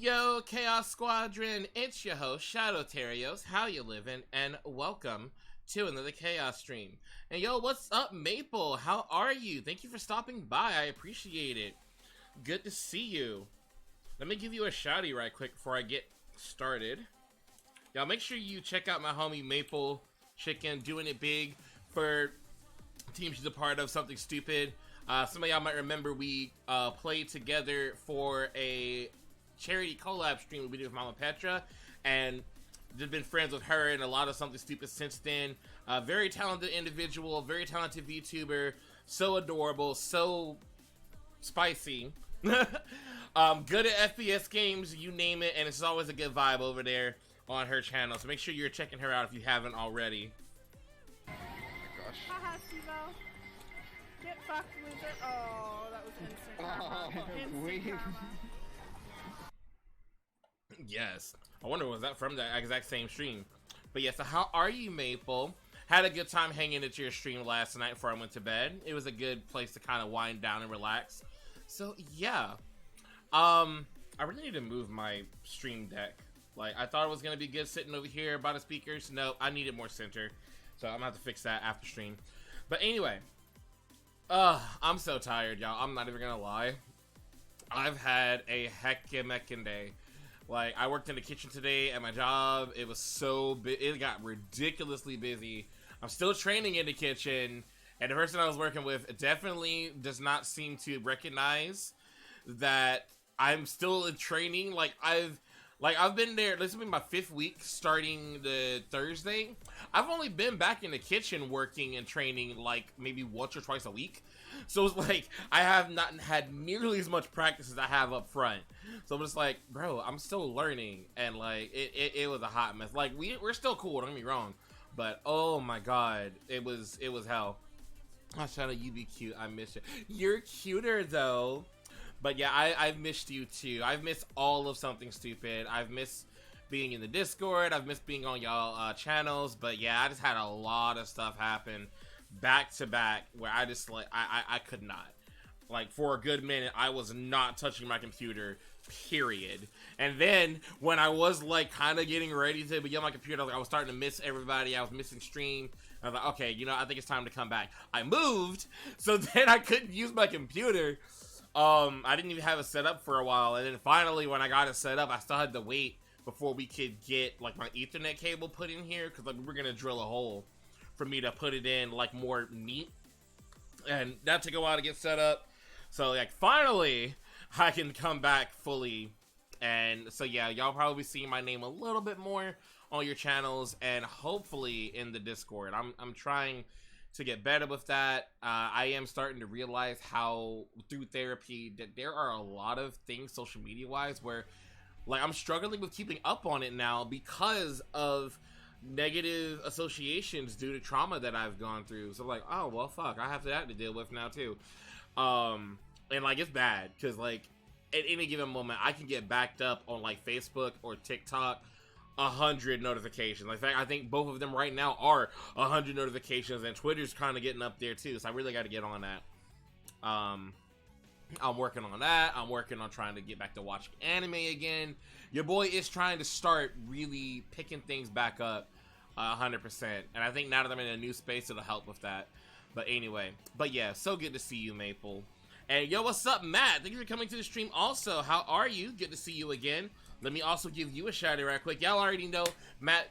Yo, Chaos Squadron, it's your host, Shadow Terios. How you living? And welcome to another Chaos stream. And yo, what's up, Maple? How are you? Thank you for stopping by. I appreciate it. Good to see you. Let me give you a shouty right quick before I get started. Y'all, make sure you check out my homie Maple Chicken, doing it big for team she's a part of, Something Stupid. Some of y'all might remember we played together for a charity collab stream we did with Mama Petra, and just been friends with her and a lot of Something Stupid since then. Very talented individual, very talented VTuber, so adorable, so spicy. Good at FPS games, you name it, and it's always a good vibe over there on her channel. So make sure you're checking her out if you haven't already. Oh my gosh. Haha, Steve-O. Get fucked, loser. Oh, that was instant karma. Instant karma. Yes. I wonder, was that from that exact same stream? But yeah, so how are you, Maple? Had a good time hanging at your stream last night before I went to bed. It was a good place to kind of wind down and relax. So yeah. I really need to move my stream deck. Like, I thought it was going to be good sitting over here by the speakers. No, I needed more center. So I'm going to have to fix that after stream. But anyway. I'm so tired, y'all. I'm not even going to lie. I've had a heckin' day. Like, I worked in the kitchen today at my job. It was so it got ridiculously busy. I'm still training in the kitchen, and the person I was working with definitely does not seem to recognize that I'm still in training. I've been there. This will be my 5th week starting the Thursday. I've only been back in the kitchen working and training like maybe once or twice a week. So it's like I have not had nearly as much practice as I have up front. So I'm just like, bro, I'm still learning, and like it was a hot mess. Like we're still cool, don't get me wrong, but oh my god, it was hell. Oh, Shadow, you be cute. I miss you. You're cuter though. But yeah, I've missed you too. I've missed all of Something Stupid. I've missed being in the Discord. I've missed being on y'all channels. But yeah, I just had a lot of stuff happen back to back where I just like I could not. Like for a good minute, I was not touching my computer period. And then when I was like kind of getting ready to begin my computer, I was starting to miss everybody. I was missing stream. I was like, okay, you know, I think it's time to come back. I moved, so then I couldn't use my computer. I didn't even have it set up for a while, and then finally when I got it set up, I still had to wait before we could get like my Ethernet cable put in here, because like we were gonna drill a hole for me to put it in like more neat, and that took a while to get set up. So like finally I can come back fully. And so yeah, y'all probably see my name a little bit more on your channels and hopefully in the Discord. I'm trying to get better with that. I am starting to realize how through therapy that there are a lot of things social media wise where like I'm struggling with keeping up on it now because of negative associations due to trauma that I've gone through. So like, oh well, fuck, I have that to deal with now too. And like it's bad because like at any given moment I can get backed up on like Facebook or TikTok 100 notifications. In fact, I think both of them right now are 100 notifications, and Twitter's kind of getting up there too, so I really got to get on that. I'm working on that. I'm working on trying to get back to watching anime again. Your boy is trying to start really picking things back up 100%, and I think now that I'm in a new space, it'll help with that. But anyway, but yeah, so good to see you, Maple. And yo, what's up, Matt? Thank you for coming to the stream also. How are you? Good to see you again. Let me also give you a shout out right quick. Y'all already know Matt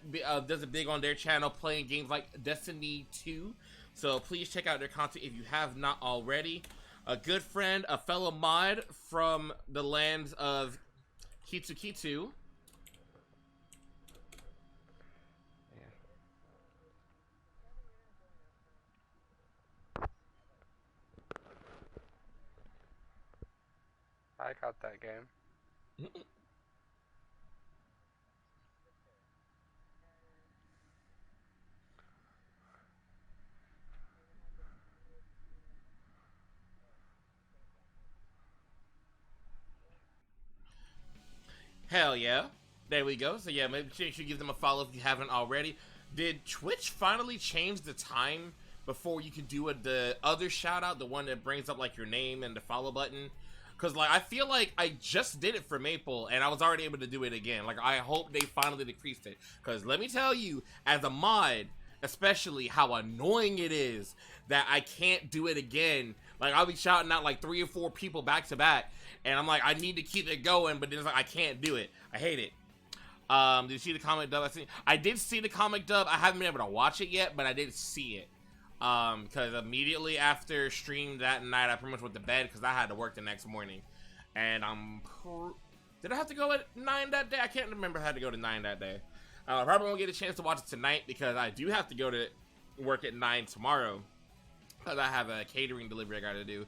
does a big on their channel playing games like Destiny 2. So please check out their content if you have not already. A good friend, a fellow mod from the lands of Kitsu Kitsu. I got that game. Hell yeah. There we go. So yeah, maybe you should give them a follow if you haven't already. Did Twitch finally change the time before you could do the other shout out, the one that brings up like your name and the follow button? Because like I feel like I just did it for Maple and I was already able to do it again. Like I hope they finally decreased it. Because let me tell you, as a mod, especially how annoying it is that I can't do it again. Like I'll be shouting out like 3 or 4 people back to back, and I'm like, I need to keep it going, but then it's like I can't do it. I hate it. Did you see the comic dub? I did see the comic dub. I haven't been able to watch it yet, but I did see it. Because immediately after stream that night, I pretty much went to bed because I had to work the next morning. And did I have to go at 9 that day? I can't remember if I had to go to 9 that day. I probably won't get a chance to watch it tonight because I do have to go to work at 9 tomorrow. Because I have a catering delivery I gotta do.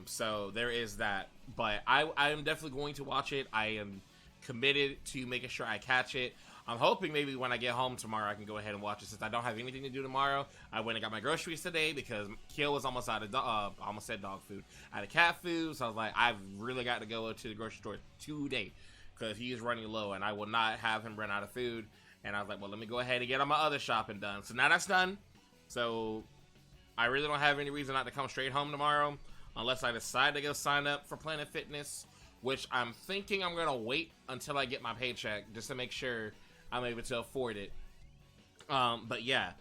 So there is that. But I am definitely going to watch it. I am committed to making sure I catch it. I'm hoping maybe when I get home tomorrow I can go ahead and watch it since I don't have anything to do tomorrow. I went and got my groceries today because Kiel was almost out of almost said dog food, out of cat food. So I was like, I've really got to go to the grocery store today because he is running low and I will not have him run out of food. And I was like, well, let me go ahead and get all my other shopping done. So now that's done. So I really don't have any reason not to come straight home tomorrow unless I decide to go sign up for Planet Fitness, which I'm thinking I'm going to wait until I get my paycheck just to make sure I'm able to afford it. But yeah.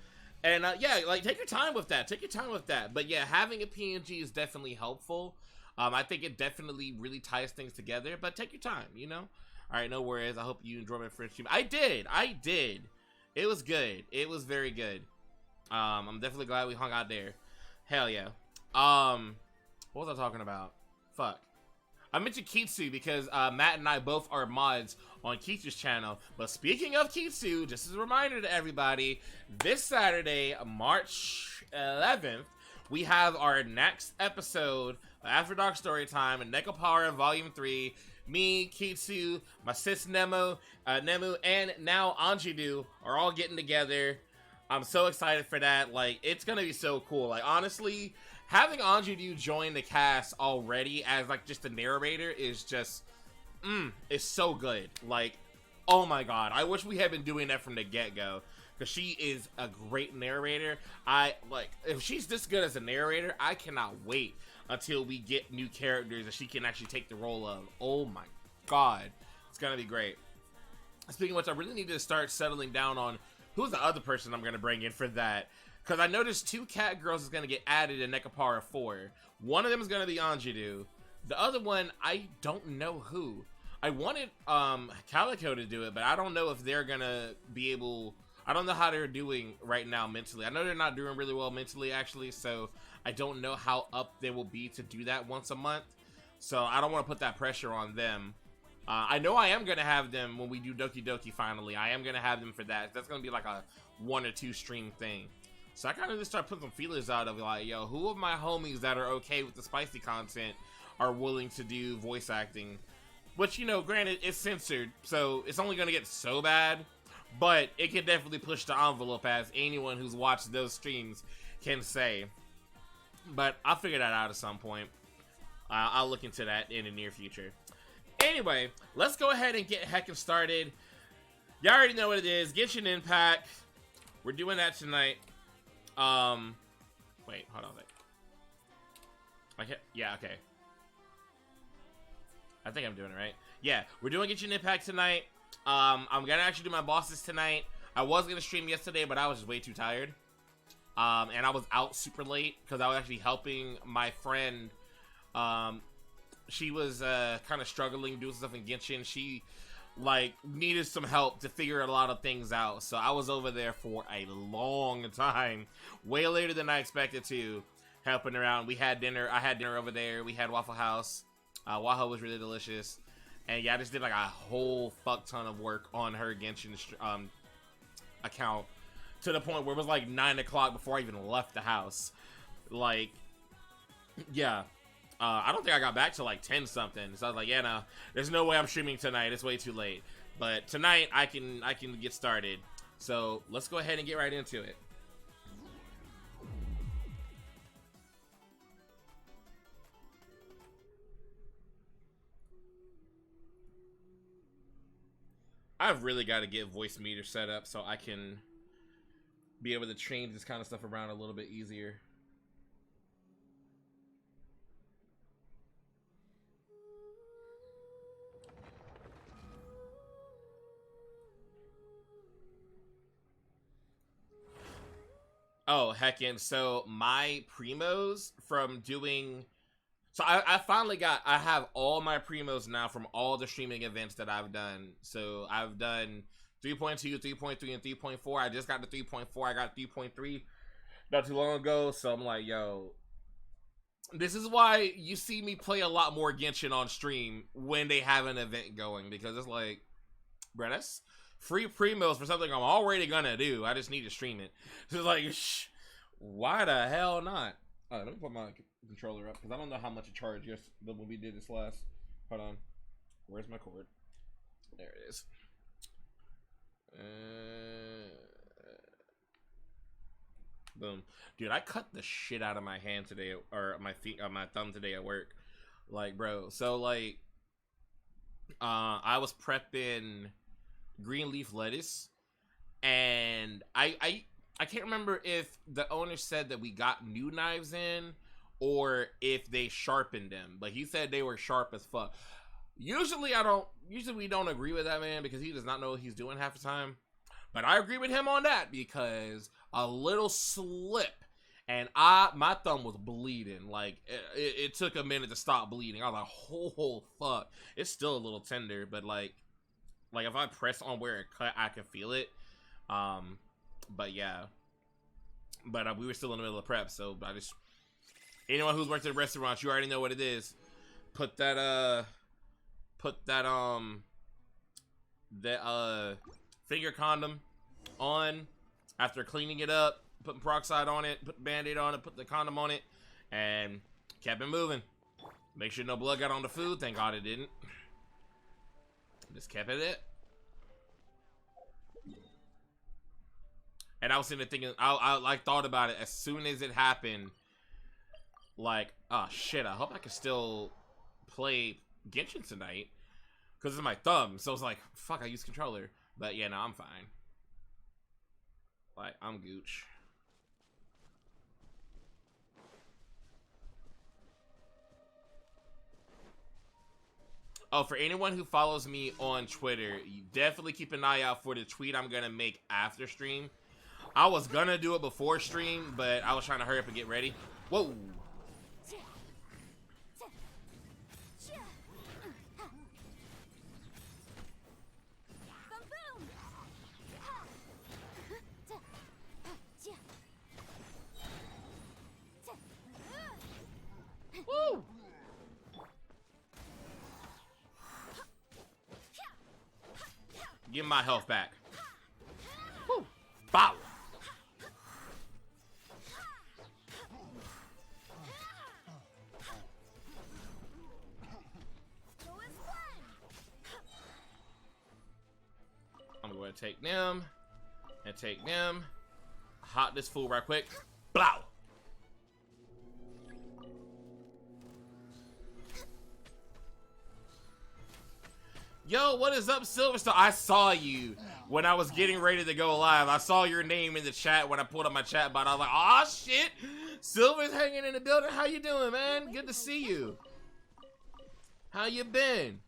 And yeah, like take your time with that. Take your time with that. But yeah, having a PNG is definitely helpful. I think it definitely really ties things together. But take your time, you know? Alright, no worries. I hope you enjoy my French stream. I did. It was good. It was very good. I'm definitely glad we hung out there. Hell yeah. What was I talking about? Fuck. I mentioned Kitsu because Matt and I both are mods on Kitsu's channel. But speaking of Kitsu, just as a reminder to everybody, this Saturday, March 11th, we have our next episode of After Dark Storytime and Neko Power Volume 3. Me, Kitsu, my sis Nemu, and now Anjidu are all getting together. I'm so excited for that. Like, it's gonna be so cool. Like, honestly, having Anjidu join the cast already as like just a narrator is just it's so good. Like, oh my god, I wish we had been doing that from the get-go because she is a great narrator. If she's this good as a narrator, I cannot wait until we get new characters that she can actually take the role of. Oh my god, it's gonna be great. Speaking of which, I really need to start settling down on who's the other person I'm gonna bring in for that. Because I noticed 2 cat girls is gonna get added in Nekapara 4. One of them is gonna be Anjidu. The other one, I don't know who. I wanted Calico to do it, but I don't know if they're gonna be able. I don't know how they're doing right now mentally. I know they're not doing really well mentally, actually, so I don't know how up they will be to do that once a month. So I don't want to put that pressure on them. I know I am going to have them when we do Doki Doki finally. I am going to have them for that. That's going to be like a 1 or 2 stream thing. So I kind of just start putting some feelers out of like, yo, who of my homies that are okay with the spicy content are willing to do voice acting? Which, you know, granted, it's censored, so it's only going to get so bad. But it can definitely push the envelope, as anyone who's watched those streams can say. But I'll figure that out at some point. I'll look into that in the near future. Anyway, let's go ahead and get heckin' started. You already know what it is. Genshin Impact. We're doing that tonight. Wait, hold on a sec. Okay, yeah, okay. I think I'm doing it right. Yeah, we're doing Genshin Impact tonight. I'm gonna actually do my bosses tonight. I was gonna stream yesterday, but I was just way too tired. And I was out super late because I was actually helping my friend. She was kind of struggling doing stuff in Genshin. She like needed some help to figure a lot of things out, so I was over there for a long time, way later than I expected to, helping around. We had dinner. I had dinner over there. We had Waffle House. Waffle was really delicious, and yeah, I just did like a whole fuck ton of work on her Genshin account, to the point where it was like 9 o'clock before I even left the house. Like, yeah. I don't think I got back to like 10 something. So I was like, yeah, no, there's no way I'm streaming tonight. It's way too late. But tonight I can get started. So let's go ahead and get right into it. I've really got to get voice meter set up so I can be able to change this kind of stuff around a little bit easier. Oh, heckin'. So my primos from doing... So I finally I have all my primos now from all the streaming events that I've done. So I've done 3.2, 3.3, and 3.4. I just got the 3.4. I got 3.3 not too long ago. So I'm like, yo, this is why you see me play a lot more Genshin on stream when they have an event going. Because it's like, bro, that's free primos for something I'm already gonna do. I just need to stream it. So it's like, why the hell not? Let me put my controller up because I don't know how much it charged when we did this last. Hold on, where's my cord? There it is. Boom, dude! I cut the shit out of my hand today, or my feet, my thumb today at work. Like, bro, so like, I was prepping green leaf lettuce, and I can't remember if the owner said that we got new knives in or if they sharpened them, but he said they were sharp as fuck. Usually we don't agree with that man because he does not know what he's doing half the time. But I agree with him on that because a little slip and my thumb was bleeding. Like it took a minute to stop bleeding. I was like, oh fuck. It's still a little tender, but like if I press on where it cut, I can feel it. But yeah, but we were still in the middle of prep, so I just, anyone who's worked at a restaurant, you already know what it is. Put that finger condom on after cleaning it up, putting peroxide on it, put the band-aid on it, put the condom on it, and kept it moving. Make sure no blood got on the food. Thank God it didn't. Just kept it. And I was sitting there thinking, I like thought about it as soon as it happened. Like, oh shit, I hope I can still play Genshin tonight. Because it's my thumb. So it's like, fuck, I use controller. But yeah, no, I'm fine. Like, I'm gooch. Oh, for anyone who follows me on Twitter, you definitely keep an eye out for the tweet I'm gonna make after stream. I was gonna do it before stream, but I was trying to hurry up and get ready. Whoa. Woo. Give my health back. Woo. Bow. I'm going to take them and take them. Hot this fool right quick. Blow. Yo, what is up, Silverstar? I saw you when I was getting ready to go live. I saw your name in the chat when I pulled up my chat bot. I was like, oh shit, Silver's hanging in the building. How you doing, man? Good to see you. How you been?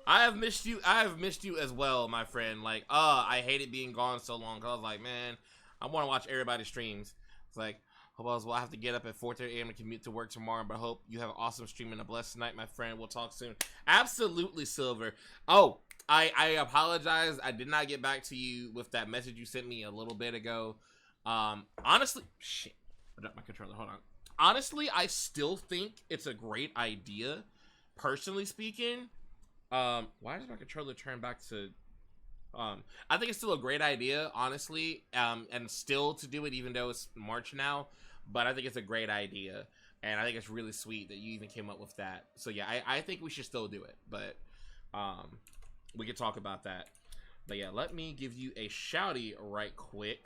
I have missed you. I have missed you as well, my friend. Like, I hated being gone so long. Cause I was like, man, I want to watch everybody's streams. It's like, hope I have to get up at 4:30 a.m. to commute to work tomorrow, but I hope you have an awesome stream and a blessed night, my friend. We'll talk soon. Absolutely, Silver. Oh, I apologize. I did not get back to you with that message you sent me a little bit ago. Honestly, shit. I dropped my controller. Hold on. Honestly, I still think it's a great idea, personally speaking. Why does my controller turn back to... I think it's still a great idea, honestly, and still to do it even though it's March now, but I think it's a great idea, and I think it's really sweet that you even came up with that. So yeah, I think we should still do it, but we could talk about that. But yeah, let me give you a shouty right quick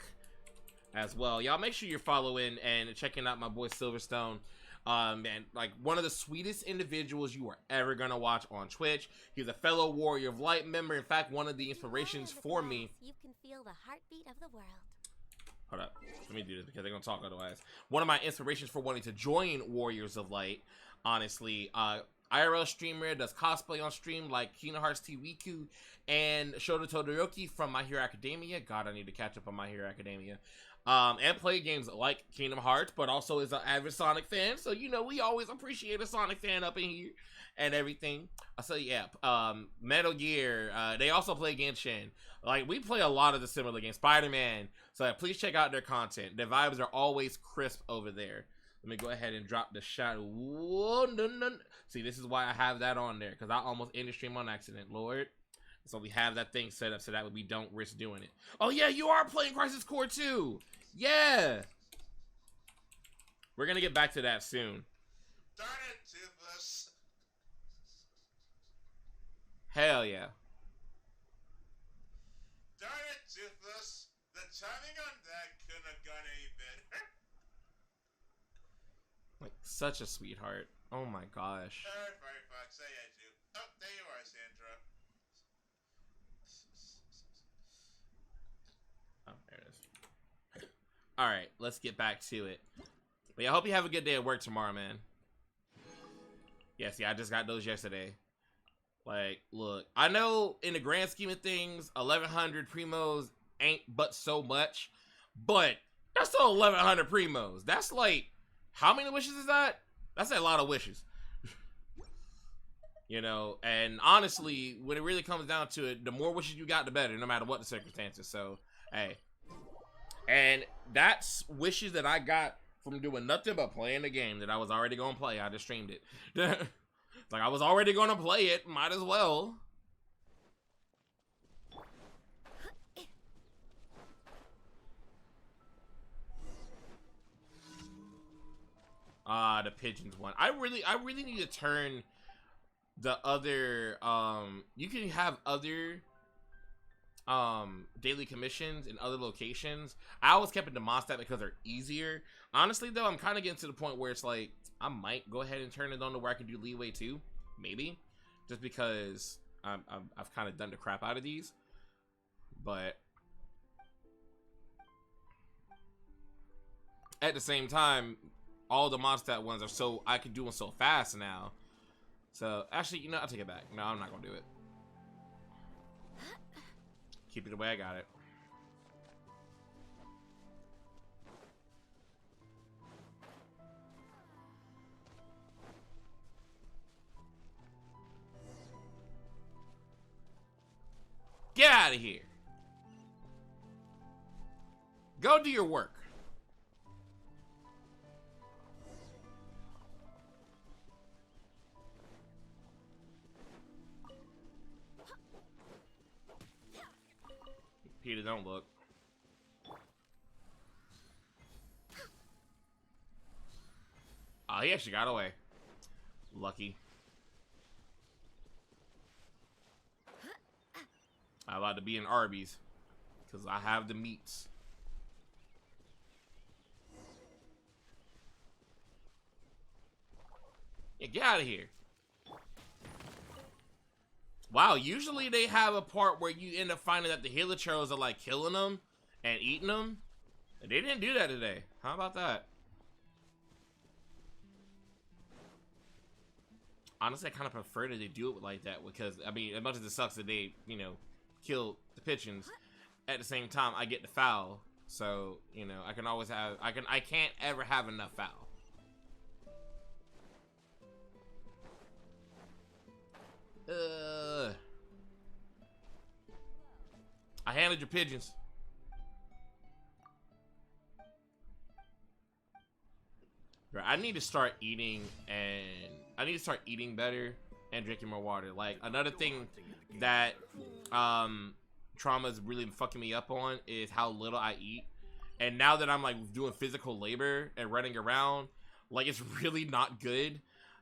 as well. Y'all make sure you're following and checking out my boy Silverstone. Man, like one of the sweetest individuals you are ever gonna watch on Twitch. He's a fellow Warrior of Light member. In fact, one of the inspirations for me. You can feel the heartbeat of the world. Hold up, let me do this because they're gonna talk otherwise. One of my inspirations for wanting to join Warriors of Light, honestly, IRL streamer, does cosplay on stream like Kingdom Hearts T Wiku and Shota Todoroki from My Hero Academia. God, I need to catch up on My Hero Academia. And play games like Kingdom Hearts, but also is an avid Sonic fan. So, you know, we always appreciate a Sonic fan up in here and everything. So, yeah, Metal Gear. They also play Genshin. Like, we play a lot of the similar games. Spider-Man. So, please check out their content. Their vibes are always crisp over there. Let me go ahead and drop the shot. Whoa, no. See, this is why I have that on there, because I almost ended stream on accident, Lord. So we have that thing set up so that we don't risk doing it. Oh, yeah, you are playing Crisis Core 2. Yeah. We're going to get back to that soon. Darn it, Toothless. Hell yeah. Darn it, Toothless. The timing on that couldn't have gone any better. Like, such a sweetheart. Oh my gosh. Alright, Firefox, say I do. Oh, there you are, Sandra. Oh, there it is. Alright, let's get back to it. But yeah, I hope you have a good day at work tomorrow, man. Yes, yeah, I just got those yesterday. Like, look, I know in the grand scheme of things, 1,100 primos ain't but so much, but that's still 1,100 primos. That's like, how many wishes is that? That's a lot of wishes. You know, and honestly, when it really comes down to it, the more wishes you got, the better, no matter what the circumstances. So, hey. And that's wishes that I got from doing nothing but playing the game that I was already going to play. I just streamed it. Like, I was already going to play it. Might as well. The pigeons one. I really need to turn the other, you can have other daily commissions in other locations. I always kept it to Mondstadt because they're easier. Honestly though, I'm kind of getting to the point where it's like I might go ahead and turn it on to where I can do leeway too, maybe, just because I've kind of done the crap out of these. But at the same time, all the Mondstadt ones are so I can do them so fast now. So, actually, you know, I'll take it back. No, I'm not gonna do it. Keep it the way I got it. Get out of here. Go do your work. Peter, don't look. Oh, he actually got away. Lucky. I'm allowed to be in Arby's because I have the meats. Yeah, get out of here. Wow, usually they have a part where you end up finding that the Hilichurls are like killing them and eating them. They didn't do that today. How about that? Honestly, I kind of prefer that they do it like that because, I mean, as much as it sucks that they, you know, kill the pigeons, at the same time, I get the fowl. So, you know, I can always have, I can't ever have enough fowl. I handled your pigeons. Right, I need to start eating, and I need to start eating better and drinking more water. Like, another thing that trauma is really fucking me up on is how little I eat. And now that I'm like doing physical labor and running around, like, it's really not good.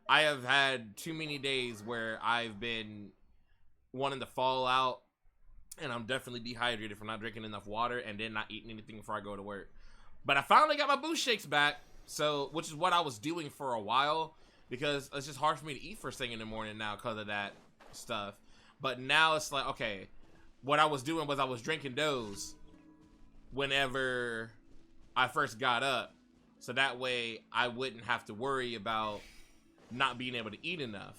I have had too many days where I've been wanting to fall out, and I'm definitely dehydrated from not drinking enough water and then not eating anything before I go to work. But I finally got my boost shakes back, so, which is what I was doing for a while, because it's just hard for me to eat first thing in the morning now because of that stuff. But now it's like, okay, what I was doing was I was drinking those whenever I first got up, so that way I wouldn't have to worry about not being able to eat enough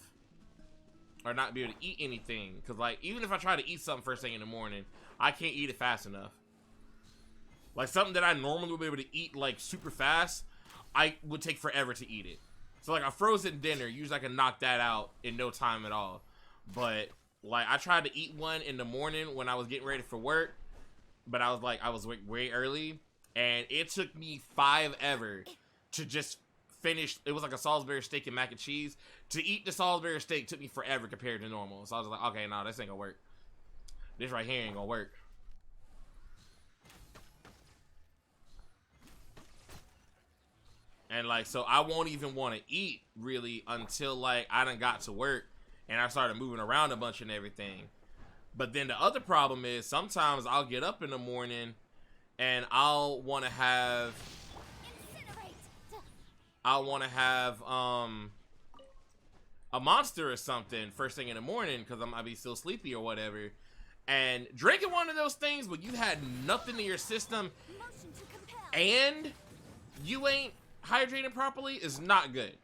or not be able to eat anything, because like even if I try to eat something first thing in the morning, I can't eat it fast enough. Like something that I normally would be able to eat like super fast, I would take forever to eat it. So like a frozen dinner, usually I can knock that out in no time at all. But like I tried to eat one in the morning when I was getting ready for work, but I was way early, and it took me 5 ever to just finish. It was like a Salisbury steak and mac and cheese. To eat the Salisbury steak took me forever compared to normal. So I was like, okay, no, this ain't gonna work. This right here ain't gonna work. And like, so I won't even want to eat really until like I done got to work and I started moving around a bunch and everything. But then the other problem is sometimes I'll get up in the morning and I'll want to have a monster or something first thing in the morning because I might be still sleepy or whatever. And drinking one of those things when you had nothing in your system and you ain't hydrating properly is not good.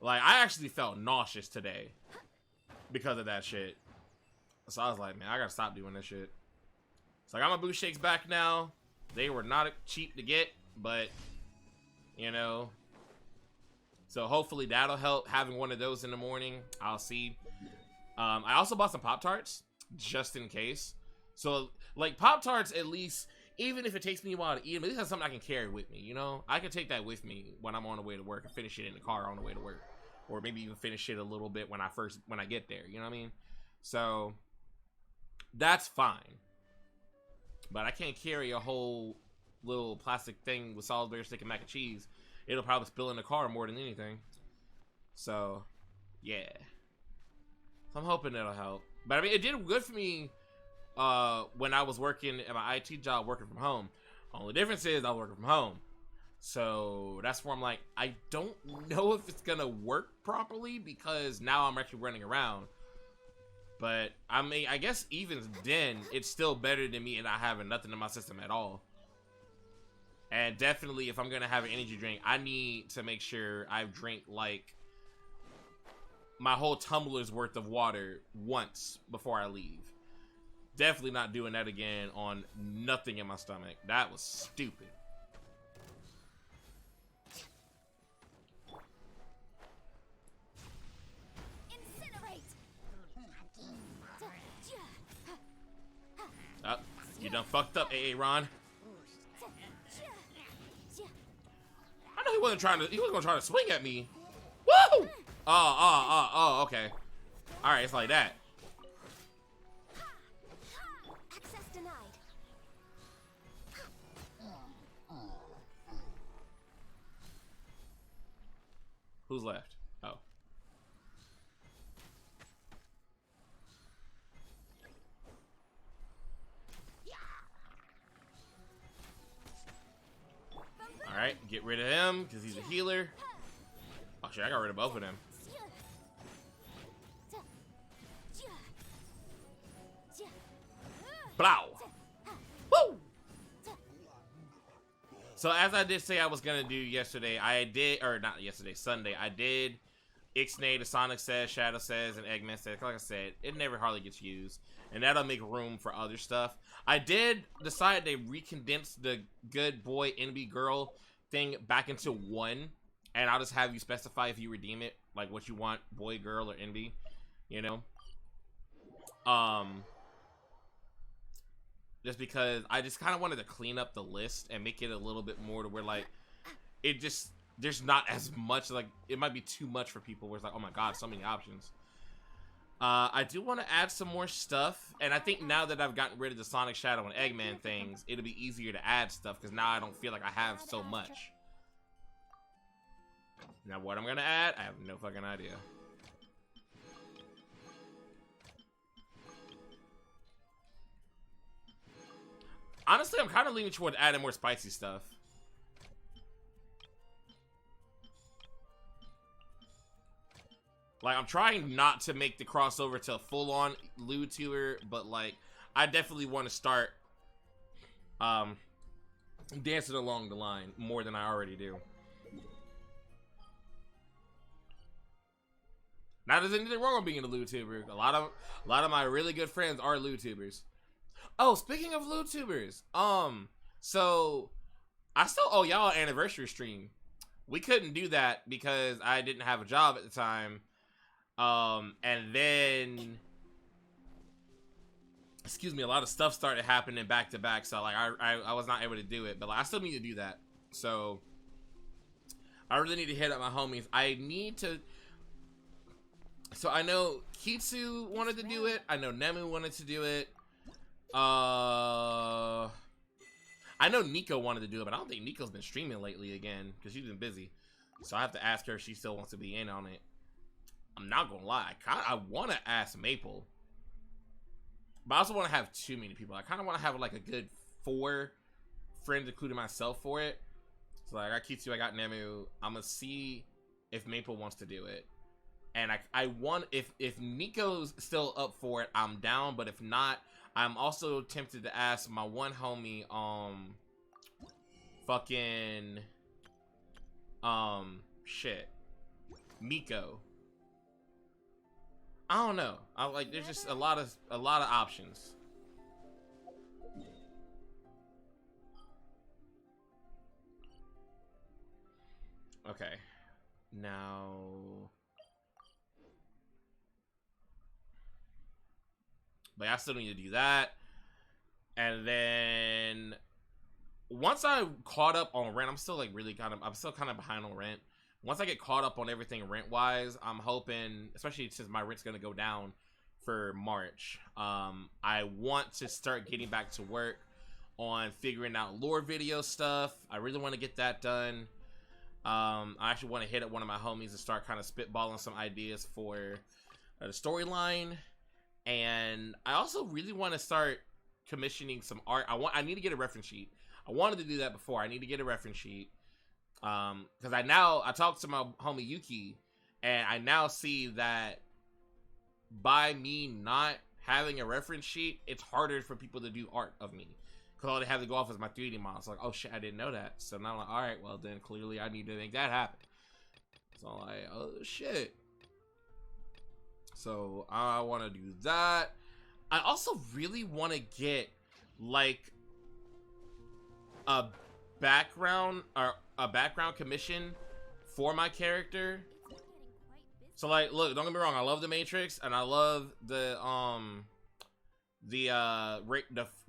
Like, I actually felt nauseous today because of that shit. So I was like, man, I gotta stop doing this shit. So I got my boost shakes back now. They were not cheap to get, but you know, so hopefully that'll help having one of those in the morning. I'll see. I also bought some Pop-Tarts just in case. So like Pop-Tarts, at least, even if it takes me a while to eat them, at least that's something I can carry with me, you know? I can take that with me when I'm on the way to work and finish it in the car on the way to work. Or maybe even finish it a little bit when I get there, you know what I mean? So that's fine. But I can't carry a whole little plastic thing with Salisbury steak and mac and cheese. It'll probably spill in the car more than anything. So, yeah. So I'm hoping it'll help. But I mean, it did good for me when I was working at my IT job, working from home. Only difference is I was working from home. So that's where I'm like, I don't know if it's gonna work properly because now I'm actually running around. But I mean, I guess even then, it's still better than me not having nothing in my system at all. And definitely, if I'm gonna have an energy drink, I need to make sure I drink like my whole tumbler's worth of water once before I leave. Definitely not doing that again on nothing in my stomach. That was stupid. Oh, you done fucked up, AA Ron. I know he wasn't gonna try to swing at me. Woo! Oh, okay. Alright, it's like that. Access denied. Who's left? Oh. Alright, get rid of him, because he's a healer. Oh shit, I got rid of both of them. Blow! Woo! So as I did say I was gonna do yesterday, I did, or not yesterday, Sunday, I did Ixnay, the Sonic says, Shadow says, and Eggman says. Like I said, it never hardly gets used, and that'll make room for other stuff. I did decide they recondensed the good boy NB girl thing back into one, and I'll just have you specify if you redeem it, like what you want, boy, girl, or NB, you know? Just because I just kind of wanted to clean up the list and make it a little bit more to where, like, it just, there's not as much, like, it might be too much for people where it's like, oh my god, so many options. I do want to add some more stuff, and I think now that I've gotten rid of the Sonic, Shadow, and Eggman things, it'll be easier to add stuff, because now I don't feel like I have so much. Now what I'm gonna add, I have no fucking idea. Honestly, I'm kind of leaning toward adding more spicy stuff. Like, I'm trying not to make the crossover to a full-on LewTuber, but, like, I definitely want to start dancing along the line more than I already do. Now, there's anything wrong with being a LewTuber. A lot of my really good friends are LewTubers. Oh, speaking of LewTubers, so I still owe y'all an anniversary stream. We couldn't do that because I didn't have a job at the time. And then, excuse me, a lot of stuff started happening back to back, so like I was not able to do it, but like, I still need to do that. So I really need to hit up my homies. I need to. So I know Kitsu wanted to do it. I know Nemu wanted to do it. I know Nico wanted to do it, but I don't think Nico's been streaming lately again because she's been busy. So I have to ask her if she still wants to be in on it. I'm not gonna lie, I want to ask Maple, but I also want to have too many people. I kind of want to have like a good 4 friends, including myself, for it. So like, I got Kitsu, I got Nemu. I'm gonna see if Maple wants to do it, and I want, if Nico's still up for it, I'm down. But if not, I'm also tempted to ask my one homie, fucking, shit, Miko. I don't know. I like, there's just a lot of options. Okay. Now, but I still need to do that. And then once I caught up on rent, I'm still like I'm still kind of behind on rent. Once I get caught up on everything rent-wise, I'm hoping, especially since my rent's gonna go down for March, I want to start getting back to work on figuring out lore video stuff. I really want to get that done. I actually want to hit up one of my homies and start kind of spitballing some ideas for the storyline. And I also really want to start commissioning some art. I need to get a reference sheet. I wanted to do that before. I need to get a reference sheet. Because I talked to my homie Yuki, and I now see that by me not having a reference sheet, it's harder for people to do art of me, because all they have to go off is my 3D model. It's like, oh shit, I didn't know that. So now I'm like, all right, well then clearly I need to make that happen. So I'm like, oh shit. So I want to do that. I also really want to get like a background commission for my character. So like, look, don't get me wrong, I love the Matrix and I love the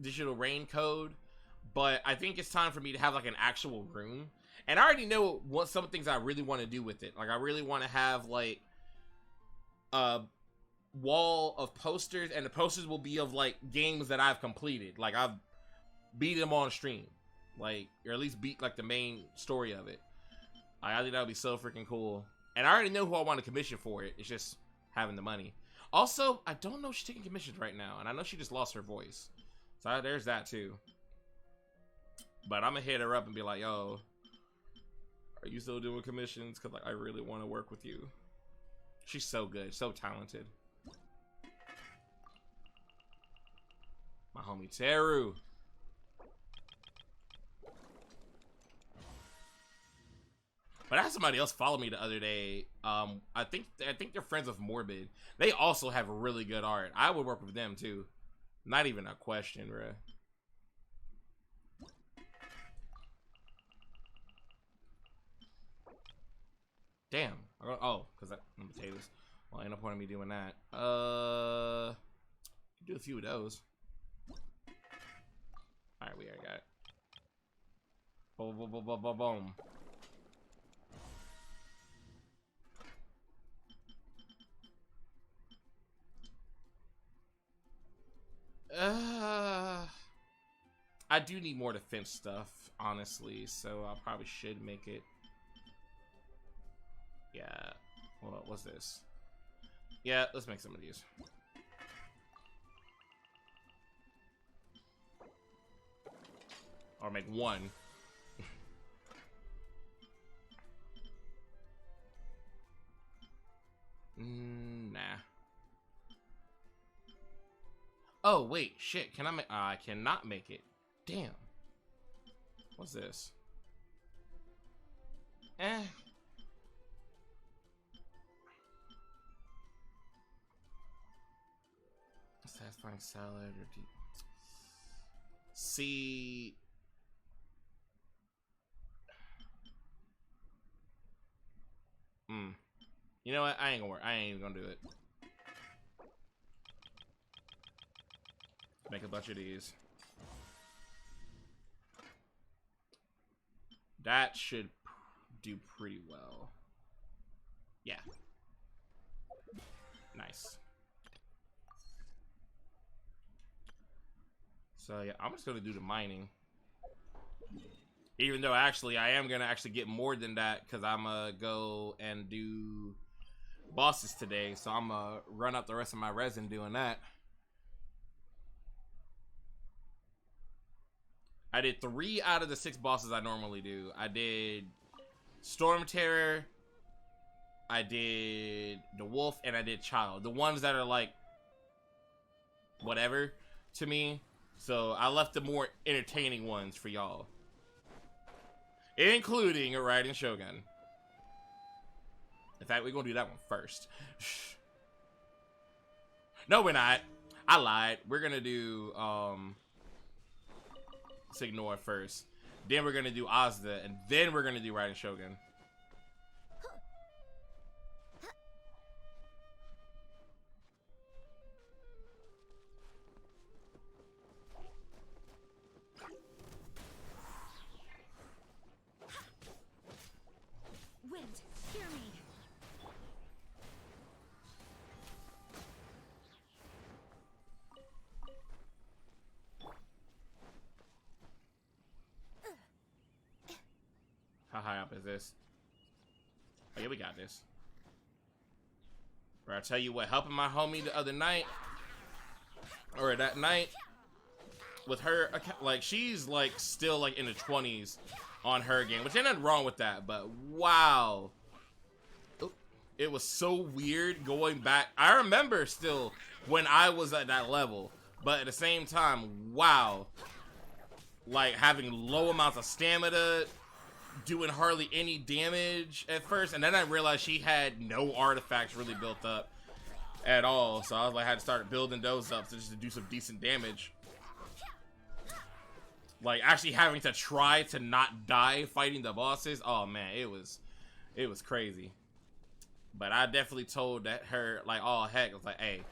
digital rain code, but I think it's time for me to have like an actual room. And I already know what some things I really want to do with it. Like I really want to have like a wall of posters, and the posters will be of like games that I've completed. Like I've beat them on stream, like, or at least beat like the main story of it. I think that would be so freaking cool. And I already know who I want to commission for it. It's just having the money. Also, I don't know if she's taking commissions right now, and I know she just lost her voice. So there's that too. But I'm gonna hit her up and be like, yo, are you still doing commissions? Because like, I really want to work with you. She's so good, so talented. My homie Teru. But I had somebody else follow me the other day. I think they're friends with Morbid. They also have really good art. I would work with them too. Not even a question, bruh. Damn. Oh, because that potatoes. Well, ain't no point in me doing that. Do a few of those. Alright, we already got it. Boom, boom, boom, boom, boom, boom. I do need more defense stuff, honestly, so I probably should make it. Yeah. Well, what's this? Yeah, let's make some of these. Or make one. Nah. Oh, wait, shit. Can I make... I cannot make it. Damn. What's this? Satisfying salad or deep... See... You know what? I ain't gonna work. I ain't even gonna do it. Make a bunch of these. That should do pretty well. Yeah. Nice. So yeah, I'm just gonna do the mining. Even though actually I am gonna actually get more than that because I'm gonna go and do bosses today. So I'm gonna run up the rest of my resin doing that. I did 3 out of the 6 bosses I normally do. I did Storm Terror, I did the Wolf, and I did Child. The ones that are like whatever to me. So I left the more entertaining ones for y'all, including a Riding Shogun. In fact, we're gonna do that one first. No, we're not. I lied. We're gonna do Signor first. Then we're gonna do Azda, and then we're gonna do Riding Shogun. Wind, hear me. How high up is this? Oh yeah, we got this. Bro, I tell you what, helping my homie the other night, or that night, with her, like, she's like still like in the 20s on her game, which ain't nothing wrong with that, but wow. It was so weird going back. I remember still when I was at that level, but at the same time, wow. Like having low amounts of stamina, doing hardly any damage at first, and then I realized she had no artifacts really built up. at all. So I was like, I had to start building those up just to do some decent damage. Like actually having to try to not die fighting the bosses. Oh man, it was crazy. But I definitely told her like, oh heck, I was like, hey,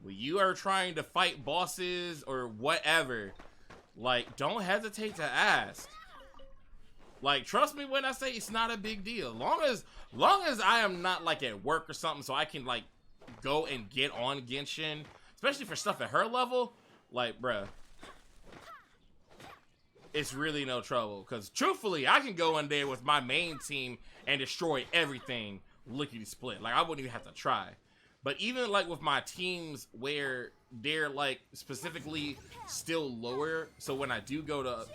when you are trying to fight bosses or whatever, like don't hesitate to ask. Like trust me when I say it's not a big deal. Long as I am not like at work or something, so I can like go and get on Genshin, especially for stuff at her level. Like, bruh, it's really no trouble. Because truthfully, I can go in there with my main team and destroy everything lickety split. Like I wouldn't even have to try. But even like with my teams where they're like specifically still lower, so when I do go to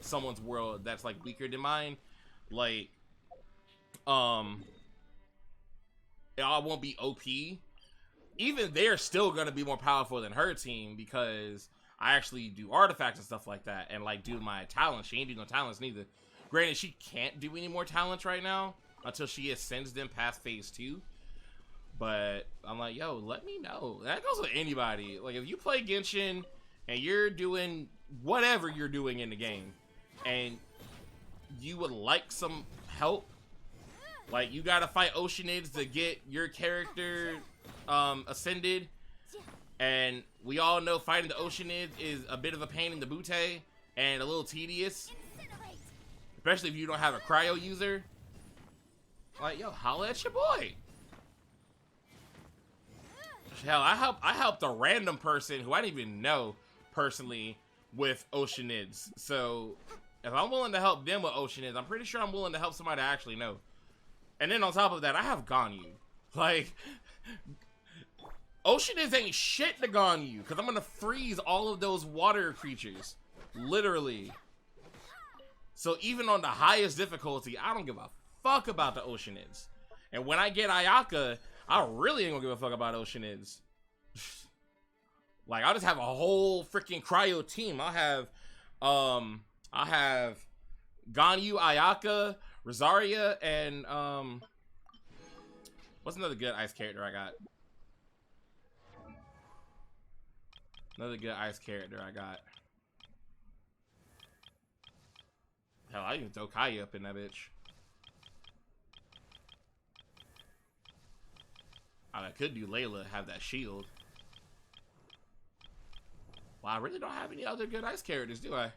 someone's world that's like weaker than mine, like I won't be OP. Even they're still gonna be more powerful than her team because I actually do artifacts and stuff like that and like do my talents. She ain't do no talents neither. Granted, she can't do any more talents right now until she ascends them past phase 2. But I'm like, yo, let me know. That goes with anybody. Like if you play Genshin and you're doing whatever you're doing in the game and you would like some help, like you gotta fight Oceanids to get your character ascended, and we all know fighting the Oceanids is a bit of a pain in the booty and a little tedious, especially if you don't have a cryo user. Like, yo, holla at your boy. Hell, I helped a random person who I didn't even know personally with Oceanids. So if I'm willing to help them with Oceanids, I'm pretty sure I'm willing to help somebody I actually know. And then on top of that, I have Ganyu. Like, Oceanids ain't shit to Ganyu, because I'm going to freeze all of those water creatures. Literally. So even on the highest difficulty, I don't give a fuck about the Oceanids. And when I get Ayaka, I really ain't gonna give a fuck about Oceanids. Like, I'll just have a whole freaking cryo team. I'll have Ganyu, Ayaka, Rosaria, and what's another good ice character I got? Another good ice character I got. Hell, I even throw Kai up in that bitch. I could do Layla, have that shield. Well, I really don't have any other good ice characters, do I?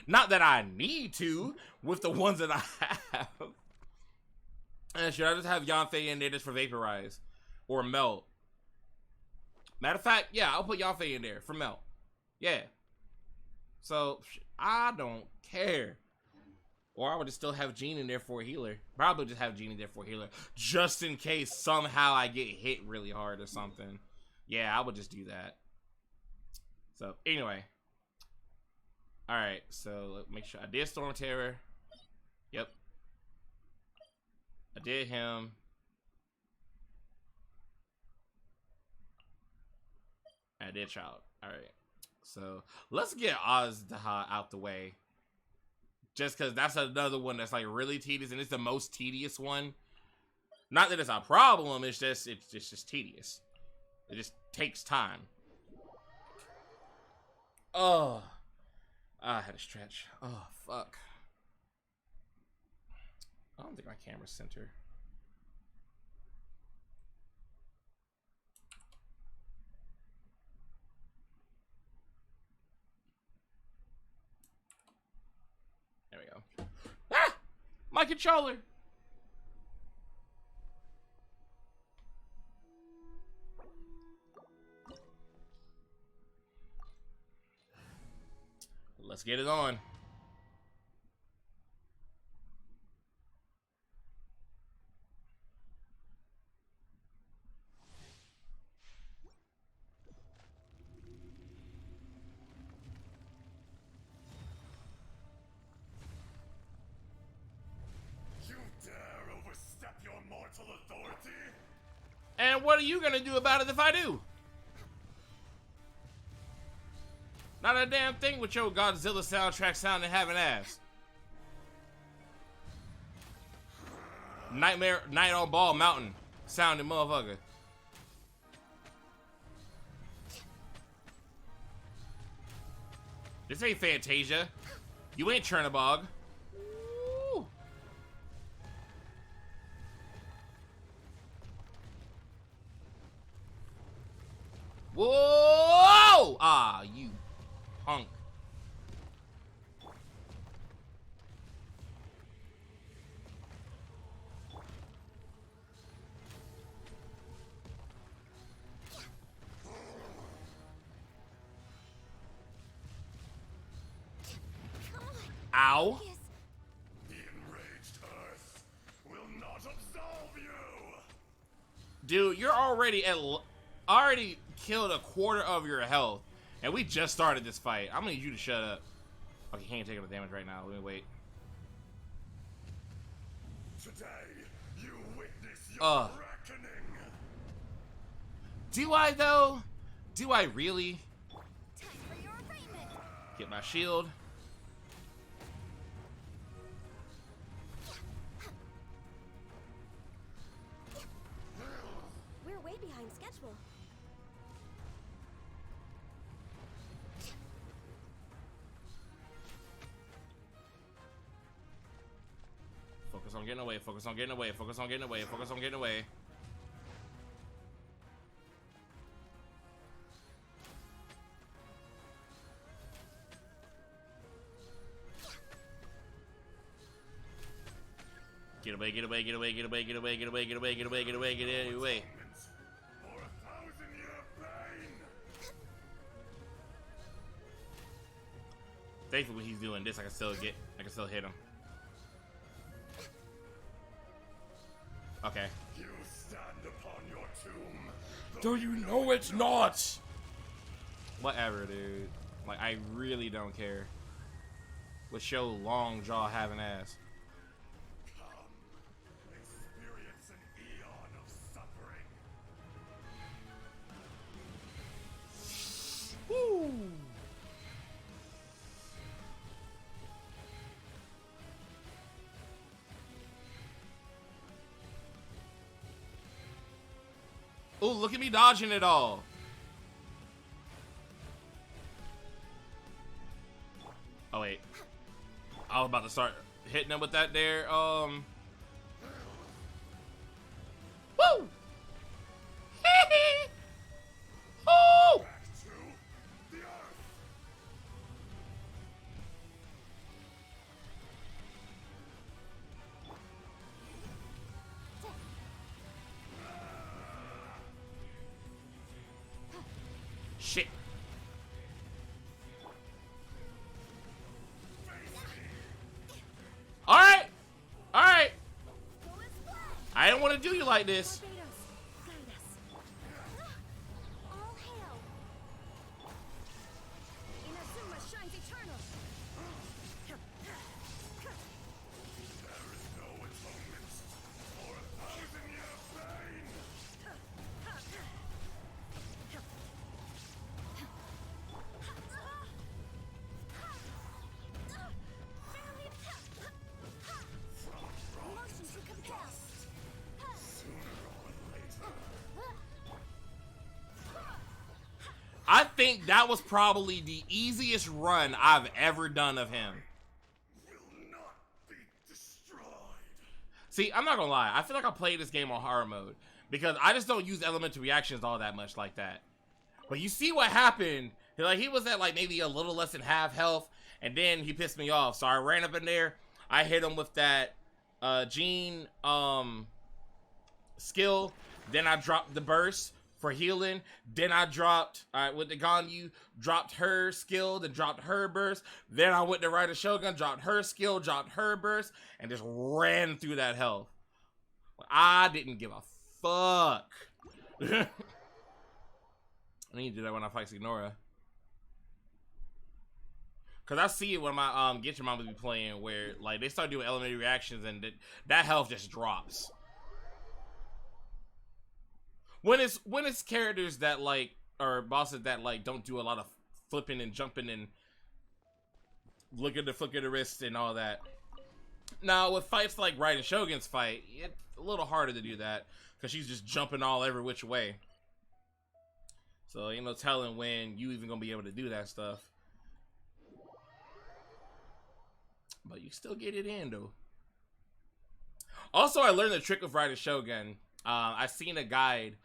Not that I need to, with the ones that I have. And should I just have Yanfei in there just for Vaporize? Or Melt? Matter of fact, yeah, I'll put Yanfei in there for Melt. Yeah. So, I don't care. Or I would just still have Jean in there for a healer. Probably just have Jean in there for a healer. Just in case somehow I get hit really hard or something. Yeah, I would just do that. So, anyway. Alright, so let's make sure. I did Storm Terror. Yep. I did him. I did Child. Alright. So, let's get Aztaha out the way. Just because that's another one that's like really tedious, and it's the most tedious one. Not that it's a problem, it's just tedious. It just takes time. Oh, I had a stretch. Oh fuck. I don't think my camera's center. There we go. Ah! My controller! Let's get it on. And what are you gonna do about it if I do? Not a damn thing with your Godzilla soundtrack sounding having ass. Night on Ball Mountain sounding motherfucker. This ain't Fantasia. You ain't Chernabog. Ooh. Whoa! Ah, you punk. Ow. The enraged Earth will not absolve you! Dude, you're already killed a quarter of your health, and we just started this fight. I'm gonna need you to shut up. Okay, he ain't taking the damage right now. Let me wait. Today, you witness your reckoning! Do I, though? Do I really? Time for your arraignment. Get my shield. We're way behind schedule. Focus on getting away, focus on getting away, focus on getting away, focus on getting away. Get away, get away, get away, get away, get away, get away, get away, get away, get away, get away. For 1,000-year pain! Thankfully when he's doing this, I can still hit him. Okay. You stand upon your tomb. Do you know it's not? Whatever, dude. Like, I really don't care. With show long jaw having ass. Come, experience an eon of suffering. Woo! Oh, look at me dodging it all. Oh wait, I was about to start hitting him with that there. Woo! Oh! Back to the Earth. Shit. All right, all right. I didn't want to do you like this. Barbados, guide us. All hail. Inazuma shines eternal. There is no atonement for 1,000-year pain. Motion to compel. Sooner or later. I think that was probably the easiest run I've ever done of him. Will not be destroyed. See, I'm not gonna lie. I feel like I played this game on hard mode because I just don't use elemental reactions all that much like that. But you see what happened? Like, he was at like maybe a little less than half health, and then he pissed me off. So I ran up in there. I hit him with that Gene skill. Then I dropped the burst for healing. Then I dropped with the Ganyu, dropped her skill, then dropped her burst. Then I went to Rider Shogun, dropped her skill, dropped her burst, and just ran through that health. I didn't give a fuck. I need to do that when I fight Signora. Cause I see it when my Genshin Mom be playing, where like they start doing elementary reactions and that health just drops. When it's characters that like, or bosses that like don't do a lot of flipping and jumping and flick of the wrist and all that. Now with fights like Raiden Shogun's fight, it's a little harder to do that because she's just jumping all every which way. So ain't no telling when you even gonna be able to do that stuff. But you still get it in, though. Also, I learned the trick of riding Shogun. I seen a guide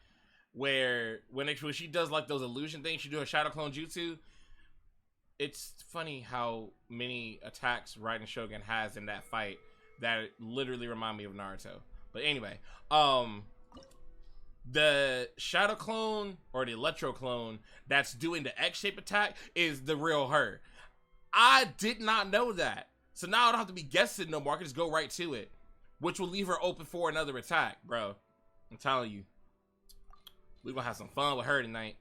where when she does like those illusion things, she do a shadow clone jutsu. It's funny how many attacks Raiden Shogun has in that fight that literally remind me of Naruto. But anyway, the shadow clone or the electro clone that's doing the X-shape attack is the real her. I did not know that. So now I don't have to be guessing no more. I can just go right to it, which will leave her open for another attack, bro. I'm telling you. We're gonna have some fun with her tonight.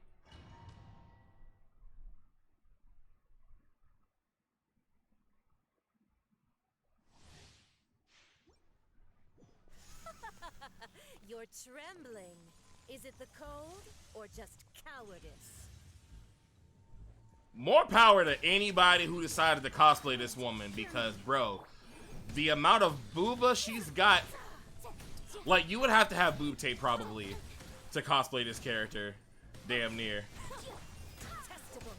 You're trembling. Is it the cold or just cowardice? More power to anybody who decided to cosplay this woman because, bro, the amount of booba she's got, like, you would have to have boob tape probably to cosplay this character. Damn near. Detestable.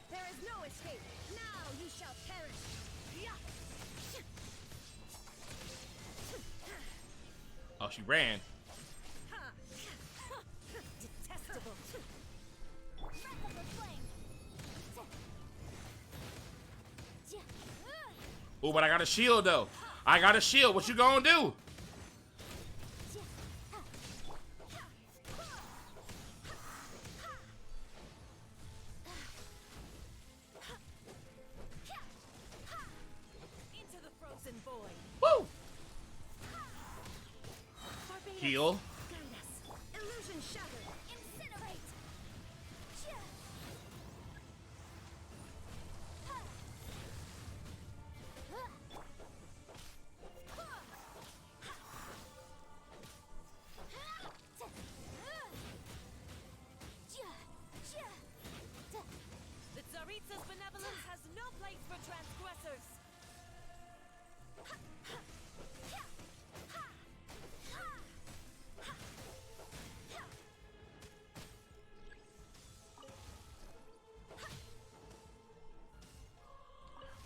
There is no escape. Now you shall perish. Oh, she ran. Detestable. Breath of the flame. Oh, but I got a shield though. I got a shield. What you gonna do? Into the frozen void. Woo! Barbados, Heal. guide us. Illusion shattered. Incinerate. The Tsaritsa's benevolence has no place for transgressors.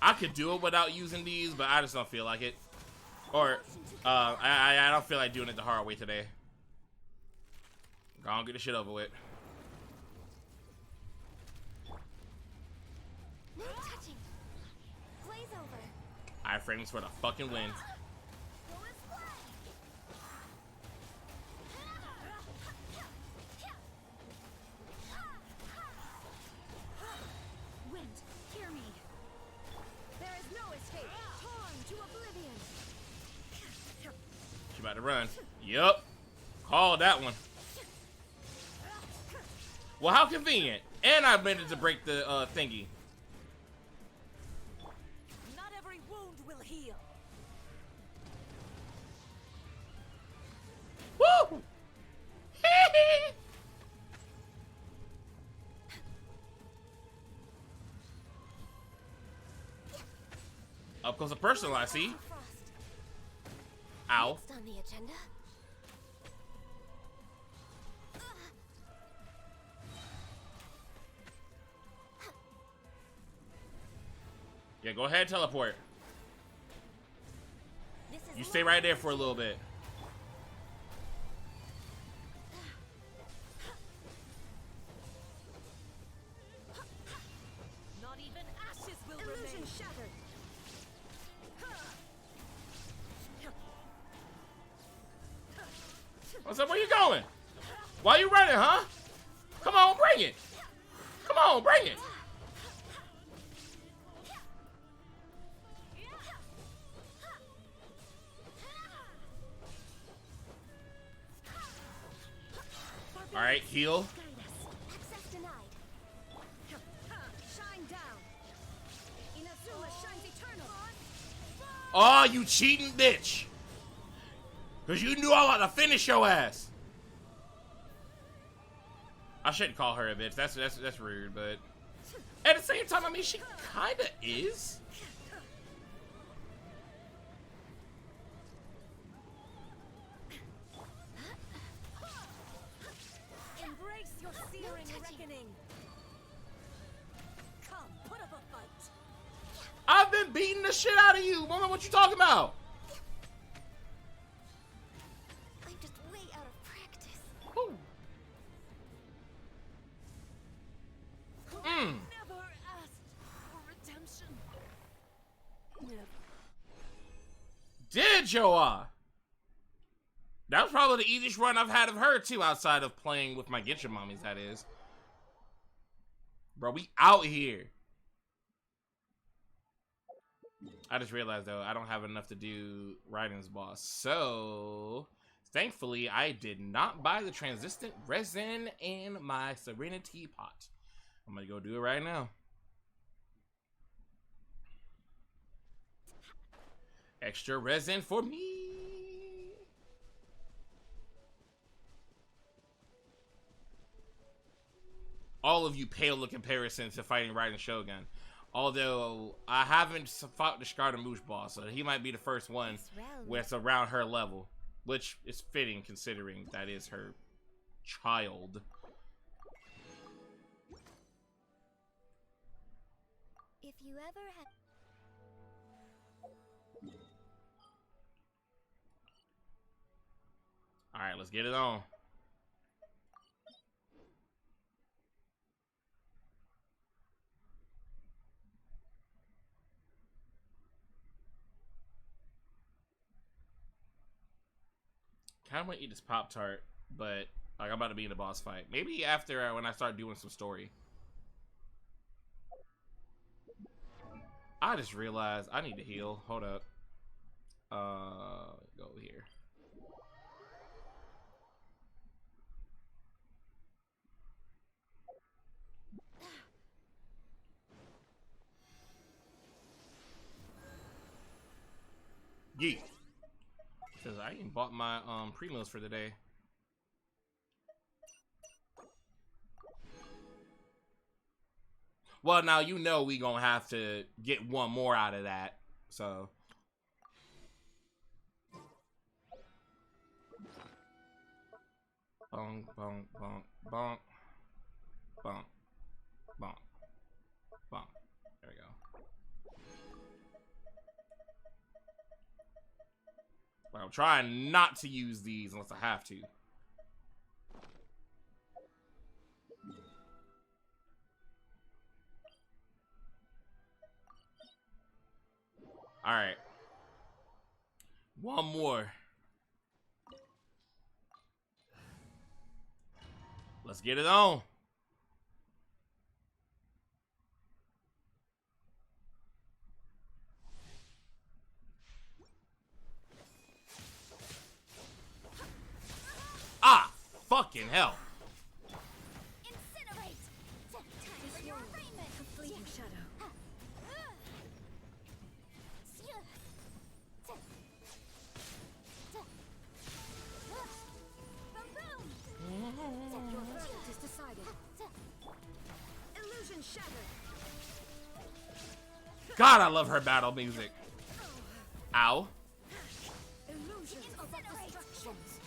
I could do it without using these, but I just don't feel like it. Or, I don't feel like doing it the hard way today. Go on, get the shit over with. No touching. Blaze over. Iframes for the fucking win. Wind, hear me. There is no escape. Torn to oblivion. She about to run. Yup. Call that one. Well, how convenient. And I managed to break the thingy. Not every wound will heal. Woo! Up close and personal, I see. Frost. Ow. Next on the agenda. Yeah, go ahead and teleport. This is You stay right there for a little bit. Not even ashes will illusion remain. shattered. What's up? Where you going? Why you running, huh? Come on, bring it. Come on, bring it. All right, heal. Guide us. Access denied. Shine down. Inazuma shines eternal. Oh, you cheating bitch. Because you knew I was about to finish your ass. I shouldn't call her a bitch. That's rude, but at the same time, I mean, she kind of is. shit out of you. Woman, what you talking about? I'm just way out of practice. Ooh. Never asked for redemption. Never. Did Joa? That was probably the easiest run I've had of her, too, outside of playing with my Genshin mommies, that is. Bro, we out here. I just realized, though, I don't have enough to do Raiden's boss. So, thankfully, I did not buy the transistent resin in my Serenity pot. I'm gonna go do it right now. Extra resin for me. All of you pale in comparison to fighting Raiden Shogun. Although, I haven't fought the Scaramouche boss, so he might be the first one where it's around her level. Which is fitting, considering that is her child. If you ever had... Alright, let's get it on. Kind of want to eat this Pop-Tart, but like, I'm about to be in a boss fight. Maybe after when I start doing some story. I just realized I need to heal. Hold up. Go here. Yeet. Because I ain't bought my pre-meals for the day. Well, now you know we gonna have to get one more out of that. So. Bonk, bonk, bonk, bonk. Bonk. Bonk. Bonk. There we go. But I'm trying not to use these unless I have to. Alright. One more. Let's get it on. Ah! Fucking hell. Incinerate! Time for your arraignment! A fleeting shadow. Your verdict is decided. Illusion shattered. God, I love her battle music. Ow. Illusions of destructions.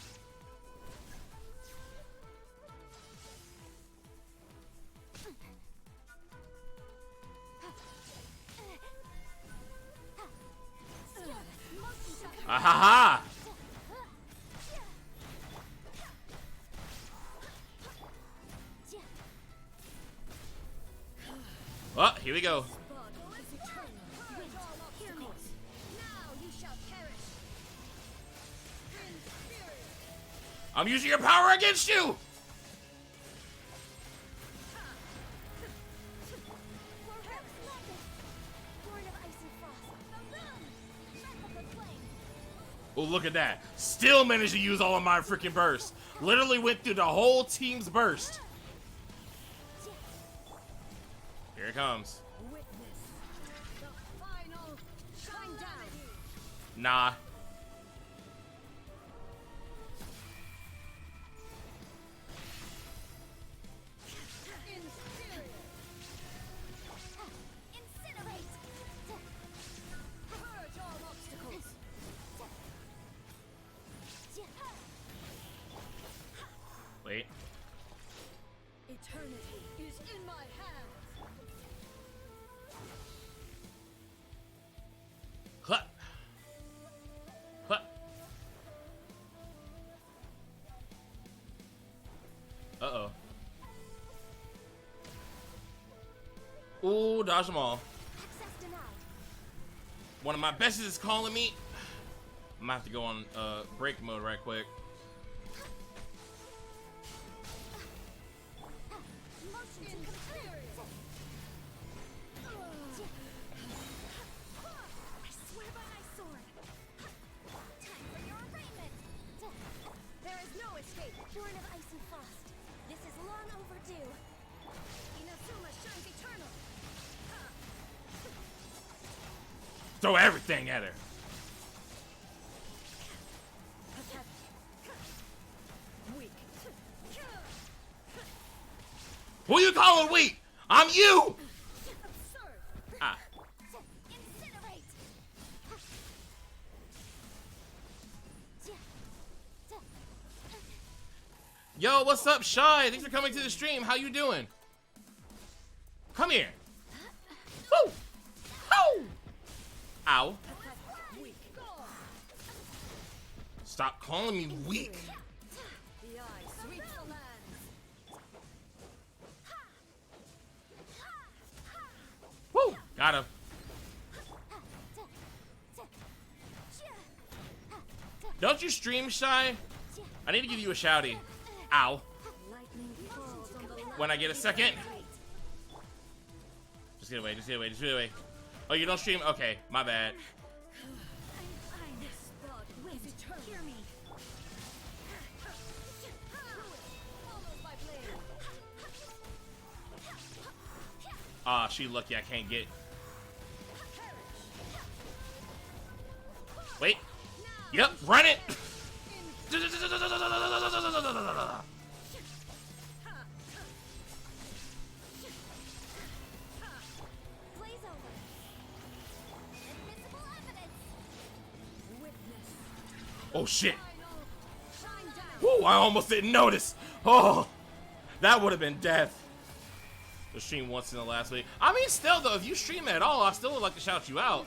Ah ha ha! Well, here we go. I'm using your power against you! Oh, look at that. Still managed to use all of my freaking burst. Literally went through the whole team's burst. Here it comes. Nah. Wait. Eternity is in my hands. dodge them all. Access denied. One of my besties is calling me. I'm gonna have to go on break mode right quick. Motion to complete. I swear by my sword. Time for your arraignment. There is no escape. Born of ice and frost. This is long overdue. Inazuma shines eternal. Throw everything at her. Weak. Who you calling weak? I'm you. Absurd. Ah. Incinerate. Yo, what's up, Shy? Thanks for coming to the stream. How you doing? Come here. Woo! Ow! Ow. Stop calling me weak. The eye sweeps the lands. Woo! Got him. Don't you stream, Shy? I need to give you a shouty. Ow. Lightning falls on the land. When I get a second. Just get away, just get away, just get away. Oh, you don't stream? Okay, my bad. This spot waves eternal. Hear me. Follows my blade. Ah, she lucky I can't get. Wait. Yep, run it. Blaze over. Invisible evidence. Witness. Oh shit. Shine down. Woo, I almost didn't notice. Oh, that would have been death. The stream once in the last week. I mean, still though, if you stream at all, I still would like to shout you out.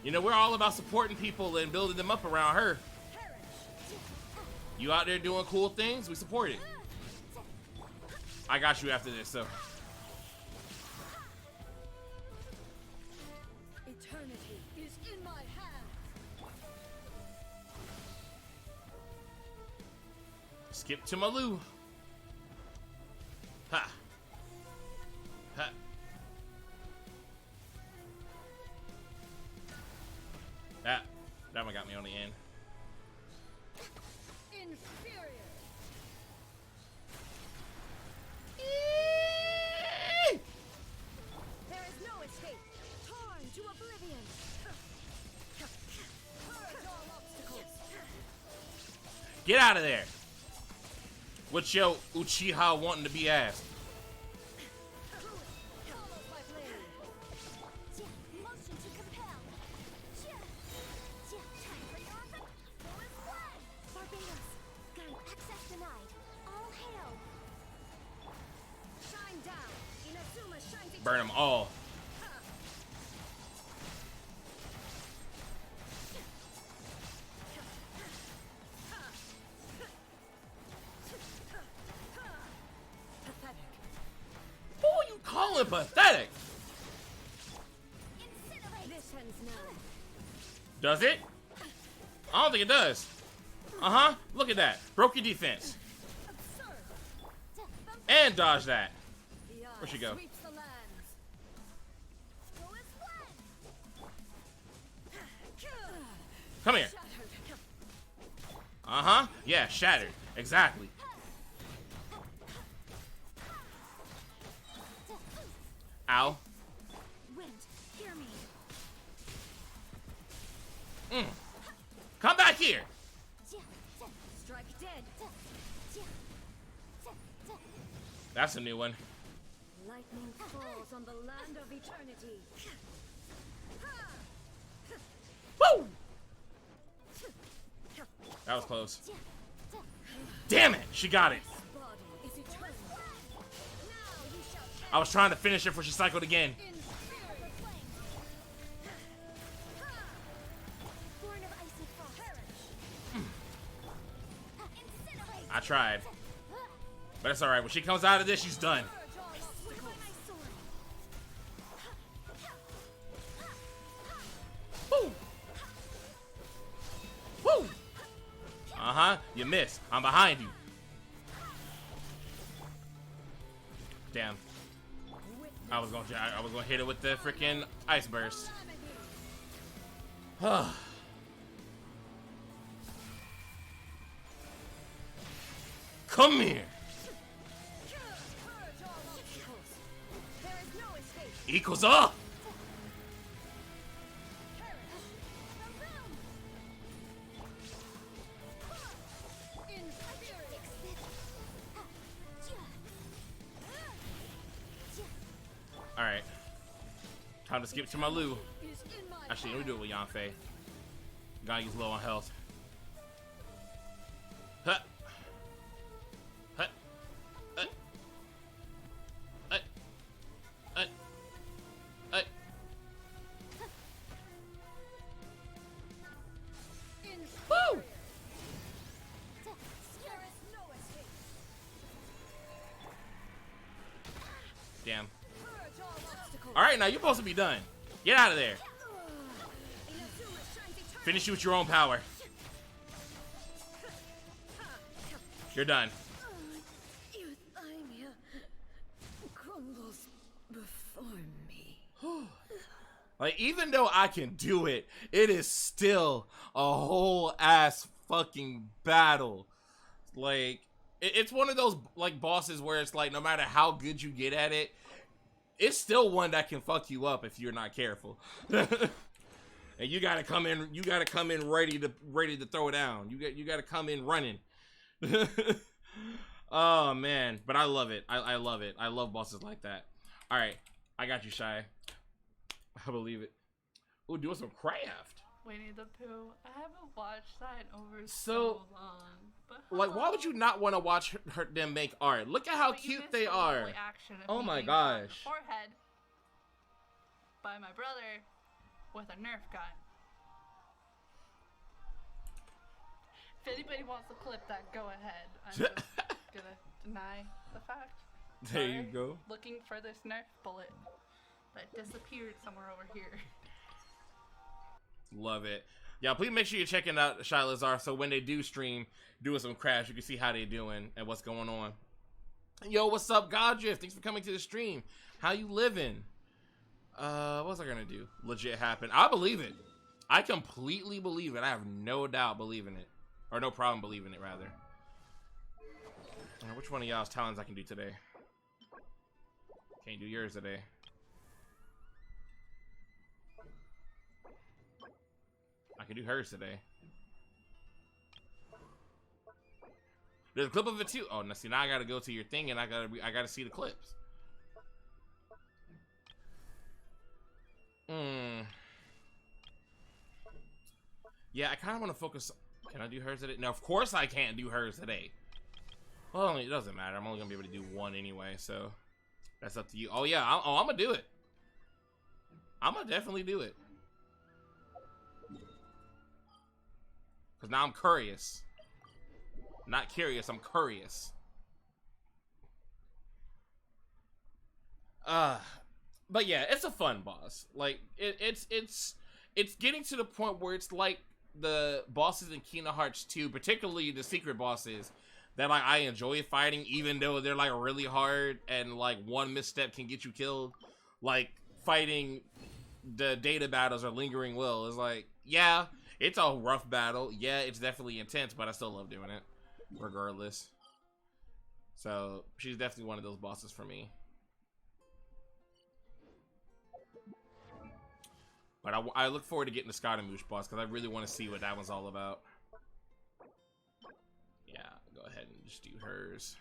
You know, we're all about supporting people and building them up around her. You out there doing cool things, we support it. I got you after this, so. Eternity is in my hands. Skip to Maloo. Ha. Ha. That one got me on the end. Inferior. There is no escape. Torn to oblivion. Purge all obstacles. Get out of there. What's your Uchiha wanting to be asked? Follows my blade. Motion to compel. Time for your full is blood. Barbados. Gun access denied. All hail. Shine down. Inazuma shines Burn them all. pathetic. Who are you calling pathetic? This ends now. Does it? I don't think it does. Uh-huh. Look at that. Broke your defense. Absurd. And dodge that. The eye Where'd she go? sweeps the lands. Full is blood. Come here. Uh-huh. Yeah, shattered. Exactly. Ow. Wind, hear me. Come back here. Strike dead. That's a new one. Lightning falls on the land of eternity. Woo! That was close. Damn it! She got it. Body is eternal. Now you shall I was trying to finish her before she cycled again. inferior flame. Born of ice and frost. Incinerate. I tried. But it's alright. When she comes out of this, she's done. Purge all obstacles. You missed. I'm behind you. Damn. I was gonna hit it with the freaking ice burst. Come here. There is no escape. Equals up. All right. Time to skip to my Lou. Actually, let me do it with Yanfei. Gotta use low on health. Huh. Huh. Huh. Huh. Huh. Huh. Woo! Damn. Alright, now you're supposed to be done. Get out of there. Finish you with your own power. You're done. Crumbles before me. Like, even though I can do it, it is still a whole ass fucking battle. Like, it's one of those, like, bosses where it's like, no matter how good you get at it, it's still one that can fuck you up if you're not careful. And you gotta come in ready to throw it down. You gotta come in running. Oh man, but I love it. I love it. I love bosses like that. All right, I got you, Shy. I believe it. Ooh, doing some craft. Winnie the Pooh. I haven't watched that in over So, long. But like, why would you not want to watch them make art? Look at how But you cute missed they the are. lovely action of Oh me my being shot in the gosh. forehead by my brother with a Nerf gun. If anybody wants to clip that, go ahead. I'm just gonna deny the fact. There you Sorry. go. Looking for this Nerf bullet that disappeared somewhere over here. Love it. Yeah, please make sure you're checking out Shy Lazar so when they do stream, doing some crash, you can see how they doing and what's going on. Yo, what's up, Godrift? Thanks for coming to the stream. How you living? What was I gonna do? Legit happen. I believe it. I completely believe it. I have no doubt believing it. Or no problem believing it, rather. Which one of y'all's talents I can do today? Can't do yours today. I can do hers today. There's a clip of it too. Oh, now see, now I gotta go to your thing and I gotta see the clips. Yeah, I kind of want to focus. Can I do hers today? No, of course I can't do hers today. Well, it doesn't matter. I'm only gonna be able to do one anyway, so that's up to you. Oh yeah, I'm gonna do it. I'm gonna definitely do it. Cause now I'm curious. Not curious, I'm curious. But yeah, it's a fun boss. Like it's getting to the point where it's like the bosses in Kingdom Hearts 2, particularly the secret bosses, that like I enjoy fighting, even though they're like really hard and like one misstep can get you killed. Like fighting the data battles or Lingering Will is like, yeah, it's a rough battle. Yeah, it's definitely intense, but I still love doing it regardless. So she's definitely one of those bosses for me. But I look forward to getting the Scaramouche boss because I really want to see what that one's all about. Yeah, go ahead and just do hers.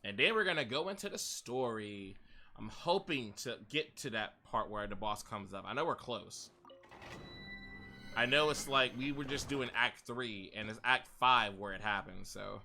And then we're going to go into the story. I'm hoping to get to that part where the boss comes up. I know we're close. I know it's like we were just doing Act 3 and it's Act 5 where it happens, so...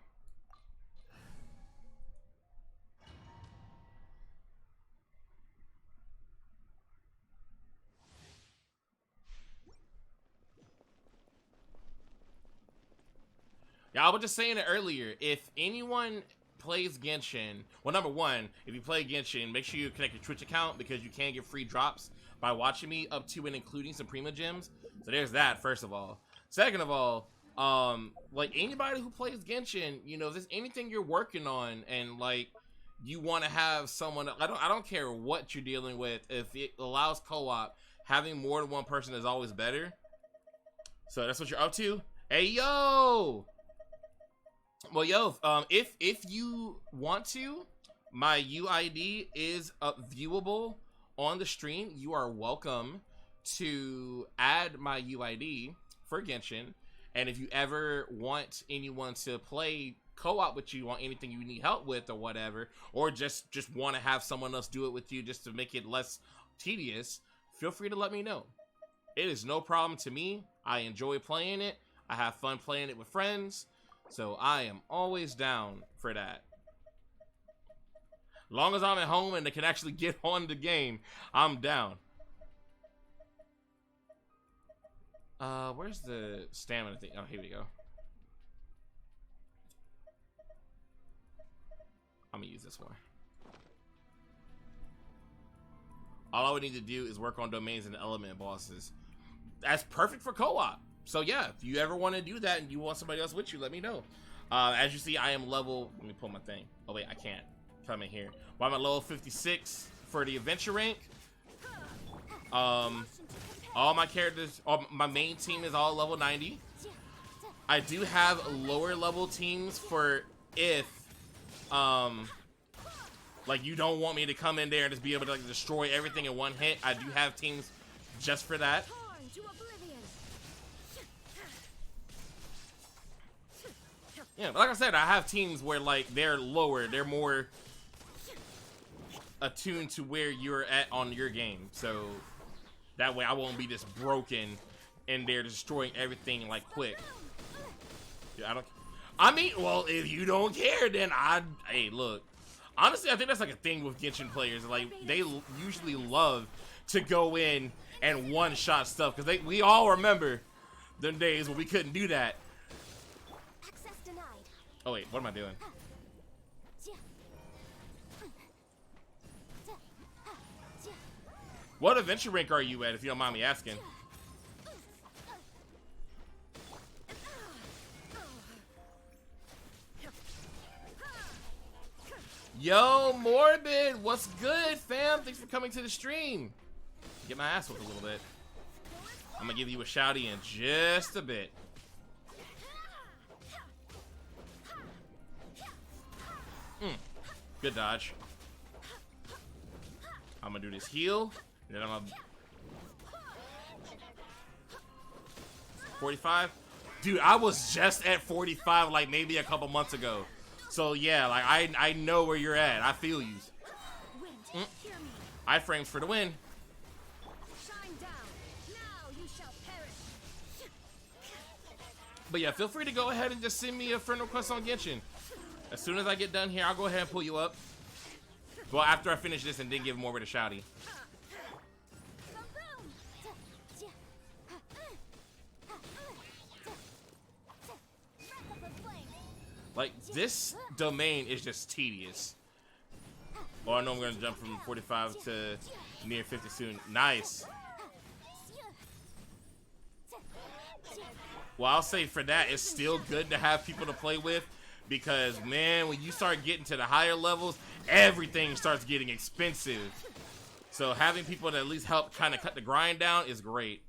Yeah, I was just saying it earlier. If anyone plays Genshin, well, number one, if you play Genshin, make sure you connect your Twitch account because you can get free drops by watching me up to and including some Prima Gems. So there's that, first of all. Second of all, like anybody who plays Genshin, you know, if there's anything you're working on and like you want to have someone, I don't care what you're dealing with. If it allows co-op, having more than one person is always better. So that's what you're up to. Hey yo. Well, yo, if you want to, my UID is viewable on the stream. You are welcome to add my UID for Genshin, and if you ever want anyone to play co-op with you on anything you need help with or whatever, or just want to have someone else do it with you just to make it less tedious, feel free to let me know. It is no problem to me. I enjoy playing it. I have fun playing it with friends, so I am always down for that. Long as I'm at home and they can actually get on the game, I'm down. Where's the stamina thing? Oh, here we go. I'm gonna use this one. All I would need to do is work on domains and element bosses. That's perfect for co-op. So yeah, if you ever want to do that and you want somebody else with you, let me know. As you see, I am level, let me pull my thing. Oh wait, I can't come in here. Well, I'm at level 56 for the adventure rank. All my characters, my main team is all level 90. I do have lower level teams for if, like you don't want me to come in there and just be able to like destroy everything in one hit. I do have teams just for that. Yeah, but like I said, I have teams where like they're lower, they're more attuned to where you're at on your game, so that way I won't be just broken and they're destroying everything like quick. Yeah, I mean, well, if you don't care, then hey, look. Honestly, I think that's like a thing with Genshin players. Like, they usually love to go in and one-shot stuff, because we all remember them days when we couldn't do that. Oh wait, what am I doing? What adventure rank are you at, if you don't mind me asking? Yo, Morbid, what's good, fam? Thanks for coming to the stream. Get my ass whooped a little bit. I'm gonna give you a shouty in just a bit. Good dodge. I'm gonna do this heal, and then I'm gonna 45. Dude, I was just at 45 like maybe a couple months ago. So yeah, like I know where you're at. I feel you. Iframes for the win. But yeah, feel free to go ahead and just send me a friend request on Genshin. As soon as I get done here, I'll go ahead and pull you up. Well, after I finish this and then give Morbid a shouty. Like, this domain is just tedious. Oh, I know I'm going to jump from 45 to near 50 soon. Nice. Well, I'll say for that, it's still good to have people to play with. Because, man, when you start getting to the higher levels, everything starts getting expensive. So having people to at least help kind of cut the grind down is great.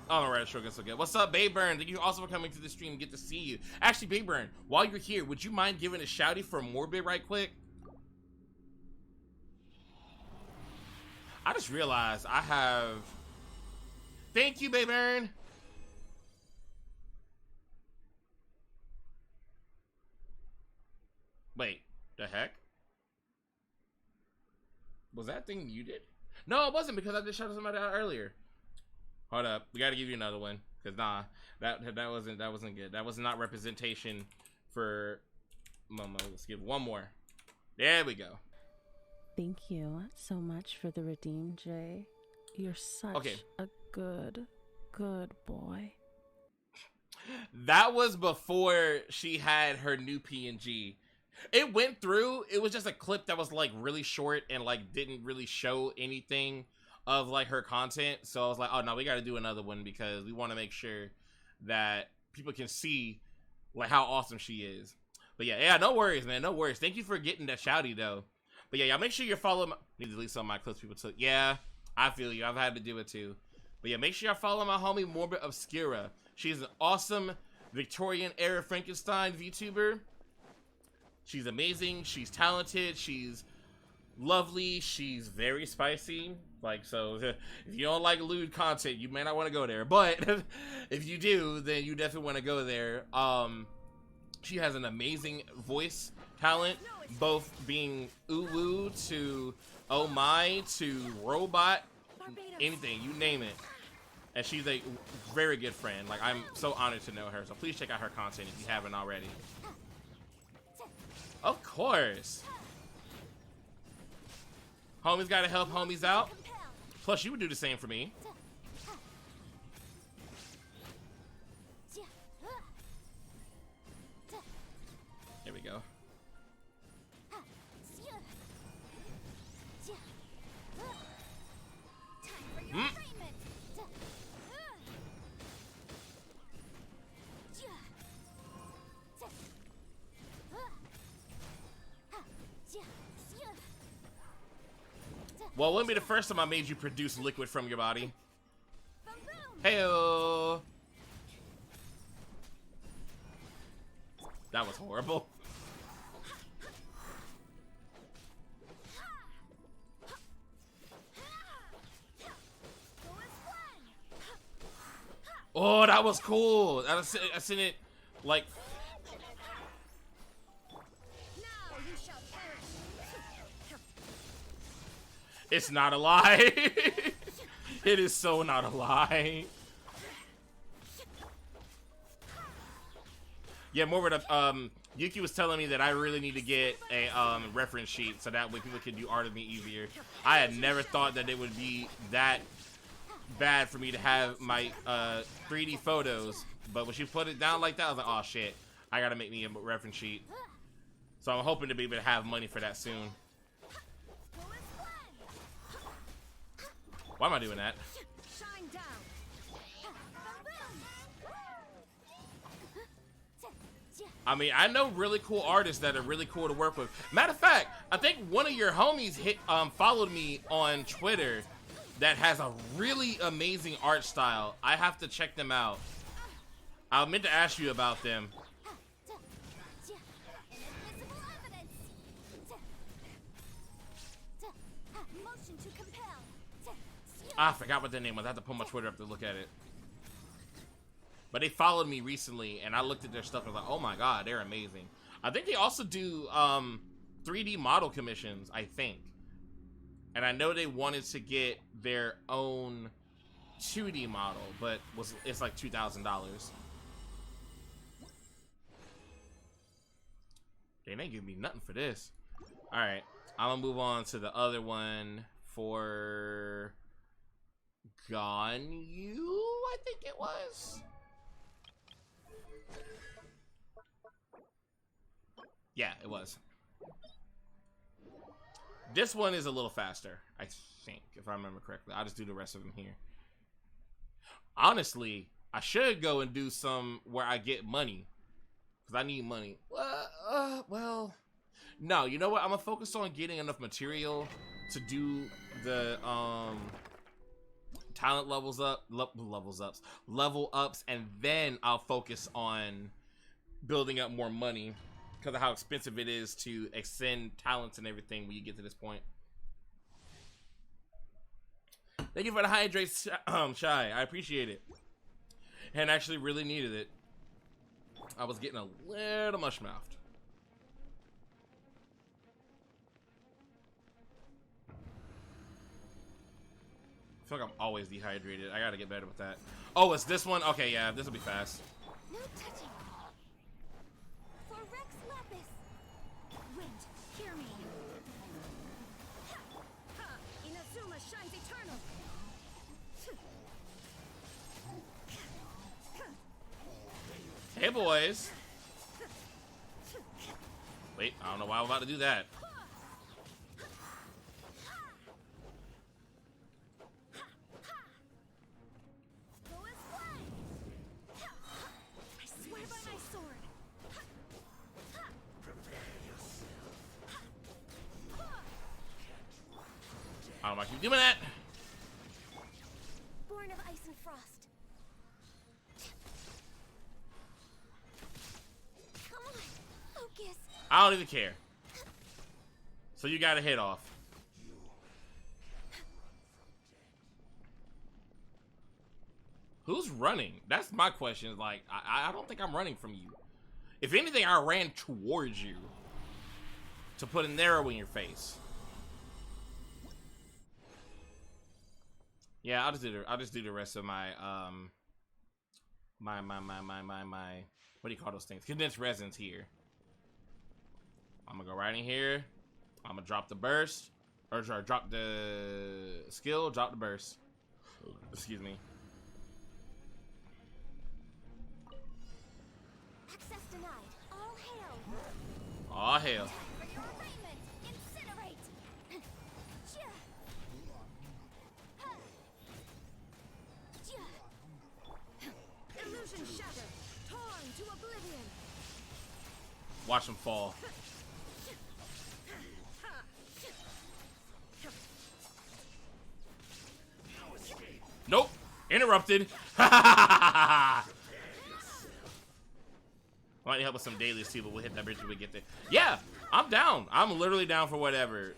Alright, sure, guess okay. What's up, Bayburn? Thank you also for coming to the stream. Get to see you. Actually, Bayburn, while you're here, would you mind giving a shouty for Morbid right quick? I just realized I have... Thank you, Bayburn. Wait, the heck? Was that thing muted? No, it wasn't, because I just shouted somebody out earlier. Hold up, we gotta give you another one, cause nah, that wasn't good. That was not representation for Momo. Let's give one more. There we go. Thank you so much for the redeem, Jay. You're such a good boy. That was before she had her new PNG. It went through. It was just a clip that was like really short and like didn't really show anything of like her content. So I was like, oh no, we got to do another one because we want to make sure that people can see like how awesome she is. But yeah, no worries, man, no worries. Thank you for getting that shouty though. But yeah, y'all make sure you're following. Need to delete some of my clips people took. Yeah, I feel you. I've had to do it too. But yeah, make sure y'all follow my homie Morbid Obscura. She's an awesome Victorian era Frankenstein VTuber. She's amazing. She's talented. She's lovely. She's very spicy. Like, so if you don't like lewd content, you may not want to go there. But if you do, then you definitely want to go there. She has an amazing voice talent, both being ooh-woo to oh my to robot, anything, you name it. And she's a very good friend. Like, I'm so honored to know her. So please check out her content if you haven't already. Of course. Homies gotta help homies out. Plus, you would do the same for me. Here we go. Well, it wouldn't be the first time I made you produce liquid from your body. Heyo. That was horrible. Oh, that was cool. I seen it like. It's not a lie. It is so not a lie. Yeah, more with Yuki was telling me that I really need to get a reference sheet so that way people can do art of me easier. I had never thought that it would be that bad for me to have my 3D photos, but when she put it down like that, I was like, oh shit, I gotta make me a reference sheet. So I'm hoping to be able to have money for that soon. Why am I doing that? I mean, I know really cool artists that are really cool to work with. Matter of fact, I think one of your homies followed me on Twitter that has a really amazing art style. I have to check them out. I meant to ask you about them. I forgot what their name was. I have to pull my Twitter up to look at it. But they followed me recently, and I looked at their stuff and was like, oh my god, they're amazing. I think they also do 3D model commissions, I think. And I know they wanted to get their own 2D model, but it's like $2,000. They ain't give me nothing for this. Alright, I'm gonna move on to the other one for Ganyu, I think it was. Yeah, it was. This one is a little faster, I think, if I remember correctly. I'll just do the rest of them here. Honestly, I should go and do some where I get money, because I need money. Well, no, you know what? I'm gonna focus on getting enough material to do the talent level ups, and then I'll focus on building up more money because of how expensive it is to extend talents and everything when you get to this point. Thank you for the hydrate, Shy. I appreciate it, and actually really needed it. I was getting a little mush-mouthed. I feel like I'm always dehydrated. I gotta get better with that. Oh, it's this one? Okay, yeah, this will be fast. No touching. For Rex Lapis. Wind, hear me. Inazuma shines eternal. Hey, boys. Wait, I don't know why I'm about to do that. I swear by my sword. I don't know why I keep doing that. Born of ice and frost. Come on, focus. I don't even care. So you got a hit off. Who's running? That's my question. Like, I don't think I'm running from you. If anything, I ran towards you to put an arrow in your face. Yeah, I'll just do the rest of my my what do you call those things? Condensed resins here. I'm gonna go right in here. I'm gonna drop the burst, or sorry, drop the skill, drop the burst. Excuse me. Access denied. All hail. Aw, hell. Time for your arraignment. Incinerate. Illusion shattered. Torn to oblivion. Watch him fall. Nope. Interrupted. I might need help with some dailies too, but we'll hit that bridge when we get there. Yeah, I'm down. I'm literally down for whatever.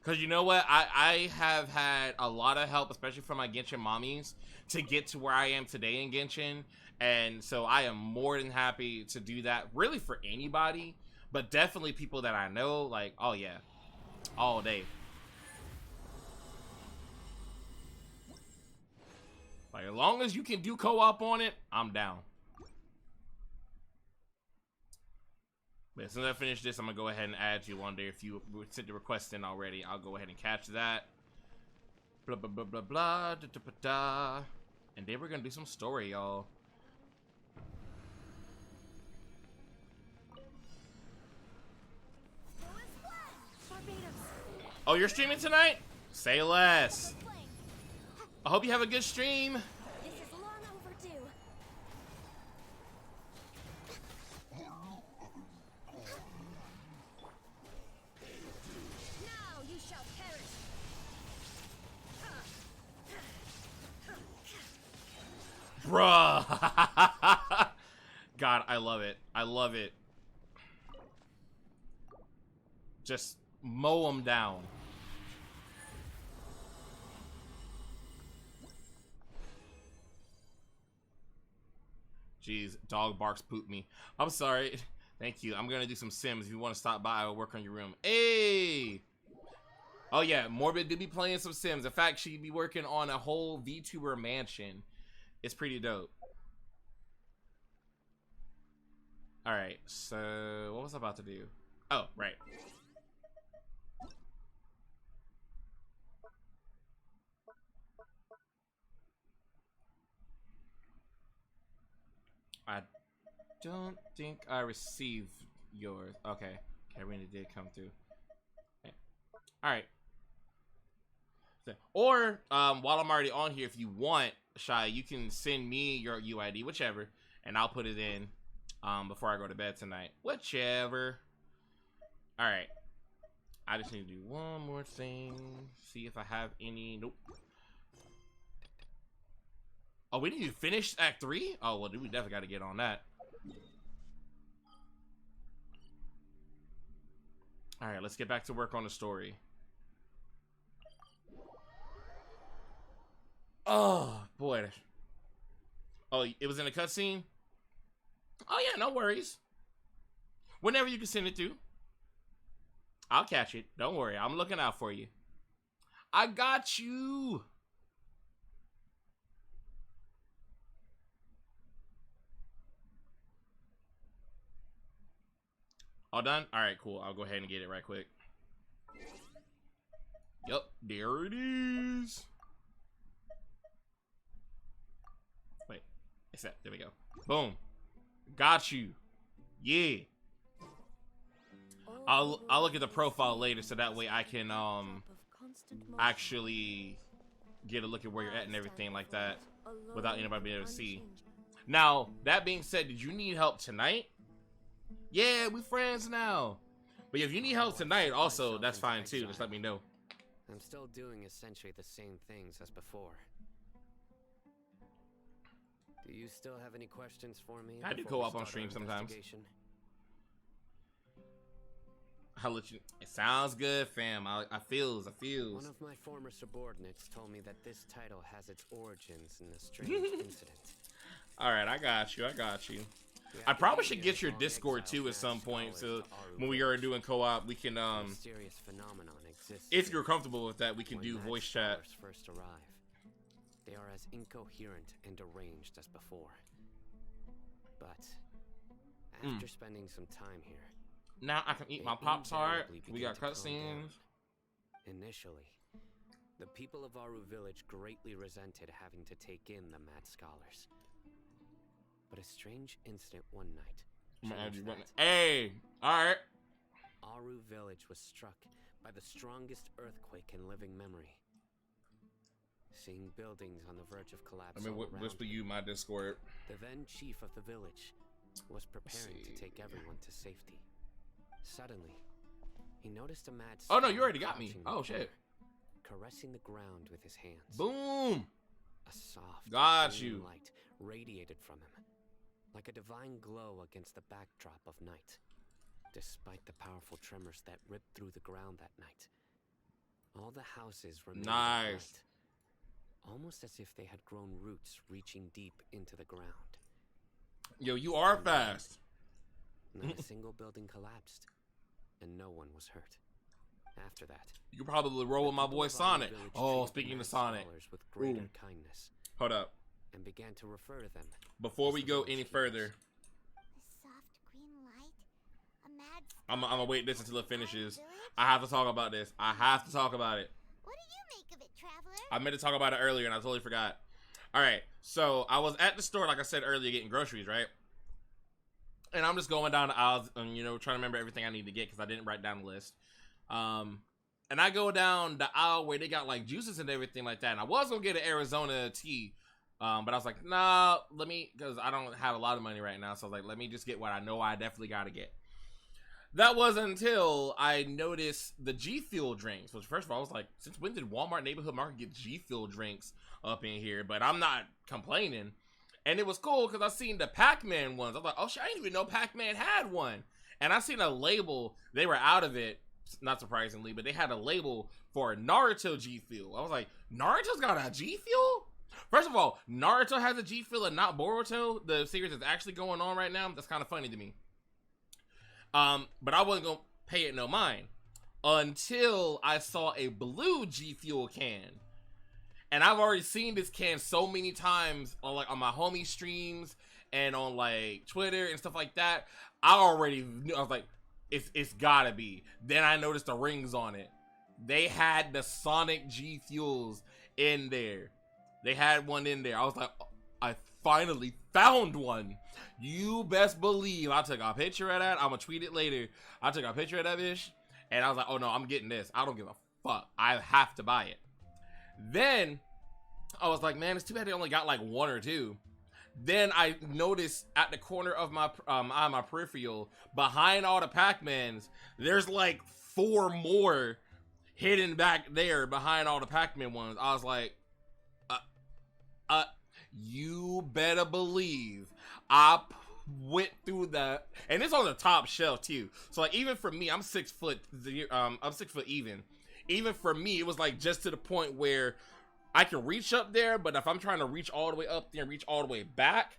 Because you know what? I have had a lot of help, especially from my Genshin mommies, to get to where I am today in Genshin. And so I am more than happy to do that, really for anybody. But definitely people that I know, like, oh yeah, all day. Like, as long as you can do co-op on it, I'm down. But as soon as I finish this, I'm going to go ahead and add you on there. If you sent the request in already, I'll go ahead and catch that. Blah, blah, blah, blah, blah, da, da, da, da. And then we're going to do some story, y'all. Oh, you're streaming tonight? Say less. I hope you have a good stream. This is long overdue. Now you shall perish. Bruh. God, I love it. I love it. Just mow them down. Jeez, dog barks poop me. I'm sorry. Thank you. I'm gonna do some Sims. If you want to stop by, I'll work on your room. Hey! Oh yeah, Morbid did be playing some Sims. In fact, she'd be working on a whole VTuber mansion. It's pretty dope. Alright, so what was I about to do? Oh, right. I don't think I received yours. Okay. Karina did come through. Okay. Alright. Or, while I'm already on here, if you want, Shy, you can send me your UID, whichever, and I'll put it in before I go to bed tonight. Whichever. Alright. I just need to do one more thing. See if I have any. Nope. Oh, we need to finish Act 3? Oh, well, we definitely got to get on that. Alright, let's get back to work on the story. Oh, boy. Oh, it was in a cutscene? Oh, yeah, no worries. Whenever you can send it to. I'll catch it. Don't worry. I'm looking out for you. I got you. All done? Alright, cool. I'll go ahead and get it right quick. Yep, there it is. Wait, except, there we go. Boom. Got you. Yeah. I'll look at the profile later so that way I can actually get a look at where you're at and everything like that without anybody being able to see. Now, that being said, did you need help tonight? Yeah, we friends now. But if you need help tonight also, that's fine too. Just let me know. I'm still doing essentially the same things as before. Do you still have any questions for me? I do co-op on stream sometimes. I'll let you. It sounds good, fam. I feels. One of my former subordinates told me that this title has its origins in a strange incident. All right, I got you. I probably should get your Discord too at some point, so when we are doing co-op, we can if you're comfortable with that, we can do voice chat. First arrive, they are as incoherent and deranged as before. But after spending some time here, now I can eat my Pop-Tart. We got cutscenes. Initially, the people of Aru village greatly resented having to take in the mad scholars. But a strange incident one night. Hey, alright. Aru village was struck by the strongest earthquake in living memory. Seeing buildings on the verge of collapse. I mean, whisper you my Discord. The then chief of the village was preparing to take everyone to safety. Suddenly, he noticed a mad. Oh no, you already got me. Oh shit. Caressing the ground with his hands. Boom. A soft light radiated from him, like a divine glow against the backdrop of night. Despite the powerful tremors that ripped through the ground that night, all the houses remained light, almost as if they had grown roots reaching deep into the ground. Yo, you are fast. Not a single building collapsed, and no one was hurt. After that, you probably roll with my boy Sonic. Oh, speaking of Sonic, with greater kindness. Hold up. And began to refer to them. Before we go any further, The soft green light, a mad. I'm gonna wait this until it finishes. I have to talk about this. I have to talk about it. What do you make of it, traveler? I meant to talk about it earlier and I totally forgot. All right, so I was at the store, like I said earlier, getting groceries, right? And I'm just going down the aisles and, you know, trying to remember everything I need to get because I didn't write down the list. And I go down the aisle where they got like juices and everything like that. And I was gonna get an Arizona tea, but I was like, nah, because I don't have a lot of money right now. So I was like, let me just get what I know I definitely gotta get. That wasn't until I noticed the G Fuel drinks, which first of all, I was like, since when did Walmart Neighborhood Market get G Fuel drinks up in here? But I'm not complaining. And it was cool because I seen the Pac-Man ones. I was like, oh shit, I didn't even know Pac-Man had one. And I seen a label. They were out of it, not surprisingly, but they had a label for Naruto G Fuel. I was like, Naruto's got a G Fuel? First of all, Naruto has a G Fuel and not Boruto, the series that's actually going on right now. That's kind of funny to me. But I wasn't gonna pay it no mind until I saw a blue G Fuel can. And I've already seen this can so many times on my homie streams and on like Twitter and stuff like that. I already knew. I was like, it's gotta be. Then I noticed the rings on it. They had the Sonic G Fuels in there. They had one in there. I was like, I finally found one. You best believe I took a picture of that. I'm gonna tweet it later. I took a picture of that bitch, and I was like, oh no, I'm getting this. I don't give a fuck. I have to buy it. Then I was like, man, it's too bad they only got like one or two. Then I noticed at the corner of my my peripheral, behind all the Pac-Mans, there's like 4 more hidden back there behind all the Pac-Man ones. I was like, you better believe I went through that, and it's on the top shelf too. So like, even for me, I'm 6 foot. I'm 6 foot even. Even for me, it was like just to the point where I can reach up there, but if I'm trying to reach all the way up there and reach all the way back,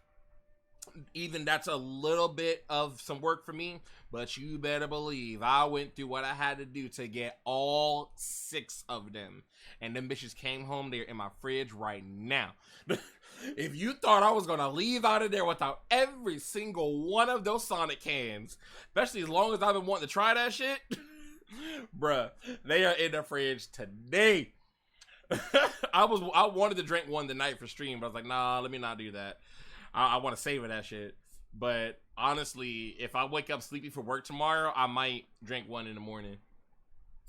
even that's a little bit of some work for me. But you better believe I went through what I had to do to get all 6 of them. And them bitches came home. They're in my fridge right now. If you thought I was going to leave out of there without every single one of those Sonic cans, especially as long as I've been wanting to try that shit, bruh, they are in the fridge today. I wanted to drink one tonight for stream, but I was like, nah, let me not do that. I want to savor that shit. But honestly, if I wake up sleepy for work tomorrow, I might drink one in the morning.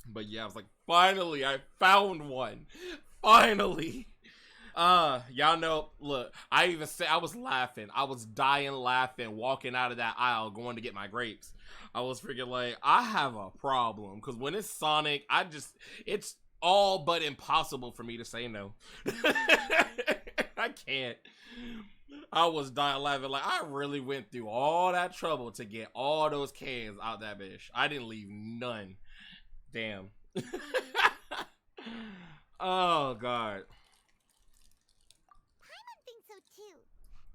But yeah, I was like, finally, I found one. Finally. Y'all know, look, I even said, I was laughing. I was dying laughing, walking out of that aisle, going to get my grapes. I was freaking like, I have a problem. Because when it's Sonic, it's all but impossible for me to say no. I can't. I was dying laughing. Like, I really went through all that trouble to get all those cans out that bitch. I didn't leave none. Damn. Oh, God. Paimon thinks so too.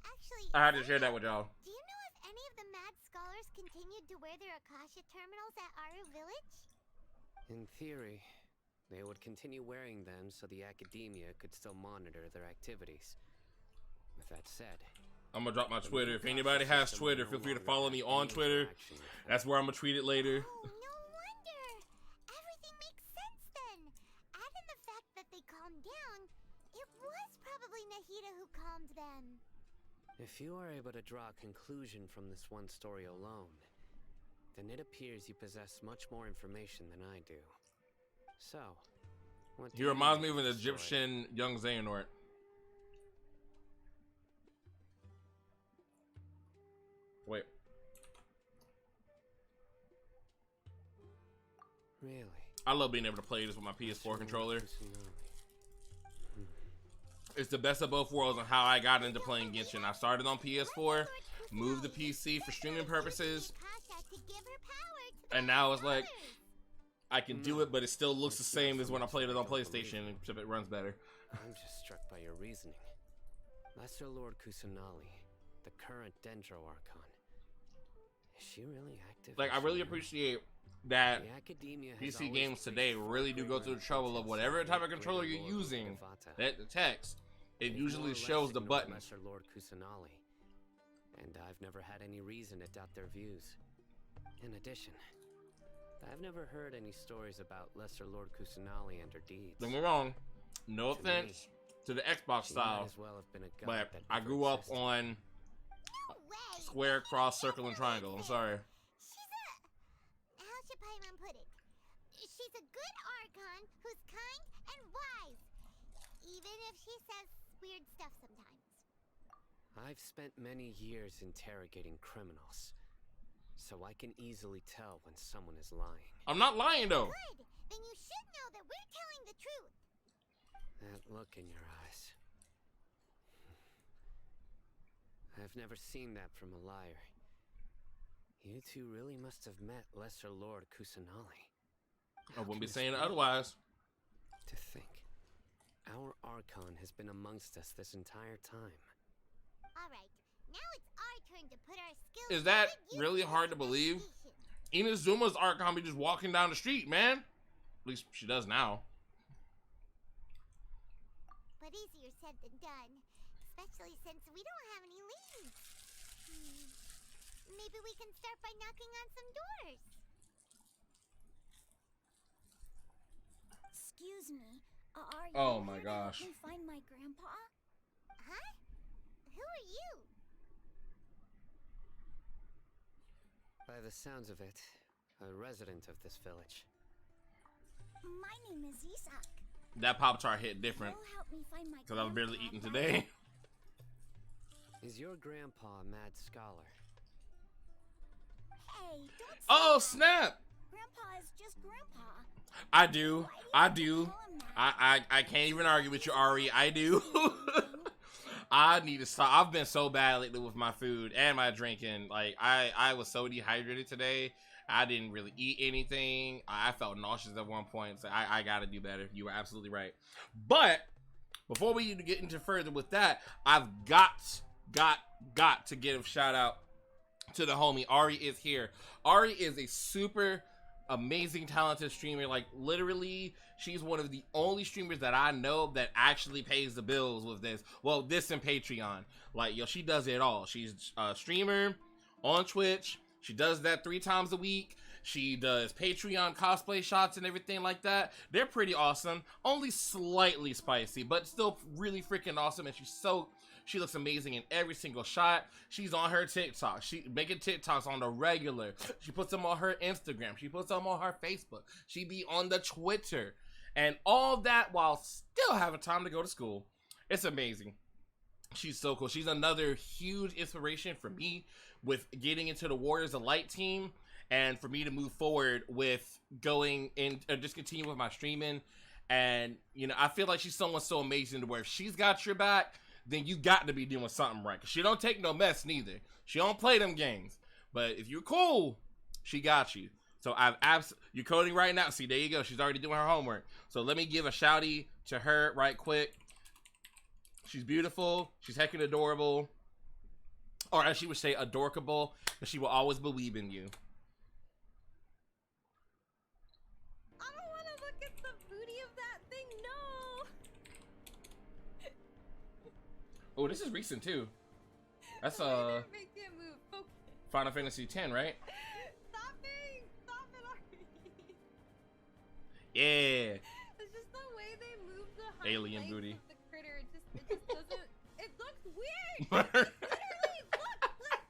Actually, I had to share that with y'all. do you know if any of the mad scholars continued to wear their Akasha terminals at Aru Village? In theory, they would continue wearing them so the academia could still monitor their activities. With that said, I'm gonna drop my Twitter. If anybody has Twitter, feel free to follow me on Twitter. That's where I'm gonna tweet it later. Oh, no wonder. Everything makes sense then. Add in the fact that they calmed down. It was probably Nahida who calmed them. if you are able to draw a conclusion from this one story alone, then it appears you possess much more information than I do. So, what do He you reminds me make of an this story? Egyptian young Xehanort. Wait. Really? I love being able to play this with my PS4 controller. It's the best of both worlds on how I got into playing Genshin. I started on PS4, moved to PC for streaming purposes, and now it's like, I can do it, but it still looks the same as when I played it on PlayStation, except it runs better. I'm just struck by your reasoning. Lesser Lord Kusanali, the current Dendro Archon. Is she really active? Like, I really appreciate that The academia has PC always games praised today far really do go through the trouble of whatever type of controller you're using, that the text, it They've usually more or less shows the ignored buttons. Lesser Lord Kusanali, and I've never had any reason to doubt their views. In addition, I've never heard any stories about Lesser Lord Kusanali and her deeds. Don't get me wrong, no To me, offense to the Xbox She might style, as well have been a god but that I never grew up existed. on No way. square, cross, circle, and triangle. I'm sorry. How should Paimon put it? She's a good Archon who's kind and wise. Even if she says weird stuff sometimes. I've spent many years interrogating criminals, so I can easily tell when someone is lying. I'm not lying though. Good. Then you should know that we're telling the truth. That look in your eyes. I've never seen that from a liar. You two really must have met Lesser Lord Kusanali. I wouldn't be saying it otherwise. To think, our Archon has been amongst us this entire time. All right. Now it's our turn to put our skills. Is that to good use really in hard to this believe? investigation. Inazuma's Archon be just walking down the street, man. At least she does now. But easier said than done, especially since we don't have any leads. Maybe we can start by knocking on some doors. Excuse me, are you Oh my here to help gosh. me find my grandpa? Huh? Who are you? By the sounds of it, a resident of this village. My name is Isak. That Pop-Tart hit different You'll help me find my because I was barely grandpa, eating right? today. Is your grandpa a mad scholar? Hey, don't say Oh that. snap! Grandpa is just grandpa. I do. I do. I can't even argue with you, Ari. I do. I need to stop. I've been so bad lately with my food and my drinking. Like I was so dehydrated today. I didn't really eat anything. I felt nauseous at one point. So I gotta do better. You were absolutely right. But before we even get into further with that, I've got to give a shout out to the homie. Ari is here. Ari is a super amazing, talented streamer. Like literally, she's one of the only streamers that I know that actually pays the bills with this. Well, this and Patreon. Like, yo, she does it all. She's a streamer on Twitch. She does that 3 times a week. She does Patreon cosplay shots and everything like that. They're pretty awesome. Only slightly spicy, but still really freaking awesome. And she's She looks amazing in every single shot. She's on her TikTok. She making TikToks on the regular. She puts them on her Instagram. She puts them on her Facebook. She be on the Twitter. And all that while still having time to go to school. It's amazing. She's so cool. She's another huge inspiration for me with getting into the Warriors of Light team. And for me to move forward with going in, just continue with my streaming. And, you know, I feel like she's someone so amazing to where if she's got your back, then you got to be doing something right. Cause she don't take no mess neither. She don't play them games. But if you're cool, she got you. So you're coding right now. See, there you go. She's already doing her homework. So let me give a shouty to her right quick. She's beautiful. She's heckin' adorable. Or as she would say, adorkable. But she will always believe in you. I don't want to look at the booty of that thing, no! Oh, this is recent too. That's Make it move. Focus. Final Fantasy X, right? Stop it already. Yeah. It's just the way they move the hind Alien legs booty. of the critter. It just doesn't. It looks weird. Literally,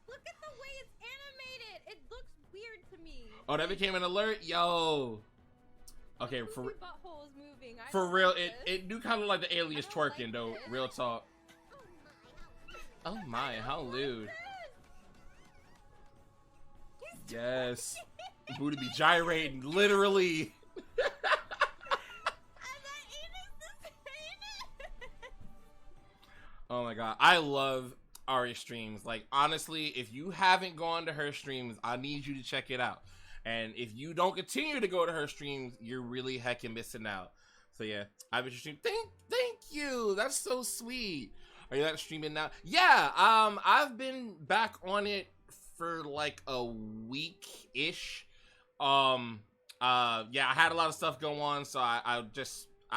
look at the way it's animated. It looks weird to me. Oh, that became an alert, yo. Okay, Goofy butthole is moving. I for don't real, like it do kind of like the aliens I don't twerking like though. this. Real talk. Oh my, how lewd. Yes. Booty be gyrating, literally. Oh my god, I love Ari streams. Like, honestly, if you haven't gone to her streams, I need you to check it out. And if you don't continue to go to her streams, you're really heckin' missing out. So yeah, I've been streaming. Thank you. That's so sweet. Are you not streaming now? Yeah, I've been back on it for like a week-ish. Yeah, I had a lot of stuff go on, so I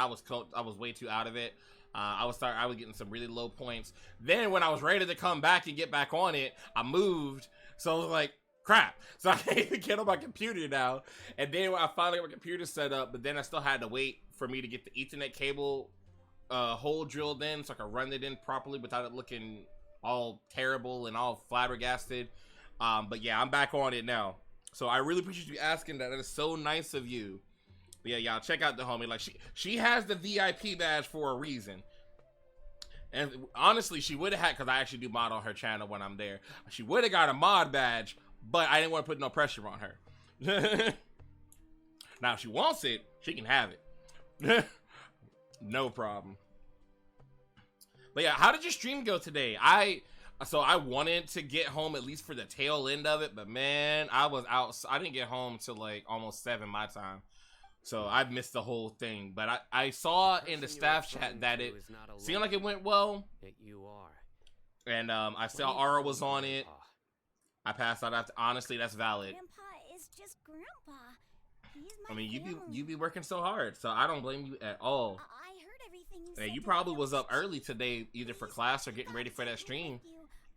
was way too out of it. I was getting some really low points. Then when I was ready to come back and get back on it, I moved. So I was like, crap. So I can't even get on my computer now. And then when I finally got my computer set up, but then I still had to wait for me to get the Ethernet cable hole drilled in so I could run it in properly without it looking all terrible and all flabbergasted. But yeah, I'm back on it now. So I really appreciate you asking that. That is so nice of you. But yeah, y'all check out the homie. Like she has the VIP badge for a reason. And honestly, she would have had, because I actually do mod on her channel when I'm there. She would have got a mod badge, but I didn't want to put no pressure on her. Now, if she wants it, she can have it. No problem. But yeah, how did your stream go today? So I wanted to get home at least for the tail end of it, but man, I was out. I didn't get home till like almost 7 my time. So I missed the whole thing. But I saw in the staff chat that it seemed like it went well. You are. And I saw Aura was on it. I passed out. Honestly, that's valid. Grandpa is just Grandpa. He's my I mean, family. you be working so hard, so I don't blame you at all. I heard everything you And said you to probably me. was up early today, either for class or getting ready for that stream.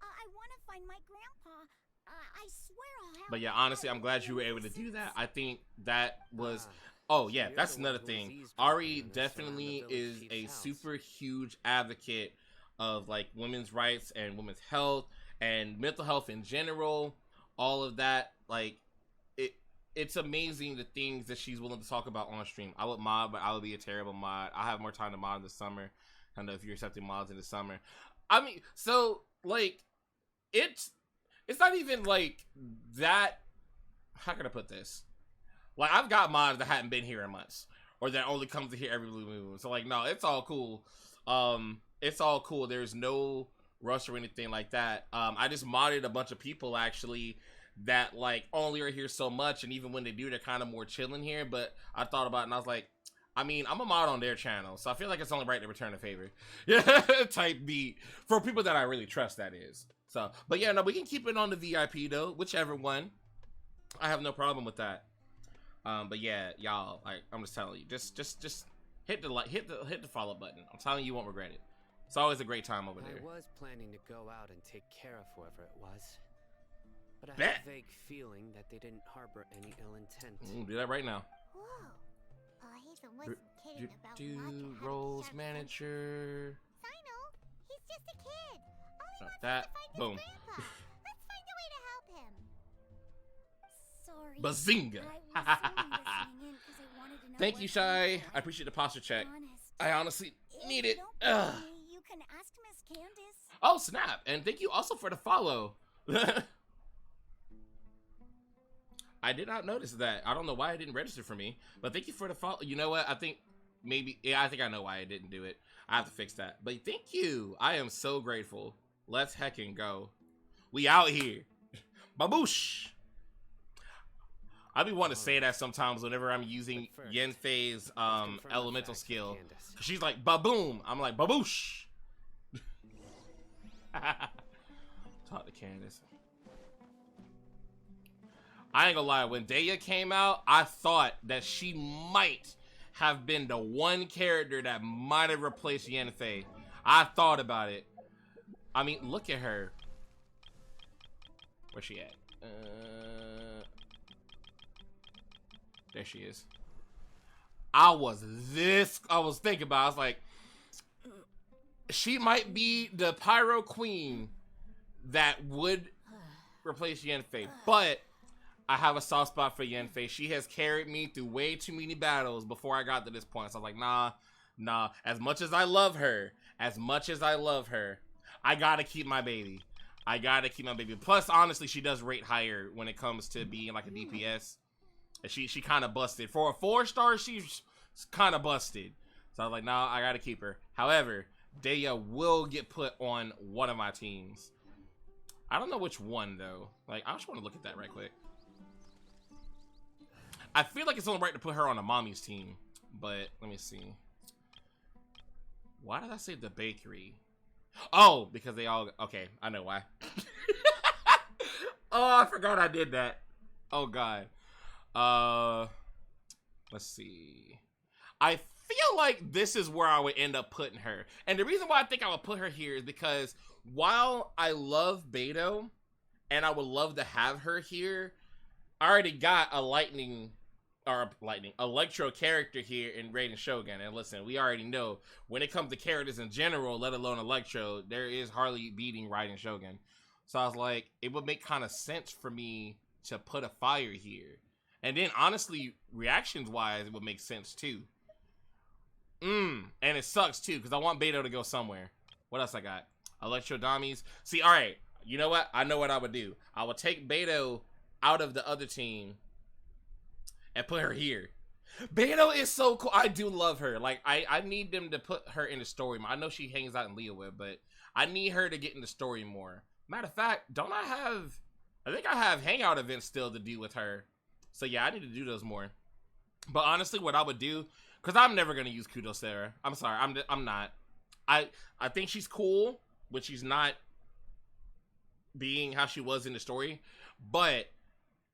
I want to find my grandpa. I swear I'll help. But yeah, honestly, I'm glad you were able to do that. I think that was... Oh yeah, that's another thing. Ari definitely is a super huge advocate of like women's rights and women's health and mental health in general. All of that, like it's amazing the things that she's willing to talk about on stream. I would mod, but I would be a terrible mod. I have more time to mod in the summer. I don't know if you're accepting mods in the summer. I mean, so like it's not even like that. How can I put this? Like, I've got mods that hadn't been here in months, or that only comes to here every blue moon. So like, no, it's all cool. It's all cool. There's no rush or anything like that. I just modded a bunch of people actually that like only are here so much, and even when they do, they're kind of more chilling here. But I thought about it and I was like, I mean, I'm a mod on their channel, so I feel like it's only right to return a favor. Yeah, type beat for people that I really trust. That is. So, but yeah, no, we can keep it on the VIP though, whichever one. I have no problem with that. But yeah, y'all, like I'm just telling you, just hit the follow button. I'm telling you, you won't regret it. It's always a great time over there. I was planning to go out and take care of whoever it was, but I Bet. have a vague feeling that they didn't harbor any ill intent. Do that right now. Whoa. He wasn't kidding about Roger having Roles sharp manager. sense. I know. He's just a kid. That. Boom. Let's find a way to help him. Sorry. Bazinga. I was only listening in 'cause I wanted to know Thank you, what's Shy. going I appreciate the posture check. Honest. I honestly need If it. you don't Ugh. believe me, you can ask Miss Candace. Oh, snap. And thank you also for the follow. I did not notice that. I don't know why it didn't register for me. But thank you for the follow. You know what? I think maybe... Yeah, I think I know why I didn't do it. I have to fix that. But thank you. I am so grateful. Let's heckin' go. We out here. Baboosh. I be wanting to say that sometimes whenever I'm using Yenfei's elemental skill. She's like, ba-boom. I'm like, baboosh. Talk to Candace. I ain't gonna lie, when Daya came out, I thought that she might have been the one character that might have replaced Yenfei. I thought about it. I mean, look at her. Where's she at? There she is. I was thinking about it. I was like, she might be the Pyro Queen that would replace Yenfei. But I have a soft spot for Yenfei. She has carried me through way too many battles before I got to this point. So I was like, nah. As much as I love her, I gotta keep my baby. Plus, honestly, she does rate higher when it comes to being like a DPS. She kind of busted. For a 4-star, she's kind of busted. So I was like, nah, I gotta keep her. However, Daya will get put on one of my teams. I don't know which one, though. Like, I just want to look at that right quick. I feel like it's only right to put her on a mommy's team. But, let me see. Why did I say the bakery? Oh, because they all... Okay, I know why. Oh, I forgot I did that. Oh, God. Let's see. I feel like this is where I would end up putting her. And the reason why I think I would put her here is because while I love Beto and I would love to have her here, I already got a Electro character here in Raiden Shogun. And listen, we already know when it comes to characters in general, let alone Electro, there is hardly beating Raiden Shogun. So I was like, it would make kind of sense for me to put a fire here. And then, honestly, reactions-wise, it would make sense, too. And it sucks, too, because I want Beto to go somewhere. What else I got? Electro Dummies. See, all right. You know what? I know what I would do. I would take Beto out of the other team and put her here. Beto is so cool. I do love her. Like, I need them to put her in the story more. I know she hangs out in Leoweb, but I need her to get in the story more. Matter of fact, I think I have hangout events still to do with her. So yeah, I need to do those more. But honestly, what I would do, because I'm never gonna use Kudo Sarah. I'm sorry, I'm not. I think she's cool, but she's not being how she was in the story. But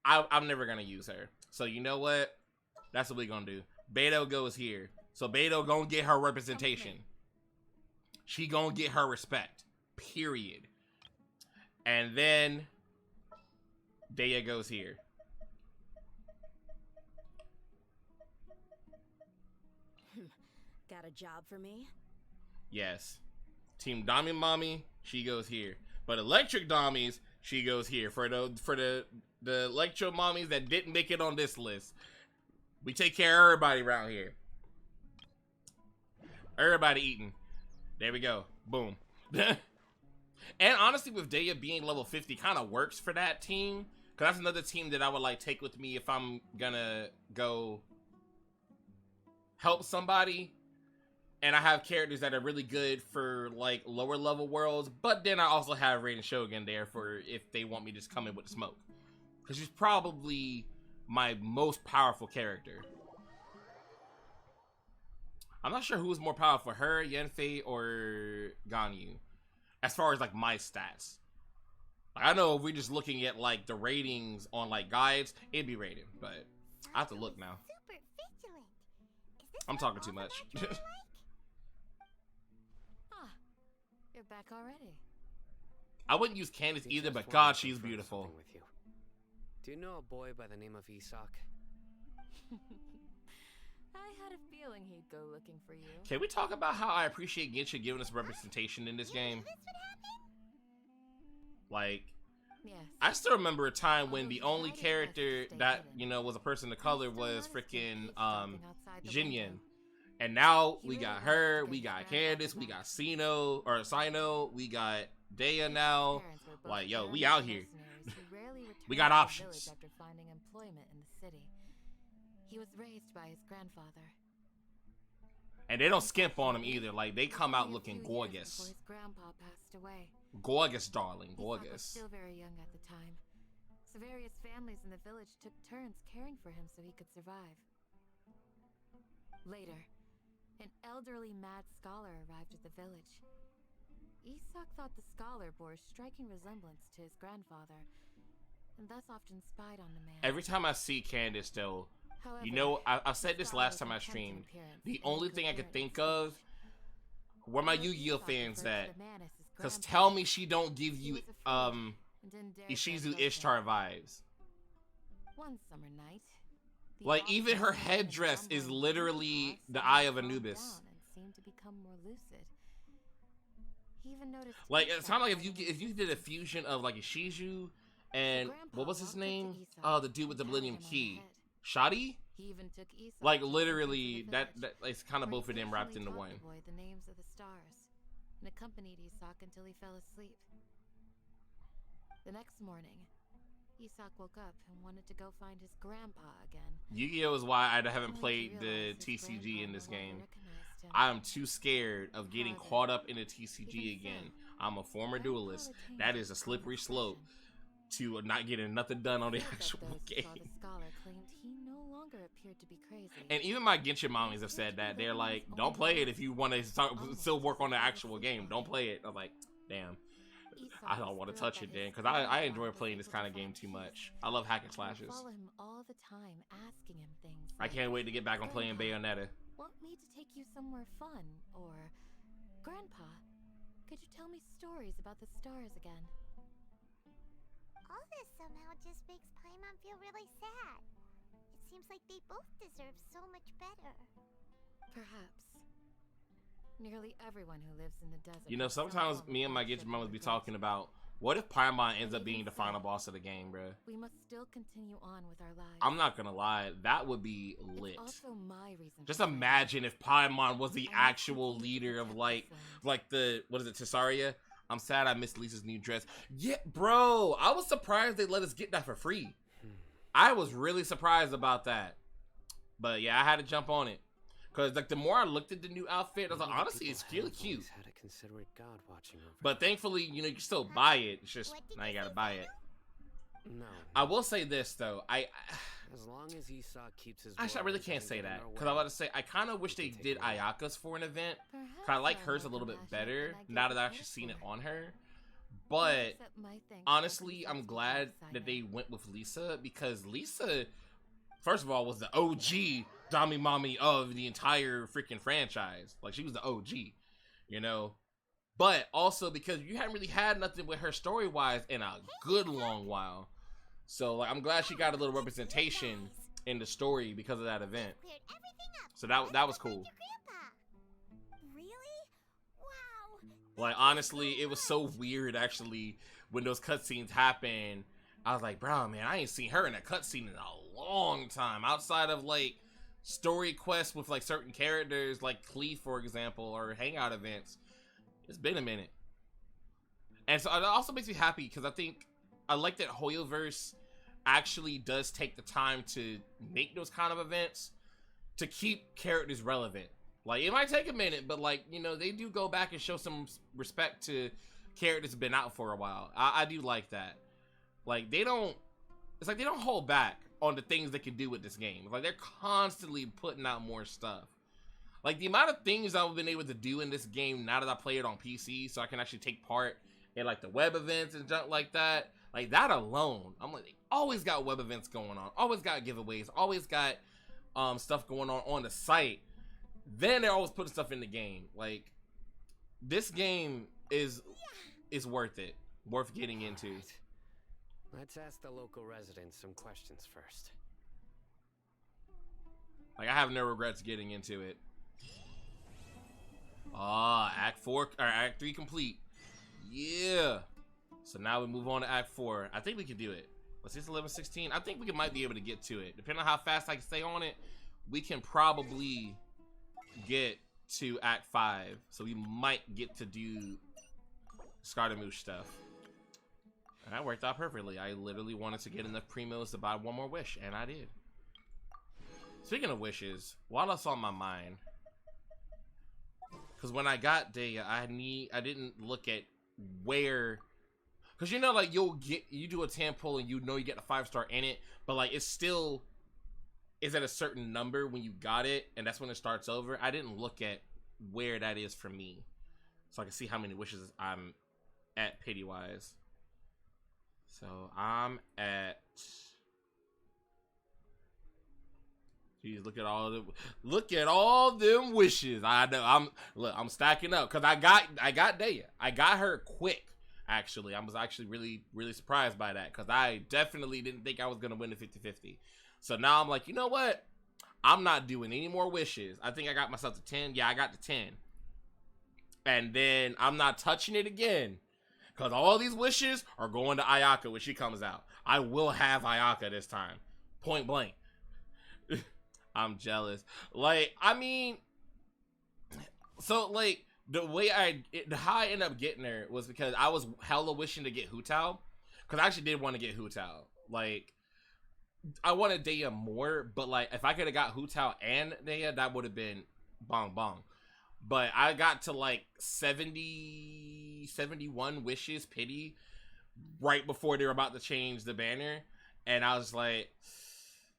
I'm never gonna use her. So you know what? That's what we're gonna do. Beto goes here. So Beto gonna get her representation. She gonna get her respect. Period. And then Daya goes here. Got a job for me? Yes. Team Dami Mommy, she goes here. But Electric Dommies, she goes here. For the Electro Mommies that didn't make it on this list, we take care of everybody around here. Everybody eating. There we go. Boom. And honestly, with Daya being level 50, kind of works for that team. Because that's another team that I would like take with me if I'm gonna go help somebody. And I have characters that are really good for, like, lower level worlds. But then I also have Raiden Shogun there for if they want me to just come in with the smoke. Because she's probably my most powerful character. I'm not sure who's more powerful, her, Yenfei, or Ganyu. As far as, like, my stats. I know if we're just looking at, like, the ratings on, like, guides, it'd be Raiden. But I have to look now. Super vigilant. Is this I'm what talking all too the much. Metro are like? You're back already. I wouldn't use Candace I either, just but wanted God, to she's confirm beautiful. something with you. Do you know a boy by the name of Isak? I had a feeling he'd go looking for you. Can we talk about how I appreciate Genshin giving us representation in this game? This would happen? Like, Yes. I still remember a time when the only character that, you know, was a person of color was freaking Jinyan. And now we got her, we got Candace, we got Sino, we got Dea now. Like, yo, we out here. We got options. After finding employment in the city. He was raised by his grandfather. And they don't skimp on him either. Like, they come out looking gorgeous. His grandpa passed away. Gorgeous, darling. Gorgeous. Was still very young at the time. So various families in the village took turns caring for him so he could survive. Later, an elderly mad scholar arrived at the village. Isak thought the scholar bore a striking resemblance to his grandfather, and thus often spied on the man. Every time I see Candace, though, However, you know, I said this last time I streamed. The only thing I could think of, where my Yu-Gi-Oh fans at? Because tell me she don't give you Ishizu Ishtar vibes. One summer night, like, even her headdress is literally the Eye of Anubis. Like, it's kind of like if you did a fusion of like Ishizu and what was his name? Oh, the dude with the Millennium Key, Shadi. Like, literally, that it's kind of both of them wrapped into one. The names of the stars, and accompanied Isak until he fell asleep. The next morning, Isak woke up and wanted to go find his grandpa again. Yu-Gi-Oh is why I haven't played the TCG in this game. I'm too scared of getting caught up in the TCG again. I'm a former duelist. That is a slippery slope to not getting nothing done on the actual game. And even my Genshin mommies have said that. They're like, don't play it if you want to still work on the actual game. Don't play it. I'm like, damn. I don't want to touch it then, because I enjoy playing this kind of game too much. I love hack and slashes. I can't wait to get back on playing Bayonetta. Want me to take you somewhere fun, or Grandpa, could you tell me stories about the stars again? All this somehow just makes Paimon feel really sad. It seems like they both deserve so much better. Perhaps. Nearly everyone who lives in the desert. You know, sometimes me and my Genshin mom would be talking about, what if Paimon ends up being the final boss of the game, bruh? We must still continue on with our lives. I'm not gonna lie, that would be lit. It's also my reason. Just imagine if Paimon was the actual leader of like the, what is it, Tesaria? I'm sad I missed Lisa's new dress. Yeah, bro, I was surprised they let us get that for free. I was really surprised about that. But yeah, I had to jump on it. Because, like, the more I looked at the new outfit, I was like, honestly, it's really cute. But thankfully, you know, you can still buy it. It's just, now you gotta buy it. No. I will say this, though. As long as Isak keeps his actually, I really can't say that. Because I was about to say, I kind of wish they did Ayaka's for an event. Because I like hers a little bit better, now that I've actually seen it on her. But, honestly, I'm glad that they went with Lisa. Because Lisa, first of all, was the OG Dami Mommy of the entire freaking franchise. Like, she was the OG, you know? But also because you haven't really had nothing with her story-wise in a good long while. So, like, I'm glad she got a little representation in the story because of that event. So that was cool. Really? Wow. Like, honestly, it was so weird, actually, when those cutscenes happened. I was like, bro, man, I ain't seen her in a cutscene in a long time. Outside of, like, story quests with like certain characters like Cleve, for example, or hangout events. It's been a minute. And so it also makes me happy because I like that Hoyoverse actually does take the time to make those kind of events to keep characters relevant. Like, it might take a minute, but like, you know, they do go back and show some respect to characters that have been out for a while. I do like that. Like, it's like they don't hold back on the things they can do with this game. Like, they're constantly putting out more stuff. Like, the amount of things I've been able to do in this game now that I play it on PC, so I can actually take part in like the web events and junk like that. Like, that alone, I'm like, they always got web events going on, always got giveaways, always got stuff going on the site. Then they're always putting stuff in the game. Like, this game is worth it, worth getting into. Let's ask the local residents some questions first. Like, I have no regrets getting into it. Act 3 complete. Yeah. So now we move on to Act 4. I think we can do it. What's this, 11:16? I think we might be able to get to it. Depending on how fast I can stay on it, we can probably get to Act 5. So we might get to do Scaramouche stuff. And that worked out perfectly. I literally wanted to get enough primos to buy one more wish, and I did. Speaking of wishes, while that's on my mind, because when I got Daya, I didn't look at where, because you know, like you do a 10 pull and you know you get a 5-star in it, but like it's still is at a certain number when you got it, and that's when it starts over. I didn't look at where that is for me, so I can see how many wishes I'm at pity wise. So I'm at. Jeez, look at all them wishes. I know I'm stacking up because I got Daya. I got her quick. Actually, I was actually really surprised by that because I definitely didn't think I was gonna win the 50-50. So now I'm like, you know what? I'm not doing any more wishes. I think I got myself to 10. Yeah, I got to 10. And then I'm not touching it again because all these wishes are going to Ayaka when she comes out. I will have Ayaka this time, point blank. I'm jealous. Like, I mean, so like how I ended up getting her was because I was hella wishing to get Hu Tao, because I actually did want to get Hu Tao. Like, I wanted Daya more, but like if I could have got Hu Tao and Daya, that would have been bong bong. But I got to like 71 wishes pity right before they were about to change the banner, and I was like,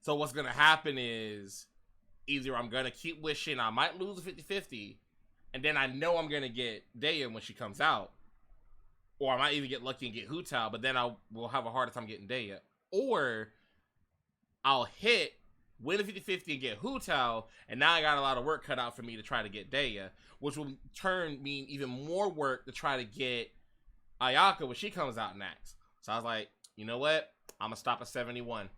so what's gonna happen is either I'm gonna keep wishing, I might lose a 50-50, and then I know I'm gonna get Daya when she comes out, or I might even get lucky and get Hu Tao, but then I will have a harder time getting Daya, or I'll hit, win a 50-50 and get Hu Tao, and now I got a lot of work cut out for me to try to get Daya, which will mean even more work to try to get Ayaka when she comes out next. So I was like, you know what? I'm gonna stop at 71.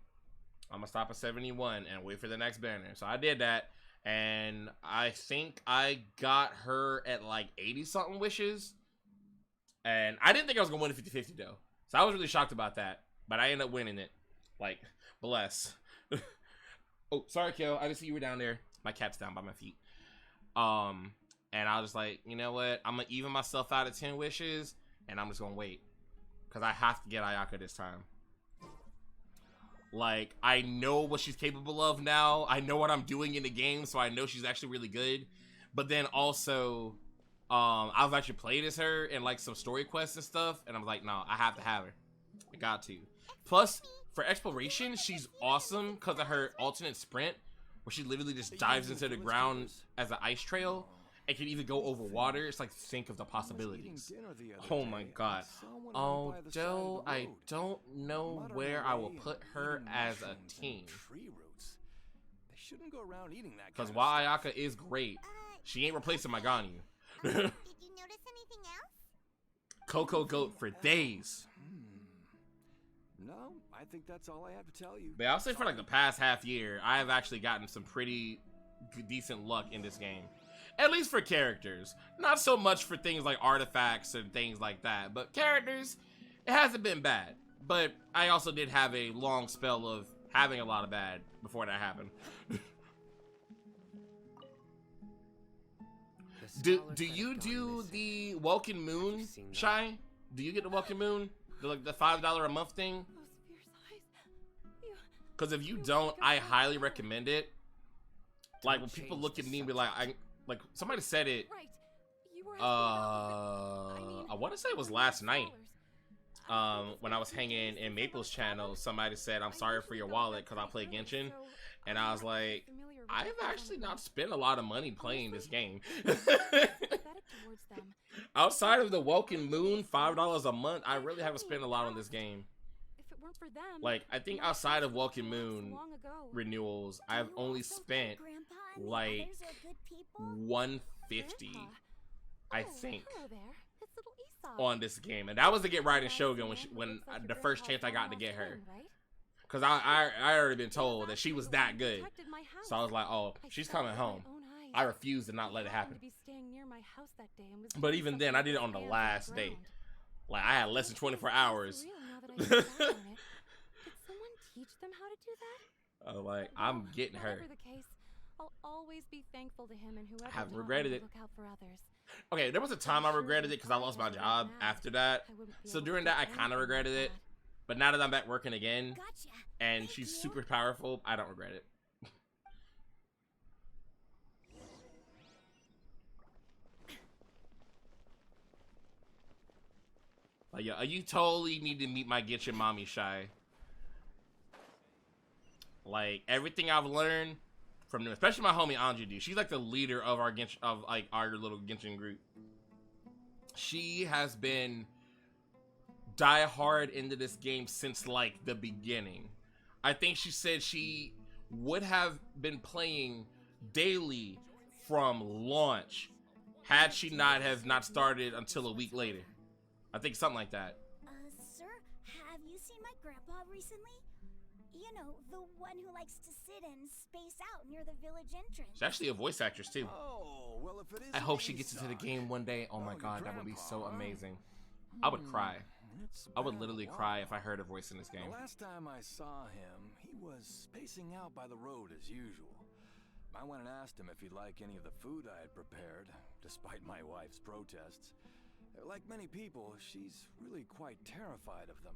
I'm gonna stop at 71 and wait for the next banner. So I did that, and I think I got her at like 80-something wishes. And I didn't think I was gonna win a 50-50 though. So I was really shocked about that. But I ended up winning it. Like, bless. Oh, sorry, Kel. I didn't see you were down there. My cat's down by my feet. And I was like, you know what? I'm gonna even myself out at 10 wishes, and I'm just gonna wait. Because I have to get Ayaka this time. Like, I know what she's capable of now. I know what I'm doing in the game, so I know she's actually really good. But then also, I've actually played as her in like some story quests and stuff, and I'm like, no, I have to have her. I got to. Plus, for exploration, she's awesome because of her alternate sprint, where she literally just dives into the ground as an ice trail and can even go over water. It's like, think of the possibilities. Oh my god. Although I don't know where I will put her as a team. Because while Ayaka is great, she ain't replacing my Ganyu. Did you notice anything else? Coco Goat for days. No, I think that's all I have to tell you. But I'll say for like the past half year, I have actually gotten some pretty decent luck in this game. At least for characters. Not so much for things like artifacts and things like that. But characters, it hasn't been bad. But I also did have a long spell of having a lot of bad before that happened. Do you do the Welkin Moon, Shy? Do you get the Welkin Moon? The $5 a month thing? Because if you don't, I highly recommend it. Like, when people look at me and be like, like somebody said it, I want to say it was last night, when I was hanging in Maple's channel. Somebody said, I'm sorry for your wallet because I play Genshin, and I was like, I've actually not spent a lot of money playing this game. Outside of the Welkin Moon, $5 a month, I really haven't spent a lot on this game. Like, I think outside of Welkin Moon renewals, I've only spent like $150, I think, on this game, and that was to get Raiden Shogun when the first chance I got to get her, because I already been told that she was that good, so I was like, oh, she's coming home. I refused to not let it happen. But even then, I did it on the last day. Like I had less than 24 hours. Did someone teach them how to do that? Oh, like I'm getting her. Whatever the case, I'll always be thankful to him and whoever I have taught regretted me it. to look out for others. Okay, there was a time I regretted it because I lost my job after that. So during that, I kind of regretted it. But now that I'm back working again, and she's super powerful, I don't regret it. Like, yo, you totally need to meet my Genshin mommy, Shy. Like, everything I've learned from them, especially my homie Anju, she's like the leader of our Genshin, of like our little Genshin group. She has been die hard into this game since like the beginning. I think she said she would have been playing daily from launch had she not started until a week later. I think something like that. Sir, have you seen my grandpa recently? You know, the one who likes to sit and space out near the village entrance. She's actually a voice actress too. Oh, well, if it is I hope she gets into the game one day. Oh my god, that would be so amazing. I would cry. I would literally cry if I heard her voice in this game. The last time I saw him, he was spacing out by the road as usual. I went and asked him if he'd like any of the food I had prepared, despite my wife's protests. Like many people, she's really quite terrified of them.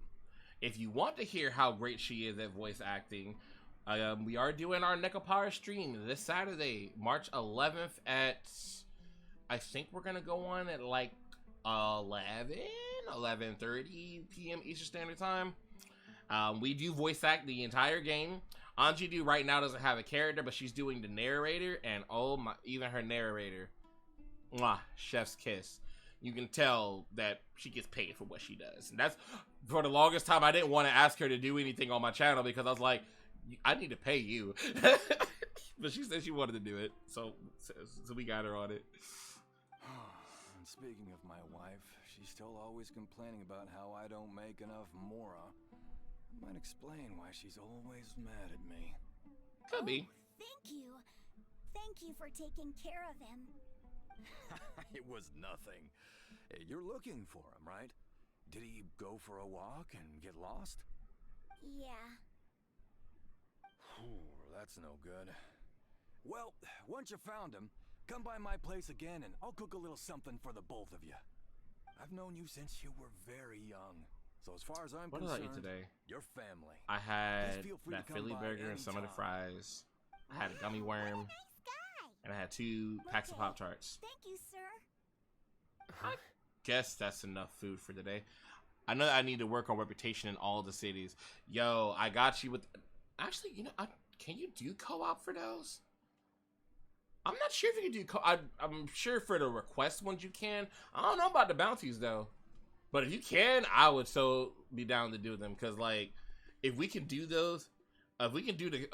If you want to hear how great she is at voice acting, we are doing our NECA Power stream this Saturday, March 11th at, I think we're going to go on at like 11:30 p.m. Eastern Standard Time. We do voice act the entire game. Anju right now doesn't have a character, but she's doing the narrator, and oh my, even her narrator, mwah, chef's kiss. You can tell that she gets paid for what she does. And that's, for the longest time, I didn't want to ask her to do anything on my channel because I was like, I need to pay you. But she said she wanted to do it. So we got her on it. And speaking of my wife, she's still always complaining about how I don't make enough Mora. Might explain why she's always mad at me. Could be. Thank you. Thank you for taking care of him. It was nothing. You're looking for him, right? Did he go for a walk and get lost? Yeah. That's no good. Well, once you found him, come by my place again and I'll cook a little something for the both of you. I've known you since you were very young. So as far as I'm concerned, what did I eat today? Your family. I had Feel free that to come Philly by burger and some of the anytime. fries. I had a gummy worm. And I had 2 packs of Pop-Tarts. Thank you, sir. I guess that's enough food for today. I know that I need to work on reputation in all the cities. Yo, I got you with... Actually, you know, can you do co-op for those? I'm not sure if you can do I'm sure for the request ones you can. I don't know about the bounties, though. But if you can, I would so be down to do them. Because, like, if we can do those... If we can do the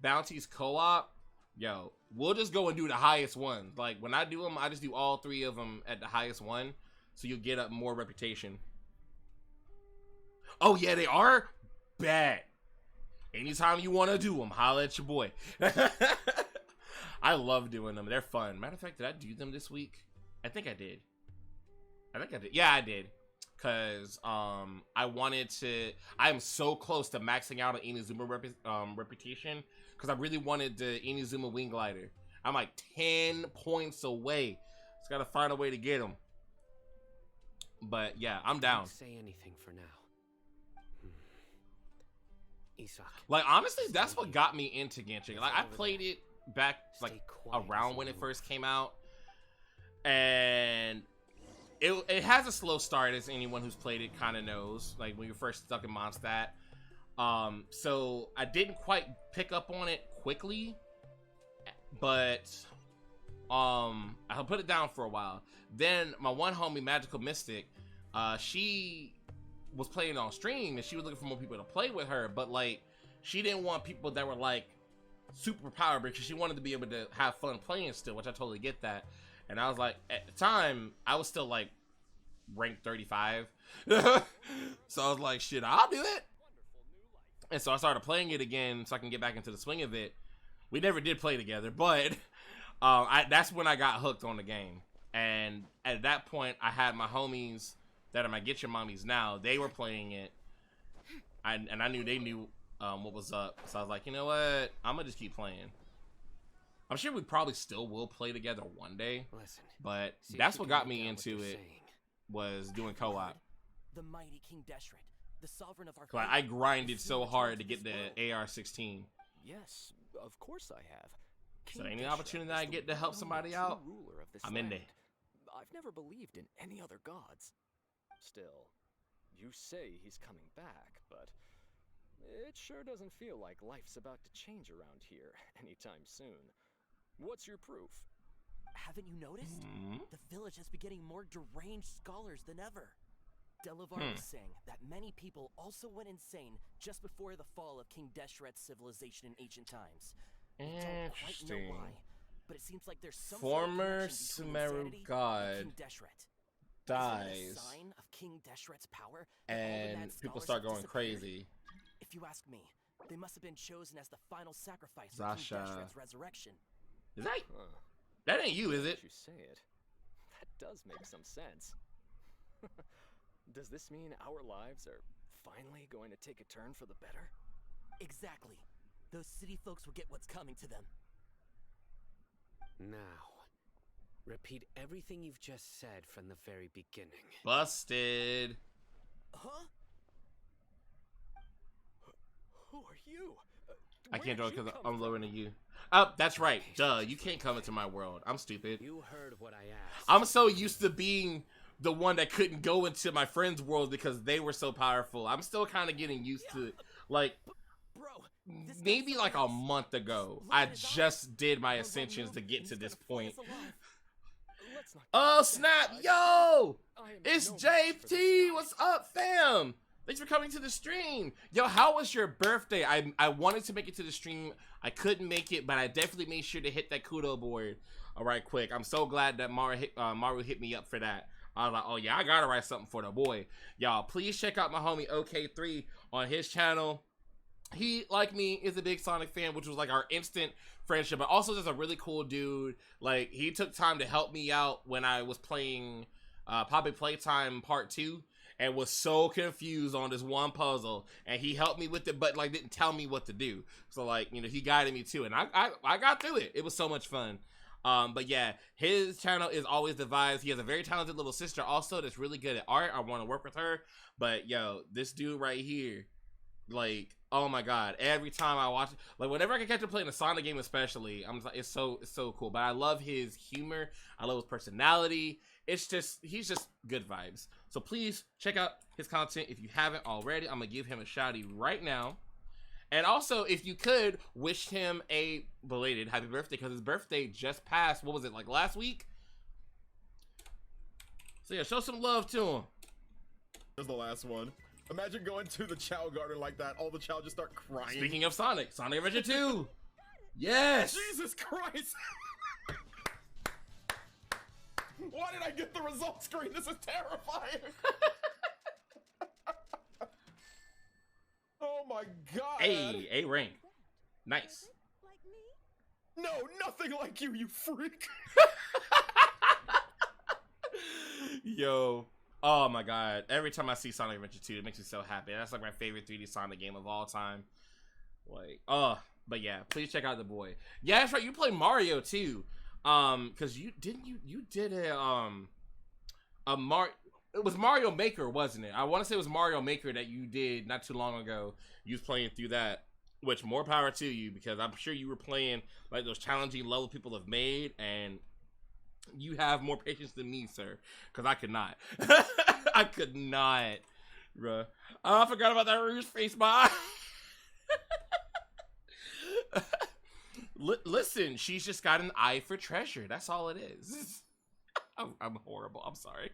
bounties co-op, yo, we'll just go and do the highest one. Like, when I do them, I just do all 3 of them at the highest one, so you'll get up more reputation. Oh, yeah, they are bad. Anytime you want to do them, holla at your boy. I love doing them. They're fun. Matter of fact, did I do them this week? I think I did. Yeah, I did. Because I wanted to... I am so close to maxing out an Inazuma reputation. Because I really wanted the Inazuma Wing Glider. I'm like 10 points away. Just got to find a way to get him. But yeah, I'm down. Don't say anything for now. Isak. Like, honestly, that's what got me into Genshin. Like, I played it back, like, around when it first came out. And... It has a slow start, as anyone who's played it kind of knows, like when you're first stuck in Mondstadt. So I didn't quite pick up on it quickly, but I'll put it down for a while. Then my one homie, Magical Mystic, she was playing on stream and she was looking for more people to play with her, but like she didn't want people that were like super powered because she wanted to be able to have fun playing still, which I totally get that. And I was like, at the time, I was still like ranked 35. So I was like, shit, I'll do it. And so I started playing it again so I can get back into the swing of it. We never did play together, but that's when I got hooked on the game. And at that point, I had my homies that are my Get Your Mommies now. They were playing it. And I knew they knew what was up. So I was like, you know what? I'm going to just keep playing. I'm sure we probably still will play together one day. Listen, but that's what got me into it, was doing co-op. The mighty King Deshret, the sovereign of our Like, I grinded so hard to get the AR-16. Yes, of course I have. So any opportunity that I get to help somebody out, I'm in there. I've never believed in any other gods. Still, you say he's coming back, but it sure doesn't feel like life's about to change around here anytime soon. What's your proof? Haven't you noticed? The village has been getting more deranged scholars than ever. Delavar was saying that many people also went insane just before the fall of King Deshret's civilization in ancient times. We don't quite know why, but it seems like there's some former Sumeru god King Deshret dies, sign of King Deshret's power, and people start going crazy. If you ask me, they must have been chosen as the final sacrifice for Zasha. King Deshret's resurrection. Is that? That ain't you, is it? You say it. That does make some sense. Does this mean our lives are finally going to take a turn for the better? Exactly. Those city folks will get what's coming to them. Now, repeat everything you've just said from the very beginning. Busted. Huh? Who are you? I can't do it because I'm lower than you. Oh, that's right. Duh, you can't come into my world. I'm stupid. You heard what I asked. I'm so used to being the one that couldn't go into my friend's world because they were so powerful. I'm still kind of getting used to it. Like, maybe like a month ago, I just did my ascensions to get to this point. Oh, snap. Yo! It's JT. What's up, fam? Thanks for coming to the stream. Yo, how was your birthday? I wanted to make it to the stream. I couldn't make it, but I definitely made sure to hit that kudo board. All right, quick. I'm so glad that Maru hit me up for that. I was like, oh yeah, I gotta write something for the boy. Y'all, please check out my homie OK3 on his channel. He, like me, is a big Sonic fan, which was like our instant friendship, but also just a really cool dude. Like, he took time to help me out when I was playing Poppy Playtime Part 2. And was so confused on this one puzzle, and he helped me with it, but like didn't tell me what to do. So like, you know, he guided me too, and I got through it. It was so much fun. But yeah, his channel is always the vibes. He has a very talented little sister also that's really good at art. I want to work with her. But yo, this dude right here, like, oh my god, every time I watch it, like whenever I can catch him playing a Sonic game especially, I'm like, it's so cool. But I love his humor. I love his personality. It's just, he's just good vibes. So please check out his content if you haven't already. I'm gonna give him a shouty right now. And also, if you could, wish him a belated happy birthday, because his birthday just passed, what was it, like last week? So yeah, show some love to him. Here's the last one. Imagine going to the Chow Garden like that, all the Chow just start crying. Speaking of Sonic Adventure 2. Yes! Jesus Christ! Why did I get the results screen? This is terrifying. Oh my god. Hey, A rank. Nice. Like me? No, nothing like you, you freak. Yo. Oh my god. Every time I see Sonic Adventure 2, it makes me so happy. That's like my favorite 3D Sonic game of all time. Like, but yeah, please check out the boy. Yeah, that's right. You play Mario too. Cause you did it was Mario Maker, wasn't it? I want to say it was Mario Maker that you did not too long ago. You was playing through that, which more power to you, because I'm sure you were playing like those challenging level people have made, and you have more patience than me, sir. Cause I could not. I could not, bruh. Oh, I forgot about that Rouge face, bye. Listen, she's just got an eye for treasure. That's all it is. I'm horrible. I'm sorry.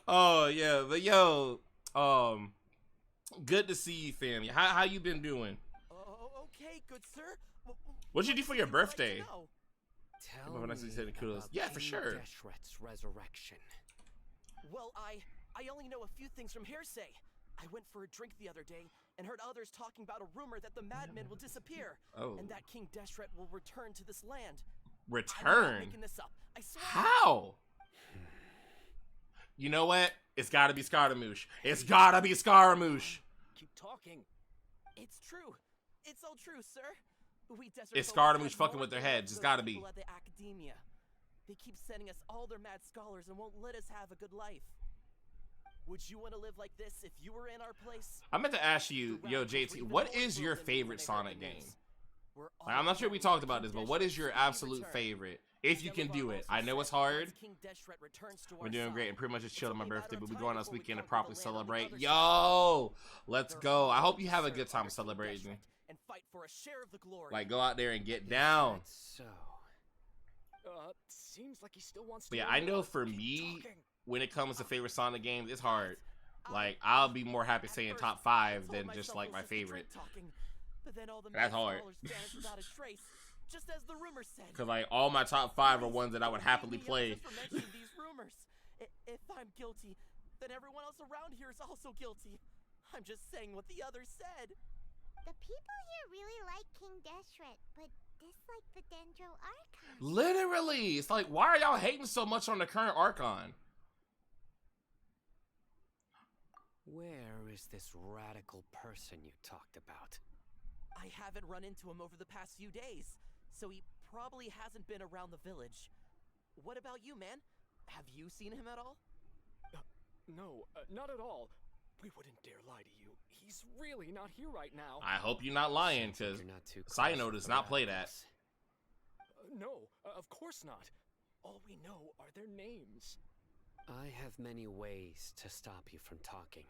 Oh yeah, but yo, good to see you, fam. How you been doing? Okay, good sir. What'd you do for your birthday? Tell me about Yeah, for sure. Deshret's resurrection. Well, I only know a few things from hearsay. I went for a drink the other day and heard others talking about a rumor that the madmen will disappear, and that King Deshret will return to this land. Return? making this up. I swear. How? You know what? It's gotta be Scaramouche. It's gotta be Scaramouche. Keep talking. It's true. It's all true, sir. We desert It's folk Scaramouche have fucking more with their than heads. It's those gotta be. people at the academia. They keep sending us all their mad scholars and won't let us have a good life. Would you want to live like this if you were in our place? I meant to ask you, yo, JT, what is your favorite Sonic game? Like, I'm not sure we talked about this, but what is your absolute favorite? If you can do it. I know it's hard. We're doing great and pretty much just chilled on my birthday, but we're going this weekend to properly celebrate. Yo! Let's go. I hope you have a good time celebrating. Like, go out there and get down. Seems like he still wants to. But yeah, I know for me, when it comes to favorite Sonic games, it's hard. Like, I'll be more happy saying top 5 than just like my favorite. That's hard. Just as the rumor said. Cause like all my top 5 are ones that I would happily play. These rumors. If I'm guilty, then everyone else around here is also guilty. I'm just saying what the others said. The people here really like King Deshret, but dislike the Dendro Archon. Literally, it's like, why are y'all hating so much on the current Archon? Where is this radical person you talked about? I haven't run into him over the past few days, so he probably hasn't been around the village. What about you, man? Have you seen him at all? No, not at all. We wouldn't dare lie to you. He's really not here right now. I hope you're not lying, cause Sino does not play that. No, of course not. All we know are their names. I have many ways to stop you from talking,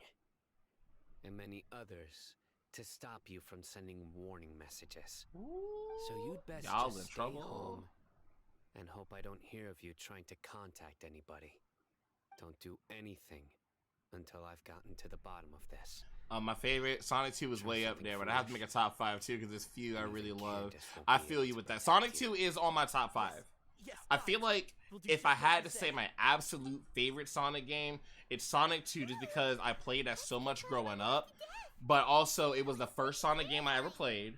and many others to stop you from sending warning messages. So you'd best just stay home and hope I don't hear of you trying to contact anybody. Don't do anything until I've gotten to the bottom of this. My favorite, Sonic 2 is way up there, but I have to make a top 5 too because there's few I really love. I feel you with that. Sonic 2 is on my top 5. I feel like if I had to say my absolute favorite Sonic game, it's Sonic 2 just because I played that so much growing up, but also it was the first Sonic game I ever played.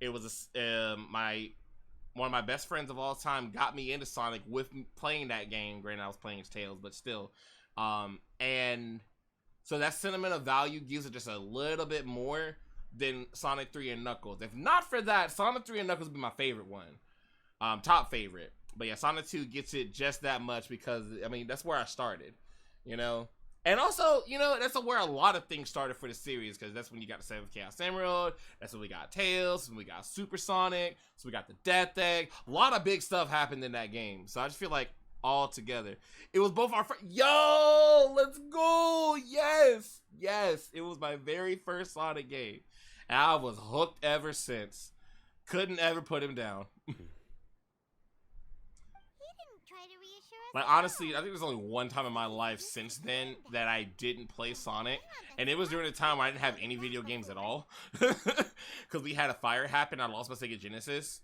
It was one of my best friends of all time got me into Sonic with playing that game. Granted, I was playing his Tails, but still. And so that sentimental value gives it just a little bit more than Sonic 3 and Knuckles. If not for that, Sonic 3 and Knuckles would be my favorite one. Top favorite. But yeah, Sonic 2 gets it just that much because, I mean, that's where I started, you know? And also, you know, that's where a lot of things started for the series because that's when you got the 7th Chaos Emerald, that's when we got Tails, that's when we got Super Sonic, so we got the Death Egg. A lot of big stuff happened in that game. So I just feel like all together. It was both our yo, let's go. Yes. Yes. It was my very first Sonic game. And I was hooked ever since. Couldn't ever put him down. Like, honestly, I think there's only one time in my life since then that I didn't play Sonic. And it was during a time where I didn't have any video games at all. Because we had a fire happen. I lost my Sega Genesis.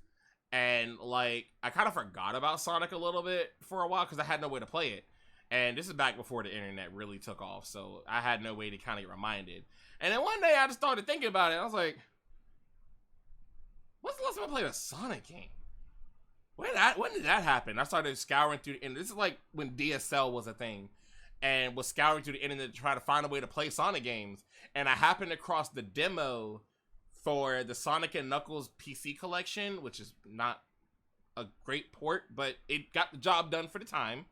And, like, I kind of forgot about Sonic a little bit for a while because I had no way to play it. And this is back before the internet really took off. So I had no way to kind of get reminded. And then one day I just started thinking about it. I was like, when's the last time I played a Sonic game? When did that happen? I started scouring through the internet. This is like when DSL was a thing. And was scouring through the internet to try to find a way to play Sonic games. And I happened across the demo for the Sonic and Knuckles PC collection, which is not a great port, but it got the job done for the time.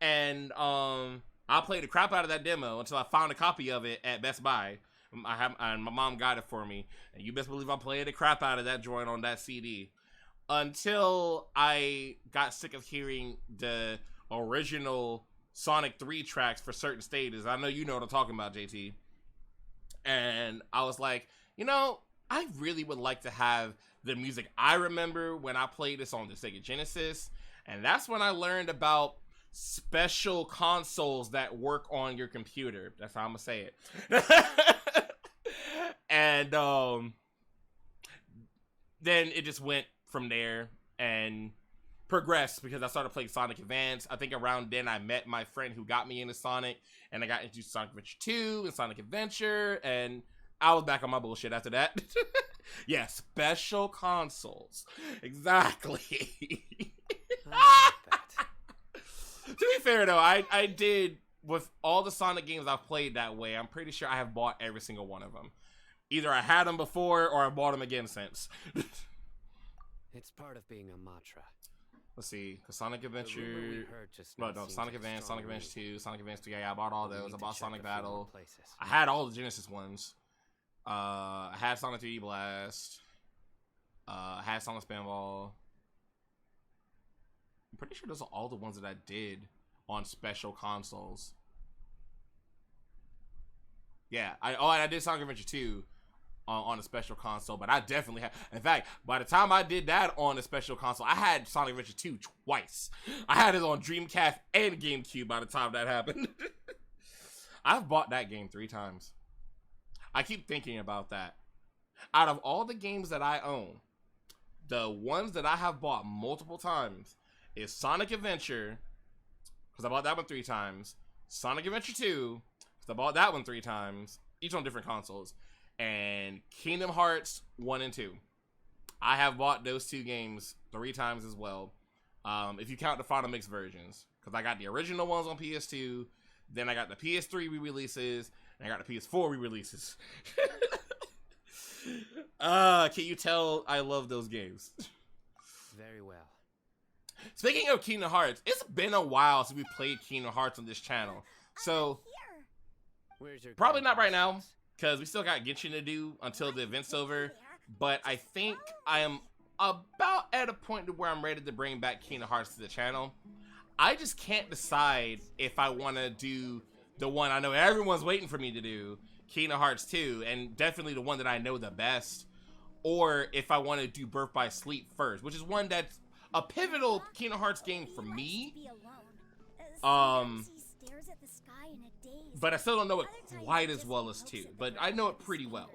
And I played the crap out of that demo until I found a copy of it at Best Buy. And my mom got it for me. And you best believe I played the crap out of that joint on that CD. Until I got sick of hearing the original Sonic 3 tracks for certain stages. I know you know what I'm talking about, JT. And I was like, you know, I really would like to have the music I remember when I played this on the Sega Genesis. And that's when I learned about special consoles that work on your computer. That's how I'm gonna say it. And then it just went from there and progressed because I started playing Sonic Advance. I think around then I met my friend who got me into Sonic, and I got into Sonic Adventure 2 and Sonic Adventure, and I was back on my bullshit after that. Yeah, special consoles. Exactly. To be fair though, I did, with all the Sonic games I've played that way, I'm pretty sure I have bought every single one of them. Either I had them before or I bought them again since. It's part of being a mantra. Let's see, Sonic Adventure, Sonic Advance, Sonic Advance 2, Sonic Advance 3, yeah, I bought all those. I bought Sonic Battle. I had all the Genesis ones. I had Sonic 3D Blast. I had Sonic Spinball. I'm pretty sure those are all the ones that I did on special consoles. Yeah, I did Sonic Adventure 2 on a special console, but I definitely had. In fact, by the time I did that on a special console, I had Sonic Adventure 2 twice. I had it on Dreamcast and GameCube by the time that happened. I've bought that game 3 times. I keep thinking about that. Out of all the games that I own, the ones that I have bought multiple times is Sonic Adventure, because I bought that one 3 times, Sonic Adventure 2, because I bought that one 3 times, each on different consoles, and Kingdom Hearts 1 and 2. I have bought those 2 games 3 times as well, if you count the Final Mix versions, because I got the original ones on PS2, then I got the PS3 re-releases, and I got the PS4 re-releases. Can you tell I love those games? Very well. Speaking of Kingdom Hearts, it's been a while since we played Kingdom Hearts on this channel. So, probably not right now, because we still got Genshin to do until the event's over. But I think I am about at a point to where I'm ready to bring back Kingdom Hearts to the channel. I just can't decide if I want to do the one I know everyone's waiting for me to do, Kingdom Hearts 2, and definitely the one that I know the best, or if I want to do Birth by Sleep first, which is one that's a pivotal Kingdom Hearts game for me. But I still don't know it quite as well as 2, but I know it pretty well.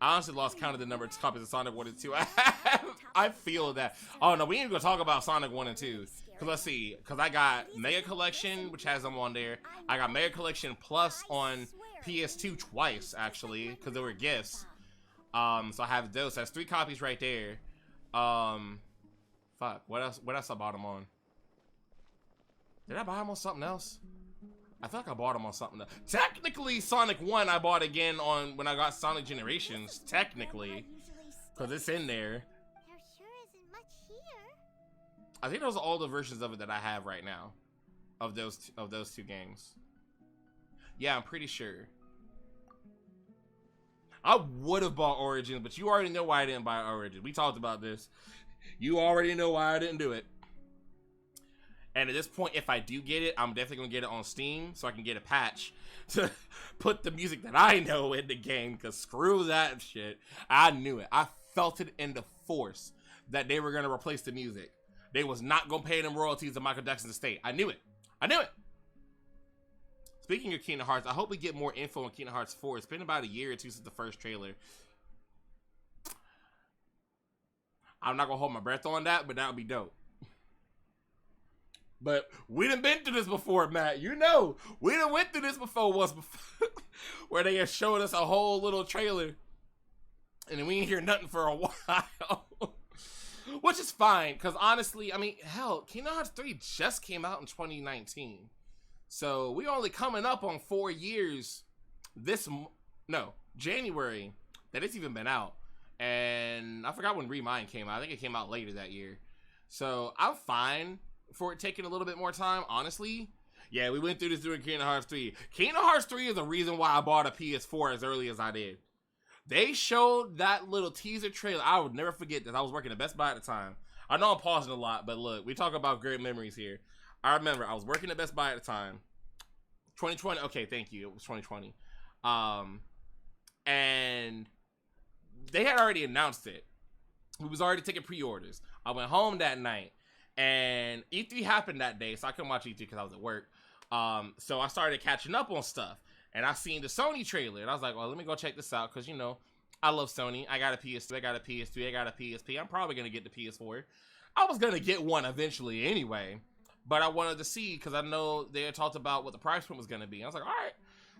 I honestly lost count of the number of copies of Sonic 1 and 2 I have. I feel that. Oh no, we ain't gonna talk about Sonic 1 and 2. Cause let's see, cause I got Mega Collection, which has them on there. I got Mega Collection Plus on PS2 twice, actually, because they were gifts. So I have those. That's 3 copies right there. Fuck. What else? What else I bought them on? Did I buy them on something else? I thought I bought them on something else. Technically, Sonic 1 I bought again on when I got Sonic Generations. Technically, because it's in there. There sure isn't much here. I think those are all the versions of it that I have right now, of those 2 games. Yeah, I'm pretty sure. I would have bought Origins, but you already know why I didn't buy Origins. We talked about this. You already know why I didn't do it. And at this point, if I do get it, I'm definitely going to get it on Steam so I can get a patch to put the music that I know in the game, because screw that shit. I knew it. I felt it in the force that they were going to replace the music. They was not going to pay them royalties to Michael Jackson's estate. I knew it. I knew it. Speaking of Kingdom Hearts, I hope we get more info on Kingdom Hearts 4. It's been about a year or 2 since the first trailer. I'm not going to hold my breath on that, but that would be dope. But we done been through this before, Matt. You know, we done went through this before once before, where they had showed us a whole little trailer, and then we didn't hear nothing for a while. Which is fine, because honestly, I mean, hell, Kingdom Hearts 3 just came out in 2019. So we only coming up on 4 years January, that it's even been out. And I forgot when Remind came out. I think it came out later that year. So I'm fine for it taking a little bit more time, honestly. Yeah, we went through this during Kingdom Hearts 3. Kingdom Hearts 3 is the reason why I bought a PS4 as early as I did. They showed that little teaser trailer. I would never forget this. I was working at Best Buy at the time. I know I'm pausing a lot, but look, we talk about great memories here. I remember I was working at Best Buy at the time. 2020. Okay, thank you. It was 2020. And they had already announced it. We was already taking pre-orders. I went home that night, and E3 happened that day, so I couldn't watch E3 because I was at work. So I started catching up on stuff, and I seen the Sony trailer, and I was like, well, let me go check this out, because, you know, I love Sony. I got a PS2, I got a PS3, I got a PSP. I'm probably going to get the PS4. I was going to get one eventually anyway, but I wanted to see, because I know they had talked about what the price point was going to be. I was like, all right.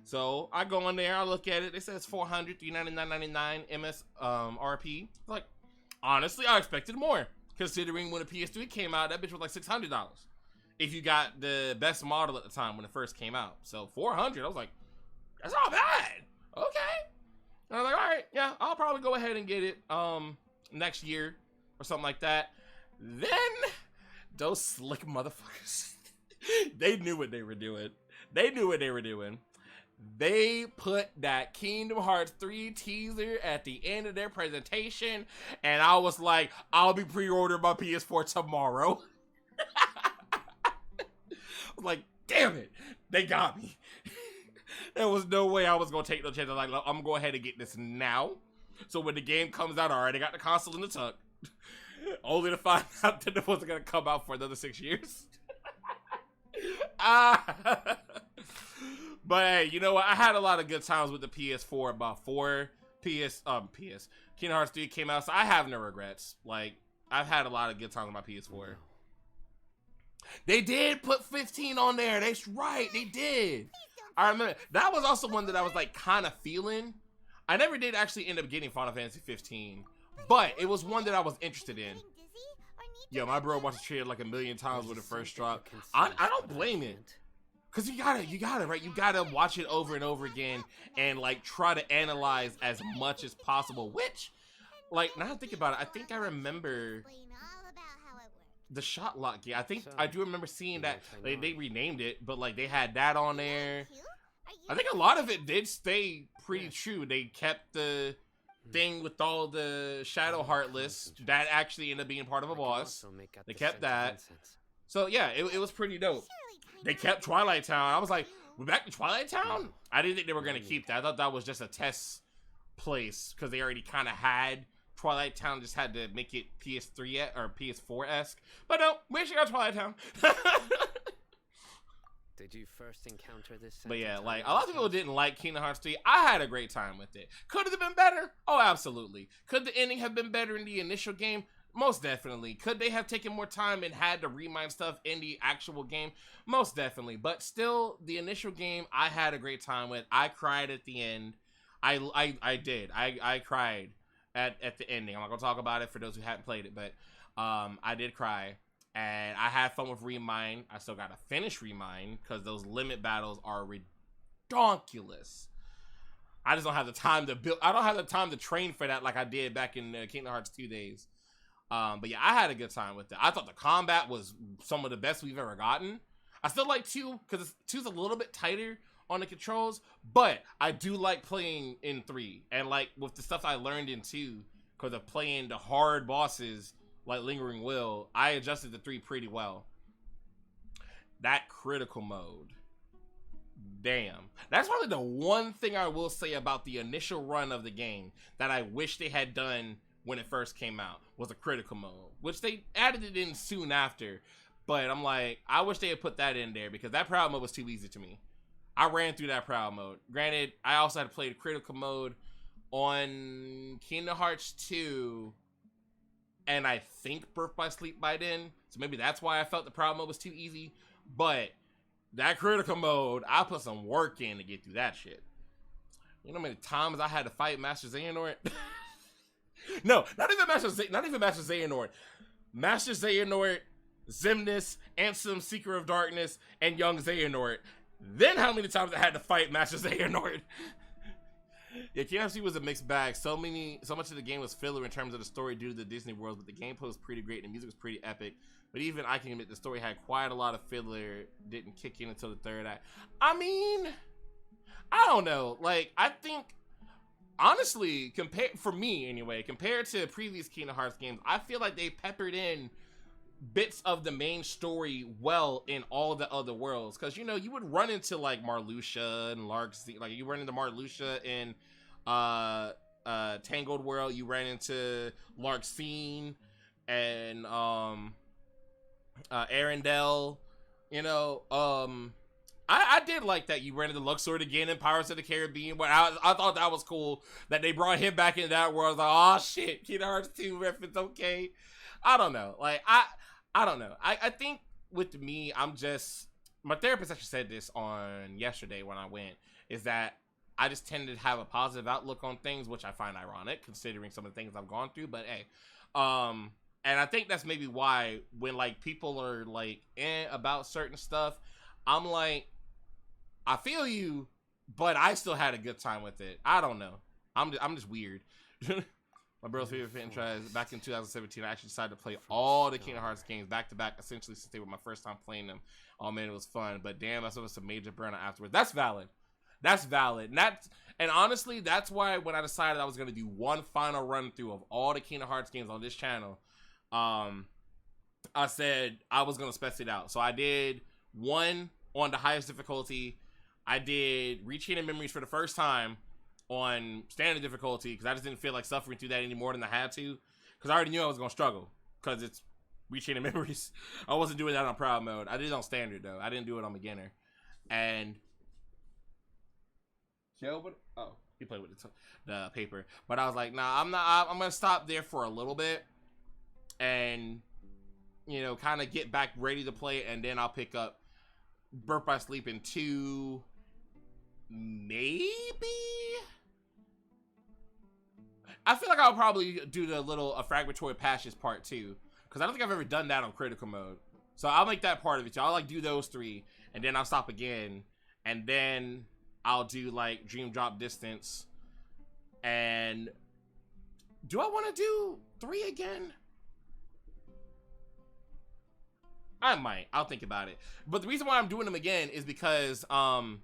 So I go in there, I look at it. It says $400, $399.99 MS RP. Like, honestly, I expected more, considering when the PS3 came out, that bitch was like $600 if you got the best model at the time when it first came out. So $400, I was like, that's not bad. Okay. And I was like, all right, yeah, I'll probably go ahead and get it next year or something like that. Then those slick motherfuckers, they knew what they were doing. They put that Kingdom Hearts 3 teaser at the end of their presentation, and I was like, I'll be pre-ordering my PS4 tomorrow. I was like, damn it, they got me. There was no way I was gonna take no chance. I'm like, I'm gonna go ahead and get this now. So when the game comes out, all right, I got the console in the tuck. Only to find out that it wasn't gonna come out for another 6 years. But hey, you know what? I had a lot of good times with the PS4. About Kingdom Hearts 3 came out, so I have no regrets. Like, I've had a lot of good times with my PS4. They did put 15 on there. That's right, they did. I remember that was also one that I was like kind of feeling. I never did actually end up getting Final Fantasy 15, but it was one that I was interested in. Yo, my bro watched it treated like a million times when it first dropped. I don't blame it. Cause you gotta, right? You gotta watch it over and over again and like try to analyze as much as possible. Which, like, now I think about it, I think I remember the shot lock game. I do remember seeing that they renamed it, but like they had that on there. I think a lot of it did stay pretty true. They kept the thing with all the Shadow Heartless that actually ended up being part of a boss. They kept that. So yeah, it was pretty dope. They kept Twilight Town. I was like, we're back to Twilight Town? I didn't think they were going to keep that. I thought that was just a test place because they already kind of had Twilight Town, just had to make it PS3 or PS4-esque. But no, we actually got Twilight Town. Did you first encounter this? But yeah, like, a lot of people didn't like Kingdom Hearts 3. I had a great time with it. Could it have been better? Oh, absolutely. Could the ending have been better in the initial game? Most definitely. Could they have taken more time and had to remind stuff in the actual game? Most definitely. But still, the initial game, I had a great time with. I cried at the end. I did. I cried at the ending. I'm not going to talk about it for those who haven't played it, but I did cry. And I had fun with Remind. I still got to finish Remind because those limit battles are ridiculous. I just don't have the time to build. I don't have the time to train for that like I did back in Kingdom Hearts 2 days. But yeah, I had a good time with it. I thought the combat was some of the best we've ever gotten. I still like 2 because 2's a little bit tighter on the controls, but I do like playing in 3. And like with the stuff I learned in 2, because of playing the hard bosses like Lingering Will, I adjusted to 3 pretty well. That critical mode. Damn. That's probably the one thing I will say about the initial run of the game that I wish they had done when it first came out, was a critical mode, which they added it in soon after. But I'm like, I wish they had put that in there because that proud mode was too easy to me. I ran through that proud mode. Granted, I also had to play the critical mode on Kingdom Hearts 2 and I think Birth by Sleep by then. So maybe that's why I felt the proud mode was too easy. But that critical mode, I put some work in to get through that shit. You know how many times I had to fight Master Xehanort? No, not even Master Xehanort. Master Xehanort, Xemnas, Ansem, Seeker of Darkness, and Young Xehanort. Then how many times I had to fight Master Xehanort? Yeah, KFC was a mixed bag. So much of the game was filler in terms of the story due to the Disney world, but the gameplay was pretty great and the music was pretty epic. But even I can admit the story had quite a lot of filler. Didn't kick in until the third act. I mean, I don't know. Like, I think honestly, compared to previous Kingdom Hearts games, I feel like they peppered in bits of the main story well in all the other worlds. Because, you know, you would run into, like, Marluxia and Larxene. Like, you run into Marluxia in Tangled World. You ran into Larxene and Arendelle. You know, I did like that you ran into Luxord again in Pirates of the Caribbean, but I thought that was cool that they brought him back into that world. I was like, oh shit, Kingdom Hearts 2 reference, okay. I don't know. Like, I don't know. I think with me, my therapist actually said this on yesterday when I went, is that I just tend to have a positive outlook on things, which I find ironic considering some of the things I've gone through, but hey, And I think that's maybe why when like people are like about certain stuff, I'm like, I feel you, but I still had a good time with it. I don't know. I'm just weird. My brother's favorite franchise back in 2017. I actually decided to play all the Kingdom Hearts games back to back, essentially since they were my first time playing them. Oh man, it was fun. But damn, that's was a major burnout afterwards. That's valid. That's valid. And honestly, that's why when I decided I was gonna do one final run through of all the Kingdom Hearts games on this channel, I said I was gonna spec it out. So I did one on the highest difficulty. I did Rechain Memories for the first time on standard difficulty because I just didn't feel like suffering through that any more than I had to, because I already knew I was gonna struggle because it's Rechain Memories. I wasn't doing that on proud mode. I did it on standard though. I didn't do it on beginner. And oh, he played with the paper, but I was like, nah, I'm not. I'm gonna stop there for a little bit, and you know, kind of get back ready to play, and then I'll pick up Birth by Sleep in 2, maybe. I feel like I'll probably do the little Fragmentary Passions part 2, because I don't think I've ever done that on critical mode. So I'll make that part of it. So I'll like do those 3, and then I'll stop again, and then I'll do like Dream Drop Distance. And do I want to do 3 again? I might. I'll think about it. But the reason why I'm doing them again is because a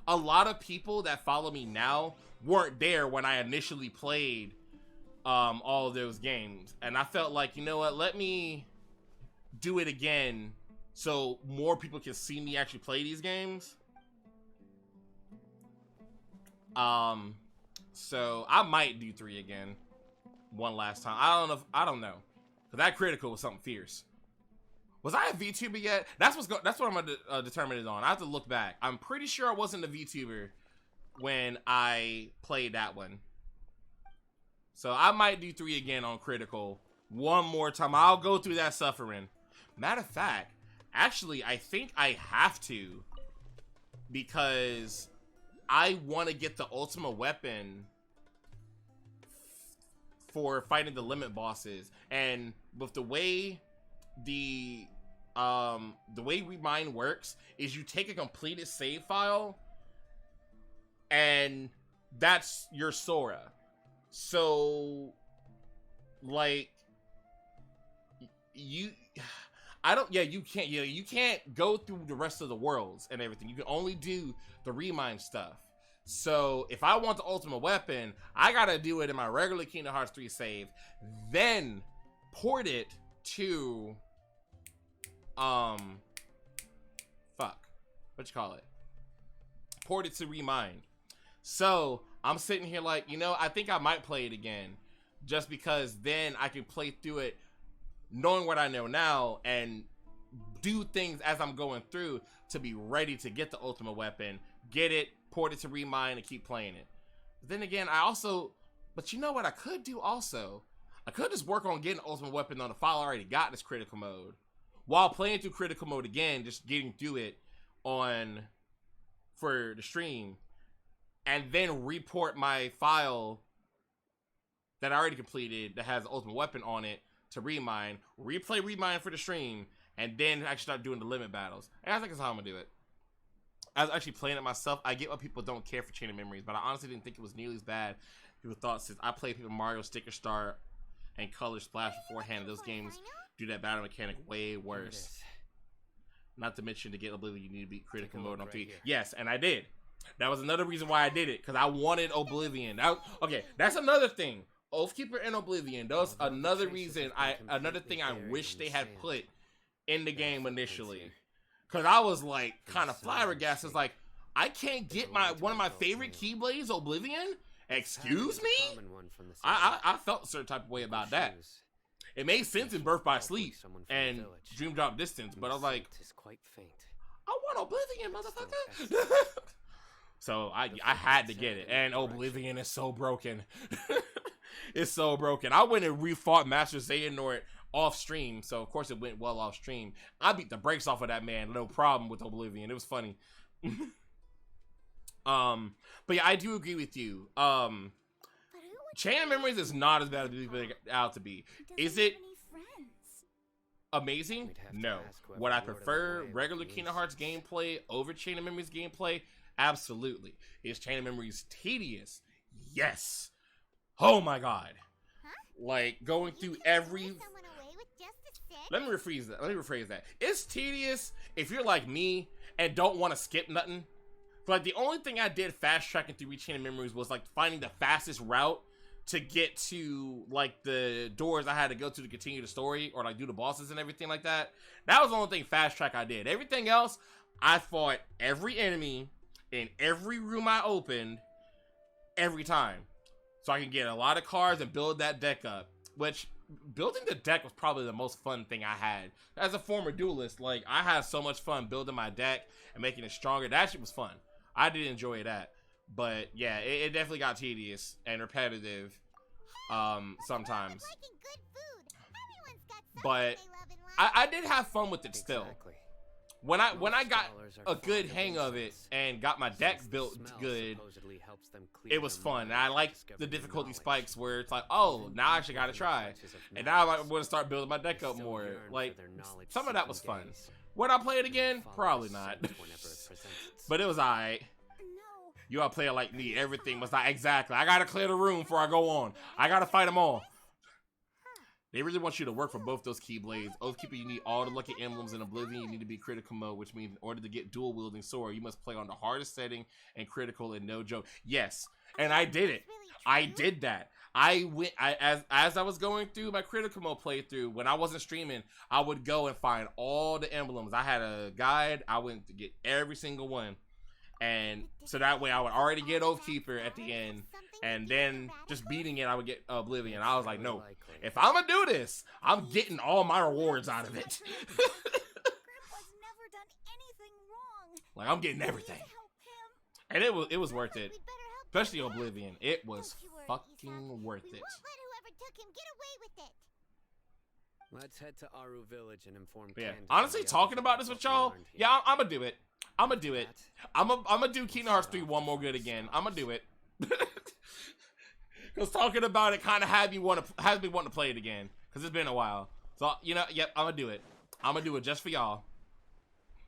lot of people that follow me now weren't there when I initially played all of those games. And I felt like, you know what, let me do it again so more people can see me actually play these games. So I might do 3 again one last time. I don't know. Cause that critical was something fierce. Was I a VTuber yet? That's what I'm gonna determine it on. I have to look back. I'm pretty sure I wasn't a VTuber when I played that one. So I might do 3 again on critical one more time. I'll go through that suffering. Matter of fact, actually, I think I have to, because I want to get the ultimate weapon for fighting the limit bosses. And with the way the way Remind works is you take a completed save file and that's your Sora. So like you can't go through the rest of the worlds and everything. You can only do the Remind stuff. So if I want the ultimate weapon, I gotta do it in my regular Kingdom Hearts 3 save, then port it to port it to Remind. So I'm sitting here like, you know, I think I might play it again, just because then I can play through it knowing what I know now and do things as I'm going through to be ready to get the ultimate weapon, get it, port it to Remind, and keep playing it. But then again, but you know what I could do also? I could just work on getting ultimate weapon on the file I already got this critical mode, while playing through critical mode again, just getting through it for the stream, and then report my file that I already completed that has ultimate weapon on it to Remind, replay Remind for the stream, and then actually start doing the limit battles. And I think that's how I'm gonna do it. I was actually playing it myself. I get why people don't care for Chain of Memories, but I honestly didn't think it was nearly as bad. People thought, since I played Paper Mario, Sticker Star, and Color Splash beforehand, those games do that battle mechanic way worse. Not to mention, to get Oblivion, you need to beat critical mode on 3. Yes, and I did. That was another reason why I did it, because I wanted Oblivion. Okay, that's another thing. Oathkeeper and Oblivion. That was another reason. Another thing I wish they had put in the game initially, because I was like kind of flabbergasted. It's like, I can't get one of my favorite Keyblades, Oblivion. Excuse me? I felt a certain type of way about that. It made sense in Birth by Sleep and Dream Drop Distance, but I was like, I want Oblivion, motherfucker. So I had to get it, and Oblivion is so broken. It's so broken. I went and refought Master Xehanort off stream, so of course it went well off stream. I beat the brakes off of that man, no problem with Oblivion. It was funny. But yeah, I do agree with you. Chain of Memories is not as bad as it out to be. Is it? amazing? No. Would I prefer regular Kingdom Hearts gameplay over Chain of Memories gameplay? Absolutely. Is Chain of Memories tedious? Yes. Oh my god. Like, going through every... Let me rephrase that. It's tedious if you're like me and don't want to skip nothing. But the only thing I did fast tracking through Chain of Memories was like finding the fastest route to get to like the doors I had to go to continue the story or like do the bosses and everything like that. That was the only thing fast track I did. Everything else, I fought every enemy in every room I opened every time. So I can get a lot of cards and build that deck up, which building the deck was probably the most fun thing I had. As a former duelist, like, I had so much fun building my deck and making it stronger. That shit was fun. I did enjoy that. But, yeah, it definitely got tedious and repetitive sometimes. But I did have fun with it still. When I got a good hang of it and got my deck built good, it was fun. And I liked the difficulty spikes where it's like, oh, now I actually gotta try. And now I want to start building my deck up more. Like, some of that was fun. Would I play it again? Probably not. But it was alright. You gotta play it like me. Everything was like, exactly. I gotta clear the room before I go on. I gotta fight them all. They really want you to work for both those Keyblades. Oathkeeper, you need all the lucky emblems. In Oblivion, you need to be critical mode, which means in order to get dual wielding sword, you must play on the hardest setting and critical and no joke. Yes, and I did it. I did that. As I was going through my critical mode playthrough, when I wasn't streaming, I would go and find all the emblems. I had a guide. I went to get every single one. And so that way I would already get Oathkeeper at the end, and then just beating it, I would get Oblivion. I was like, no, if I'm gonna do this, I'm getting all my rewards out of it. Like, I'm getting everything. And it was worth it. Especially Oblivion. It was fucking worth it. Let's head to Aru Village and inform Yeah, honestly, talking about this with y'all, yeah, I'm gonna do it. I'm gonna do it. I'm gonna do Kingdom Hearts 3 one more good again. I'm gonna do it. Because talking about it kind of has me wanting to play it again. Because it's been a while. So, you know, yep, I'm gonna do it. I'm gonna do it just for y'all.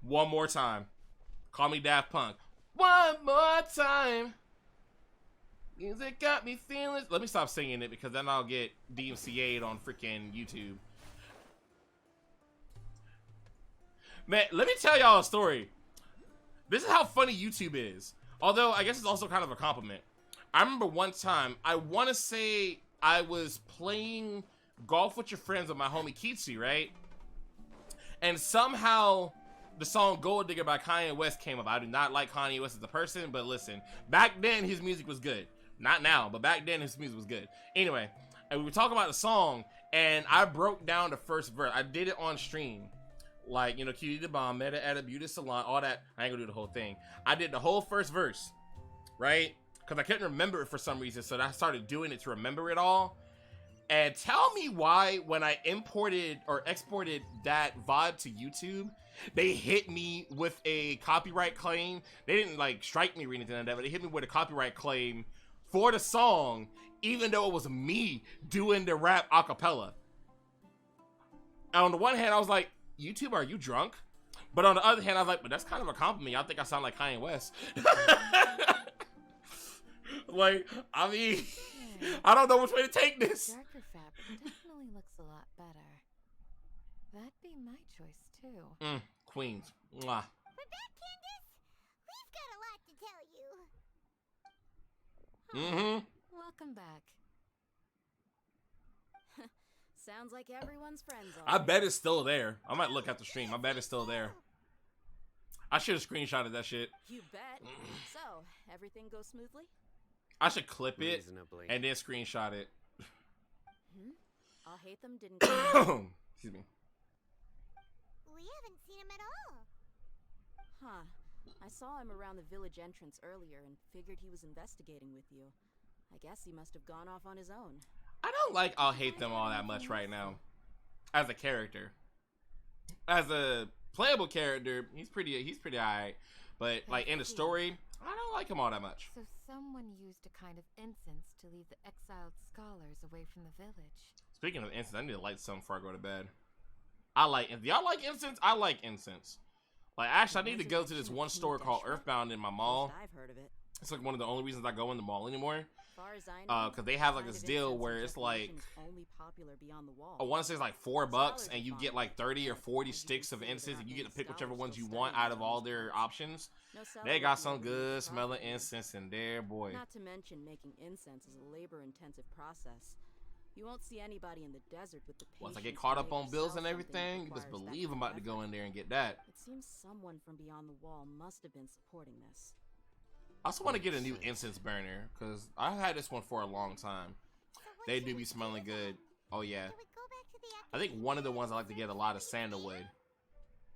One more time. Call me Daft Punk. One more time. Music got me feeling. Let me stop singing it because then I'll get DMCA'd on freaking YouTube. Man, let me tell y'all a story. This is how funny YouTube is. Although, I guess it's also kind of a compliment. I remember one time, I want to say I was playing golf with your friends with my homie Kitsu, right? And somehow, the song Gold Digger by Kanye West came up. I do not like Kanye West as a person, but listen. Back then, his music was good. Not now, but back then, his music was good. Anyway, and we were talking about the song, and I broke down the first verse. I did it on stream. Like, you know, Cutie the Bomb, met her at a beauty salon, all that. I ain't gonna do the whole thing. I did the whole first verse, right? Because I couldn't remember it for some reason, so I started doing it to remember it all. And tell me why, when I imported or exported that VOD to YouTube, they hit me with a copyright claim. They didn't, like, strike me or anything like that, but they hit me with a copyright claim for the song, even though it was me doing the rap a cappella. And on the one hand, I was like, YouTube, are you drunk? But on the other hand, I was like, but that's kind of a compliment. I think I sound like Kanye West. Like, I mean, I don't know which way to take this. Darker fabric definitely looks a lot better. That'd be my choice too. Queens. Mwah. We're back, Candace. We've got a lot to tell you. Welcome back. Sounds like everyone's friends are. I bet it's still there. I might look at the stream. I bet it's still there. I should have screenshotted that shit. You bet. So, everything goes smoothly? I should clip it and then screenshot it. I'll hate them didn't Excuse me. We haven't seen him at all. Huh. I saw him around the village entrance earlier and figured he was investigating with you. I guess he must have gone off on his own. I don't like I'll hate them all that much right now. As a character. As a playable character, he's pretty alright. But like in the story, I don't like him all that much. So someone used a kind of incense to lead the exiled scholars away from the village. Speaking of incense, I need to light some before I go to bed. I like it. Y'all like incense? I like incense. Like, actually, I need to go to this one store called Earthbound in my mall. I've heard of it. It's like one of the only reasons I go in the mall anymore. Far as I know, Because they have like this deal where it's like, only popular beyond the wall. I want to say it's like $4 and you get like 30 or 40 sticks of incense and you get to pick whichever ones you want out of all their options. They got some good smelling incense in there, boy. Not to mention making incense is a labor-intensive process. You won't see anybody in the desert with the patience. Once I get caught up on bills and everything, you best believe I'm about to go in there and get that. It seems someone from beyond the wall must have been supporting this. I also want to get a new incense burner because I had this one for a long time. They do be smelling good. Oh yeah. I think one of the ones I like to get a lot of sandalwood.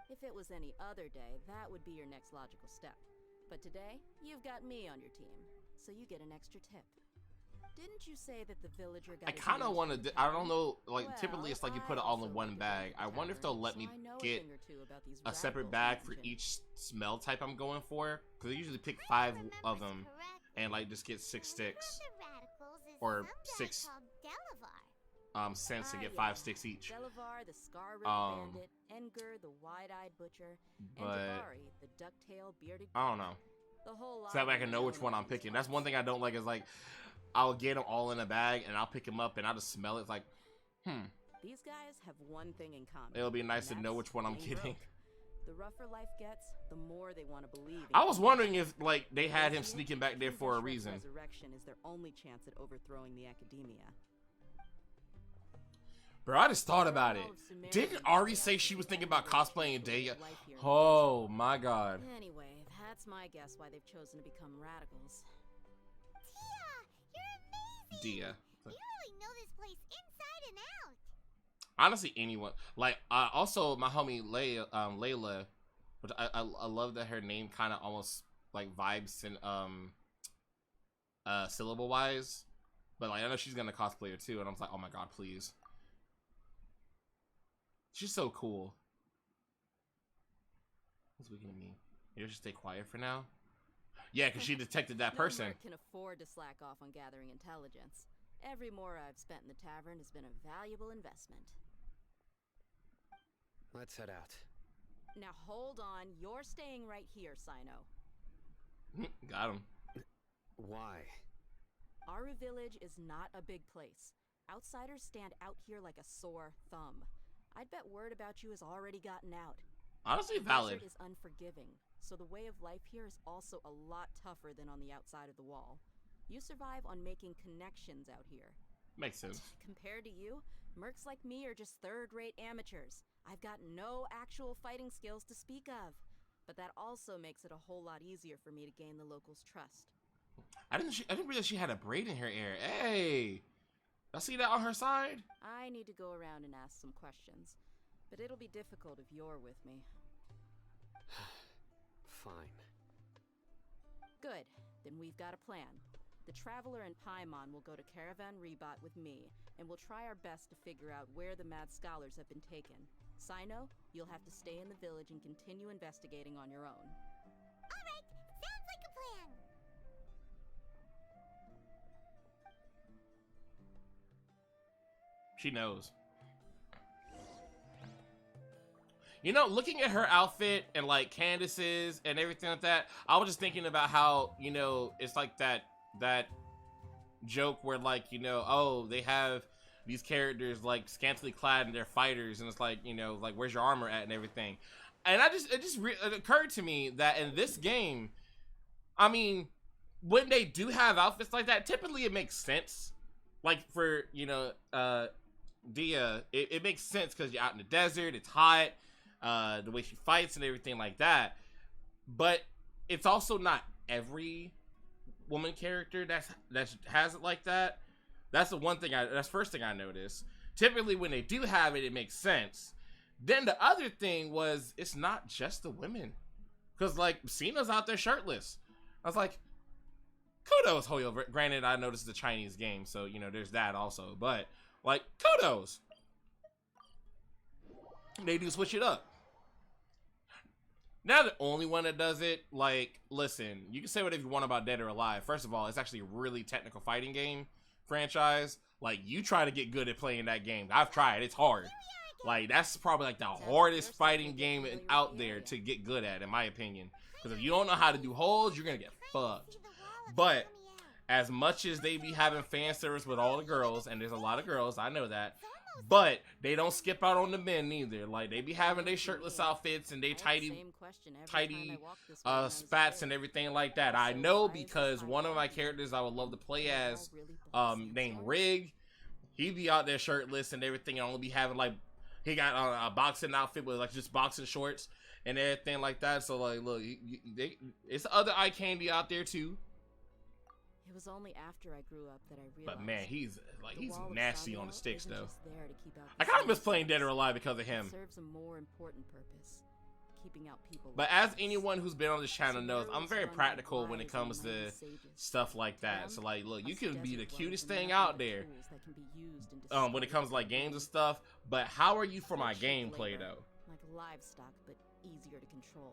If it was any other day, that would be your next logical step. But today, you've got me on your team, so you get an extra tip. Didn't you say that the villager got I kind of want to, I don't know, like typically it's like you put it all in one bag. I wonder if they'll let me get a separate bag for each smell type I'm going for. Because I usually pick 5 of them and like just get 6 sticks. Or 6 cents to get 5 sticks each. Delavar, the Scar-Ribbed Bandit, Enger, the Wide-Eyed Butcher, and Jabari, the Duck-Tailed Bearded I don't know. The whole lot so that way I can know which one I'm picking. That's one thing I don't like is like, I'll get them all in a bag and I'll pick them up and I'll just smell it. It's like, These guys have one thing in common. It'll be nice to know which one I'm getting. The rougher life gets, the more they want to believe. I was wondering if like they had him sneaking back there for a reason. Resurrection is their only chance at overthrowing the academia. Bro, I just thought about it. Didn't Ari say she was thinking about cosplaying Daya? Oh my god. Anyway, that's my guess why they've chosen to become radicals. You're amazing! You really know this place inside and out. Honestly, anyone. Like, also my homie Layla, which I love that her name kind of almost like vibes in syllable wise, but like I know she's gonna cosplay her too, and I'm like, oh my god, please. She's so cool. What's looking at me? You should stay quiet for now. Yeah, because she detected that person. No can afford to slack off on gathering intelligence. Every mora I've spent in the tavern has been a valuable investment. Let's head out. Now hold on, you're staying right here, Sino. Got him. Why? Aru Village is not a big place. Outsiders stand out here like a sore thumb. I'd bet word about you has already gotten out. Honestly, valid. The desert is unforgiving, so the way of life here is also a lot tougher than on the outside of the wall. You survive on making connections out here. Makes sense. Compared to you, mercs like me are just third-rate amateurs. I've got no actual fighting skills to speak of, but that also makes it a whole lot easier for me to gain the locals' trust. I didn't realize she had a braid in her hair. Hey, I see that on her side. I need to go around and ask some questions, but it'll be difficult if you're with me. Fine. Good. Then we've got a plan. The Traveler and Paimon will go to Caravan Rebot with me, and we'll try our best to figure out where the Mad Scholars have been taken. Sino, you'll have to stay in the village and continue investigating on your own. Alright, sounds like a plan. She knows. You know, looking at her outfit and like Candace's and everything like that, I was just thinking about how, you know, it's like that joke where like, you know, oh, they have these characters like scantily clad and they're fighters, and it's like, you know, like where's your armor at and everything. And it occurred to me that in this game, I mean, when they do have outfits like that, typically it makes sense. Like for, you know, Dia, it makes sense because you're out in the desert, it's hot. The way she fights and everything like that, but it's also not every woman character that has it like that. That's the one thing that's first thing I noticed. Typically when they do have it, it makes sense. Then the other thing was it's not just the women, because like Cena's out there shirtless. I was like, kudos, Hoyo. Granted, I noticed it's a Chinese game, so you know there's that also, but like kudos. They do switch it up. Now the only one that does it, like, listen, you can say whatever you want about Dead or Alive. First of all, it's actually a really technical fighting game franchise. Like, you try to get good at playing that game. I've tried. It's hard. Like, that's probably like the hardest fighting game out there to get good at, in my opinion. Because if you don't know how to do holds, you're gonna get fucked. But as much as they be having fan service with all the girls, and there's a lot of girls, I know that, but they don't skip out on the men either. Like, they be having their shirtless outfits and they tidy spats and everything like that. I know because one of my characters I would love to play as, named Rig, he be out there shirtless and everything, and only be having like, he got a boxing outfit with like just boxing shorts and everything like that. So like, look, it's other eye candy out there too. It was only after I grew up that I realized. But man, he's nasty on the sticks though. I kind of miss playing Dead or Alive because of him. It serves a more important purpose, keeping out people. But as anyone who's been on this channel knows, I'm very practical when it comes to stuff like that. So like, look, you can be the cutest thing out there when it comes to like games and stuff. But how are you for my gameplay though? Like livestock, but easier to control.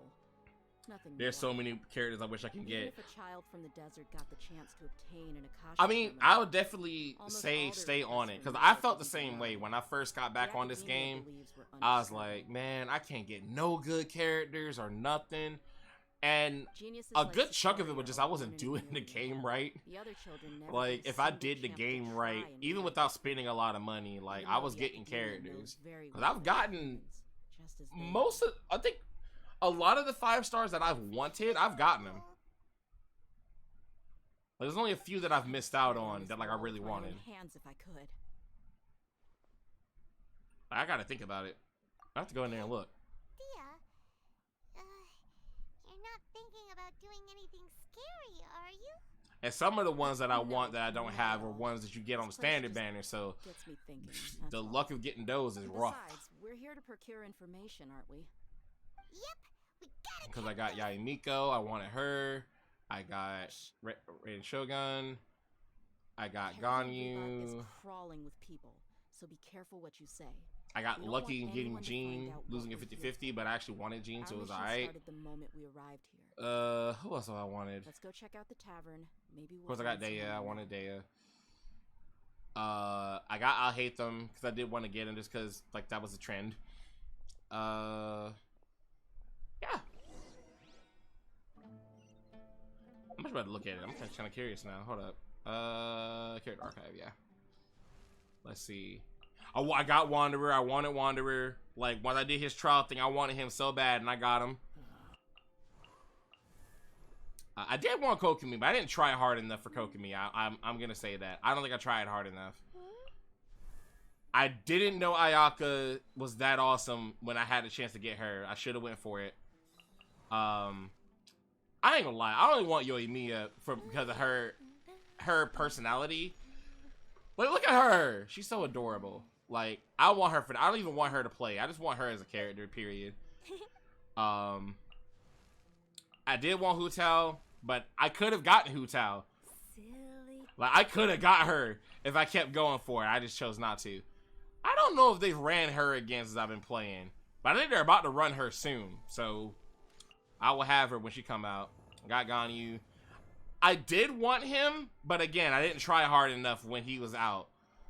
There's so many characters I wish I can get. If a child from the desert got the chance to obtain an Akasha, I mean, I would definitely say stay on it, because I felt the same way when I first got back on this game. I was like, man, I can't get no good characters or nothing. And a good chunk of it was just I wasn't doing the game right. Like, if I did the game right, even without spending a lot of money, like, I was getting characters. Because I've gotten most of, I think, a lot of the 5 stars that I've wanted, I've gotten them. Like, there's only a few that I've missed out on that like I really wanted. I gotta think about it. I have to go in there and look. You're not thinking about doing anything scary, are you? And some of the ones that I want that I don't have are ones that you get on the standard banner, so the luck of getting those is rough. Besides, we're here to procure information, aren't we? Yep. Because I got Yaimiko, I wanted her. I got Raiden Shogun. I got Ganyu. Is crawling with people, so be careful what you say. I got lucky in getting Jean, losing a 50-50, but I actually wanted Jean, so it was alright. The moment we arrived here. Who else have I wanted? Let's go check out the tavern. Maybe of course, I got Daya. I wanted Daya. I got I'll Hate Them because I did want to get him just because like that was a trend. Yeah. I'm just about to look at it. I'm kind of curious now. Hold up. Character archive. Yeah. Let's see. Oh, I got Wanderer. I wanted Wanderer. Like when I did his trial thing, I wanted him so bad, and I got him. I did want Kokomi, but I didn't try hard enough for Kokomi. I'm gonna say that. I don't think I tried hard enough. I didn't know Ayaka was that awesome when I had the chance to get her. I should have went for it. I ain't gonna lie. I only want Yoimiya because of her personality. But look at her. She's so adorable. Like, I want her for. I don't even want her to play. I just want her as a character. Period. I did want Hu Tao, but I could have gotten Hu Tao. Like, I could have got her if I kept going for it. I just chose not to. I don't know if they've ran her again since I've been playing, but I think they're about to run her soon. So I will have her when she come out. Got Ganyu. I did want him, but again, I didn't try hard enough when he was out.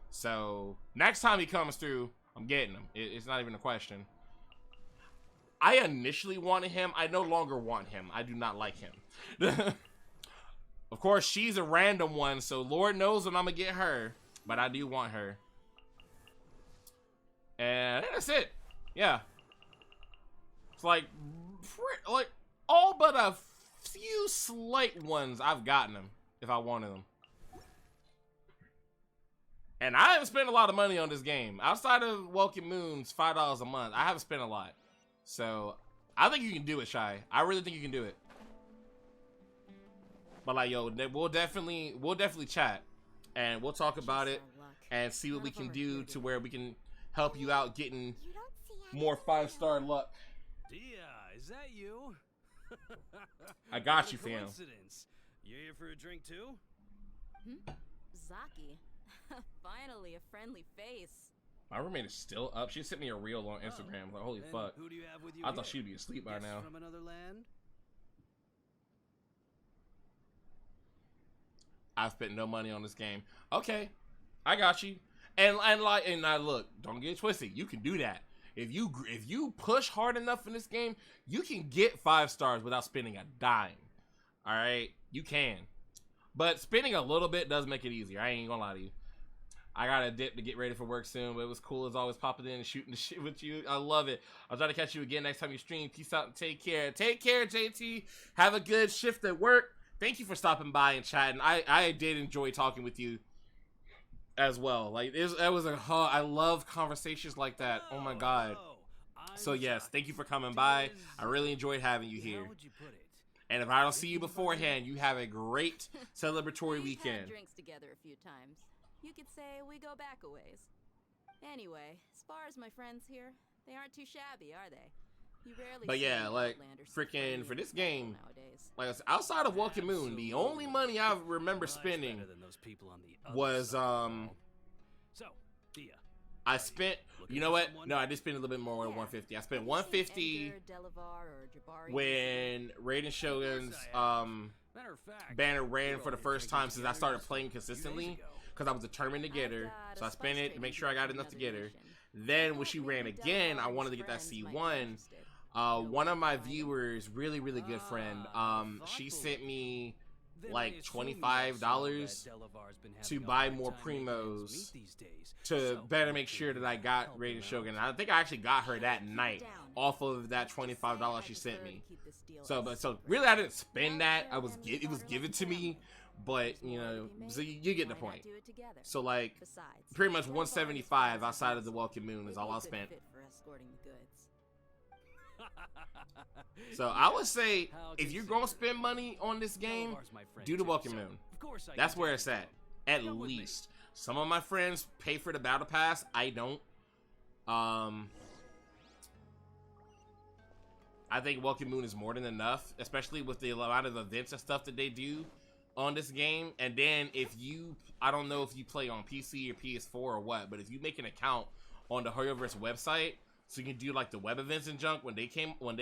So next time he comes through, I'm getting him. It's not even a question. I initially wanted him. I no longer want him. I do not like him. Of course, she's a random one, so Lord knows when I'm gonna get her. But I do want her. And that's it. Yeah. It's like all but a few slight ones I've gotten them if I wanted them. And I haven't spent a lot of money on this game. Outside of Welcome Moon's $5 a month, I haven't spent a lot. So I think you can do it, Shy. I really think you can do it. But like, yo, we'll definitely chat and we'll talk about it and see what we can do to where we can help you out getting more 5-star luck. Dia, is that you? I got you, fam. You here for a drink too? Zaki. Finally, a friendly face. My roommate is still up. She sent me a reel on Instagram. Like, holy fuck. Who do you have with you I thought she'd be asleep by now. From another land? I've spent no money on this game. Okay, I got you. And look, don't get it twisted. You can do that. If you push hard enough in this game, you can get 5 stars without spending a dime. All right, you can. But spending a little bit does make it easier. I ain't gonna lie to you. I got a dip to get ready for work soon, but it was cool as always popping in and shooting the shit with you. I love it. I'll try to catch you again next time you stream. Peace out and take care. Take care, JT. Have a good shift at work. Thank you for stopping by and chatting. I did enjoy talking with you as well. Like that was I love conversations like that. Oh my god. So yes, thank you for coming by. I really enjoyed having you here. And if I don't see you beforehand, you have a great celebratory weekend. Had drinks together a few times. You could say we go back a ways. Anyway, as far as my friends here, they aren't too shabby, are they? You rarely but yeah, like freaking for this game, like outside of Walking Moon, the only money I remember spending was I spent, you know what? No, I did spend a little bit more than 150. I spent 150 when Raiden Shogun's banner ran for the first time since I started playing consistently, because I was determined to get her. So I spent it to make sure I got enough to get her. Then when she ran again, I wanted to get that C1. One of my viewers, really good friend, she sent me like $25 to buy more primos to better make sure that I got Raiden Shogun. I think I actually got her that night off of that $25 she sent me. So really I didn't spend that. It was given to me, but you know, so you get the point. So like pretty much 175 outside of the Welcome Moon is all I spent. So I would say if you're gonna spend money on this game, do the Welcome Moon. That's where it's at least. Some of my friends pay for the battle pass. I don't. I think Welcome Moon is more than enough, especially with the amount of events and stuff that they do on this game. And then if you, I don't know if you play on PC or PS4 or what, but if you make an account on the Hoyoverse website, so you can do like the web events and junk when they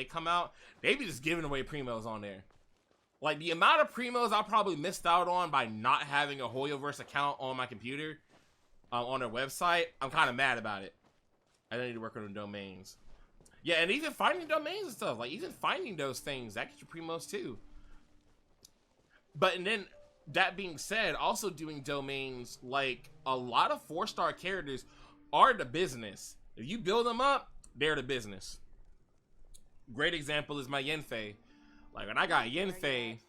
come out, they be just giving away primos on there. Like the amount of primos I probably missed out on by not having a Hoyoverse account on my computer, on their website, I'm kind of mad about it. I need to work on the domains. Yeah, and even finding domains and stuff, like even finding those things, that gets you primos too. But and then that being said, also doing domains, like a lot of 4-star characters are the business. If you build them up, they're the business. Great example is my Yenfei. Like when I got Yenfei,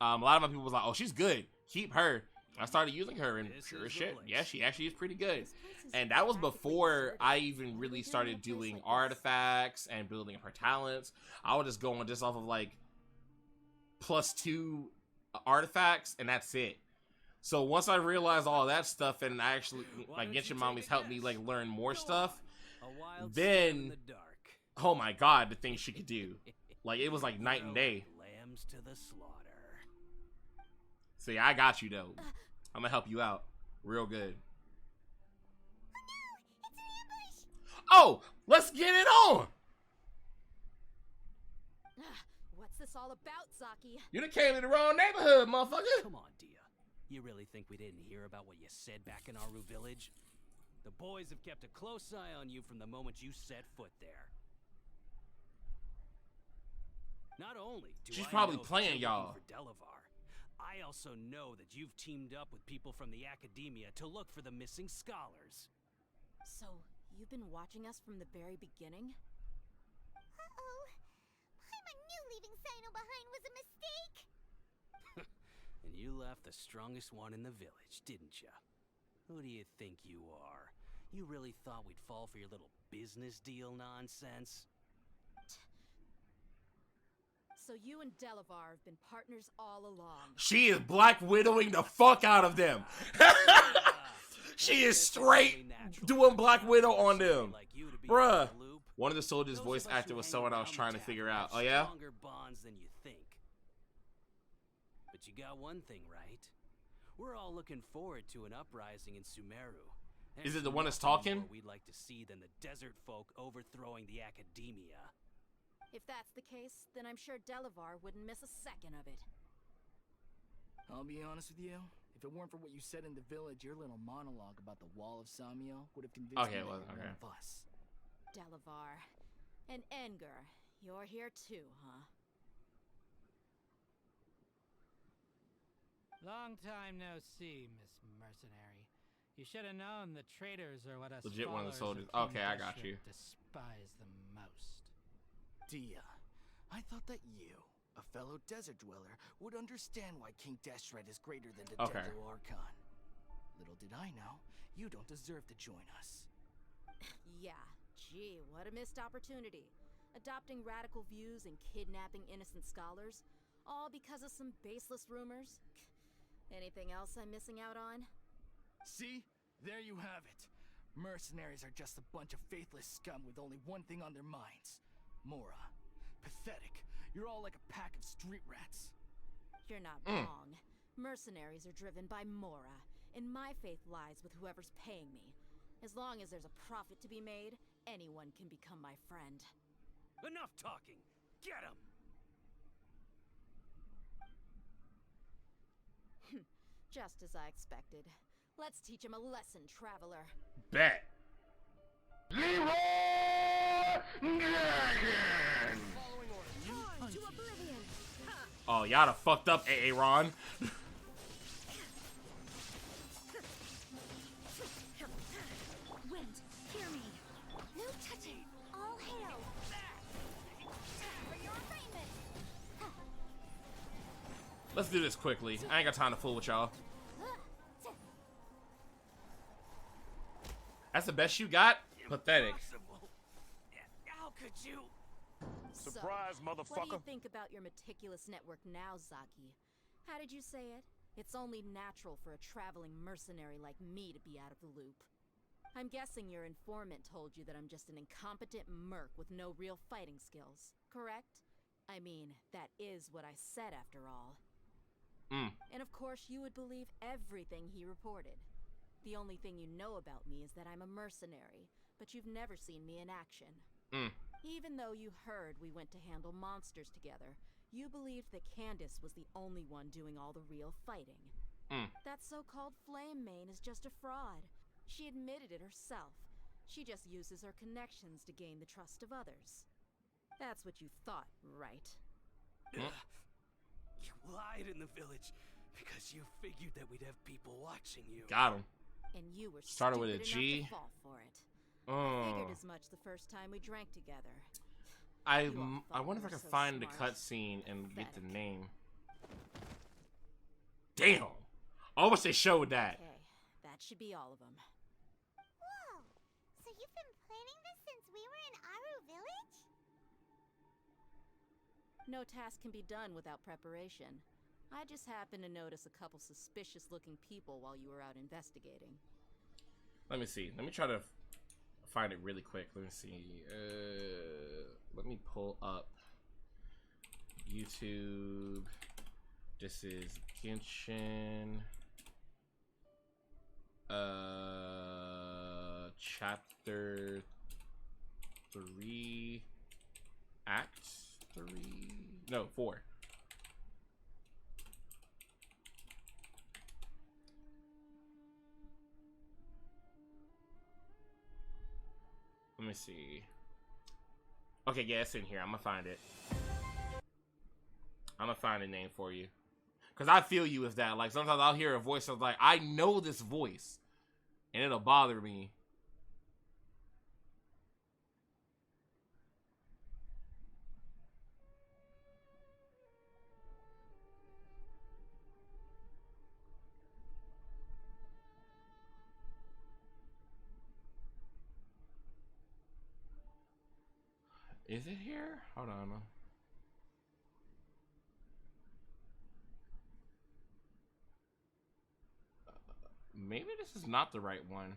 a lot of my people was like, "Oh, she's good. Keep her." I started using her, and sure as shit, yeah, she actually is pretty good. And that was before I even really started doing artifacts and building up her talents. I was just going just off of like +2 artifacts, and that's it. So once I realized all that stuff, and I actually like Genshin Mommy's helped me like learn more stuff, then oh my god, the things she could do, like it was like night and day. Lambs to the slaughter. See, I got you though. I'm gonna help you out real good. Oh, let's get it on. What's this all about, Zaki? You done came to the wrong neighborhood, motherfucker. Come on, Dia. You really think we didn't hear about what you said back in Aru Village? The boys have kept a close eye on you from the moment you set foot there. Not only do she's I probably know playing that you're y'all. looking for Delavar, I also know that you've teamed up with people from the academia to look for the missing scholars. So, you've been watching us from the very beginning? Uh-oh. Paimon knew leaving Sino behind was a mistake! And you left the strongest one in the village, didn't ya? Who do you think you are? You really thought we'd fall for your little business deal nonsense? So you and Delavar have been partners all along. She is Black Widowing the fuck out of them. She is straight doing Black Widow on them. Bruh. One of the soldiers' voice actor was someone I was trying to figure out. Oh yeah? Stronger bonds than you think. But you got one thing right. We're all looking forward to an uprising in Sumeru. Is it the one that's talking? We'd like to see than the desert folk overthrowing the academia. If that's the case, then I'm sure Delavar wouldn't miss a second of it. I'll be honest with you. If it weren't for what you said in the village, your little monologue about the Wall of Samio would have convinced me that you're one of us. Delavar. And Enger, you're here too, huh? Long time no see, Miss Mercenary. You should have known the traitors are what us Legit one of the followers soldiers. of Okay, King I got Deshret you. despise the most. Dia, I thought that you, a fellow desert dweller, would understand why King Deshret is greater than the Okay. Dendro Archon. Little did I know, you don't deserve to join us. Yeah, gee, what a missed opportunity. Adopting radical views and kidnapping innocent scholars, all because of some baseless rumors. Anything else I'm missing out on? See? There you have it. Mercenaries are just a bunch of faithless scum with only one thing on their minds. Mora. Pathetic. You're all like a pack of street rats. You're not wrong. Mercenaries are driven by Mora, and my faith lies with whoever's paying me. As long as there's a profit to be made, anyone can become my friend. Enough talking! Get him! Just as I expected. Let's teach him a lesson, traveler. Bet. To oblivion. Oh, y'all done fucked up, Aaron. Wind, hear me. No touching. All hail. Time for your arraignment. Let's do this quickly. I ain't got time to fool with y'all. That's the best you got? Pathetic. How could you? Surprise, motherfucker. What do you think about your meticulous network now, Zaki? How did you say it? It's only natural for a traveling mercenary like me to be out of the loop. I'm guessing your informant told you that I'm just an incompetent merc with no real fighting skills, correct? I mean, that is what I said after all. And of course, you would believe everything he reported. The only thing you know about me is that I'm a mercenary, but you've never seen me in action. Even though you heard we went to handle monsters together, you believed that Candace was the only one doing all the real fighting. That so-called Flame Mane is just a fraud. She admitted it herself. She just uses her connections to gain the trust of others. That's what you thought, right? You lied in the village because you figured that we'd have people watching you. Got him. And you were Started with a stupid G. enough to fall for it. I figured as much the first time we drank together. I wonder if I can find the cutscene and get the name. Damn! I wish they showed that. Okay, that should be all of them. Whoa! So you've been planning this since we were in Aru Village? No task can be done without preparation. I just happened to notice a couple suspicious-looking people while you were out investigating. Let me see. Let me try to find it really quick. Let me see. Let me pull up YouTube. This is Genshin. Chapter 3. Act 3. No, 4. Let me see. Okay, yeah, it's in here. I'm gonna find it. I'm gonna find a name for you. Cause I feel you with that. Like sometimes I'll hear a voice of like, I know this voice. And it'll bother me. Is it here? Hold on. Maybe this is not the right one.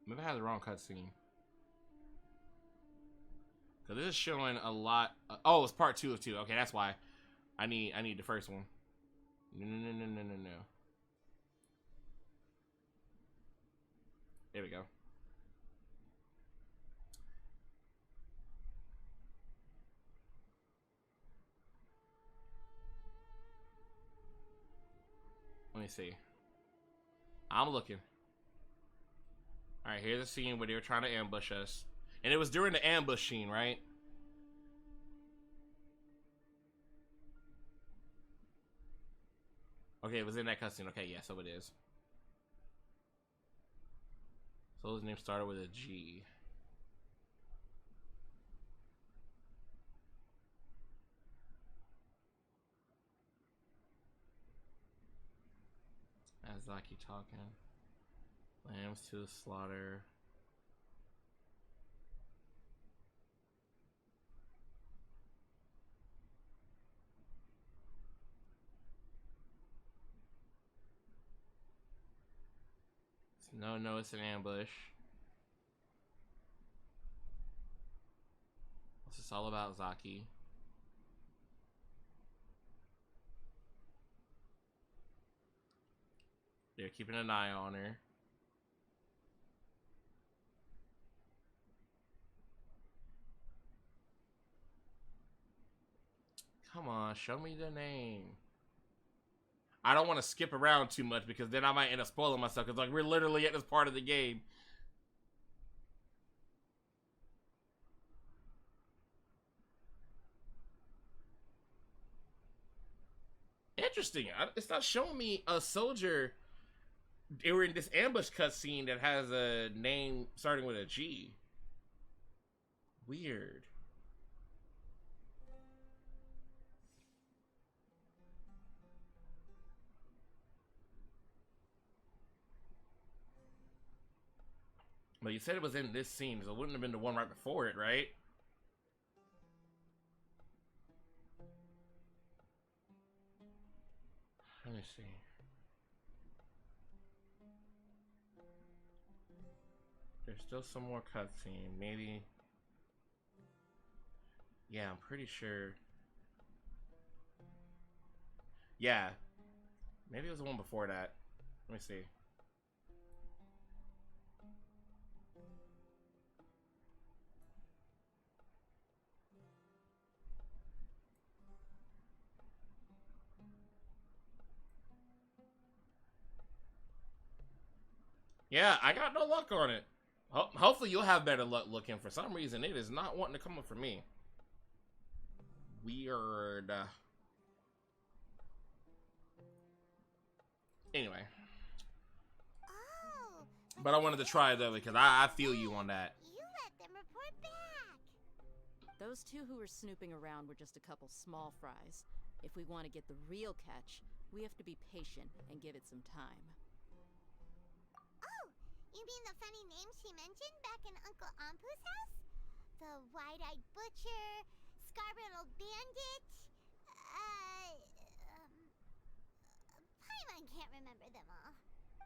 Maybe I had the wrong cutscene. Cause this is showing a lot. Oh, it's part 2 of 2. Okay, that's why. I need the first one. No. There we go. Let me see. I'm looking. Alright, here's the scene where they were trying to ambush us. And it was during the ambush scene, right? Okay, it was in that cutscene. Okay, yeah, so it is. So his name started with a G. Azaki talking. Lambs to the slaughter. No, it's an ambush. What's this all about, Zaki? They're keeping an eye on her. Come on, show me the name. I don't want to skip around too much because then I might end up spoiling myself. Because like we're literally at this part of the game. Interesting. It's not showing me a soldier during this ambush cutscene that has a name starting with a G. Weird. But you said it was in this scene, so it wouldn't have been the one right before it, right? Let me see. There's still some more cutscene. Maybe. Yeah, I'm pretty sure. Yeah. Maybe it was the one before that. Let me see. Yeah, I got no luck on it. Hopefully you'll have better luck looking. For some reason, it is not wanting to come up for me. Weird. Anyway. Oh, but I wanted to try it though because I feel you on that. You let them report back. Those two who were snooping around were just a couple small fries. If we want to get the real catch, we have to be patient and give it some time. Oh, you mean the funny name she mentioned back in Uncle Ampu's house? The wide-eyed butcher, scar-riddled bandit, Paimon can't remember them all.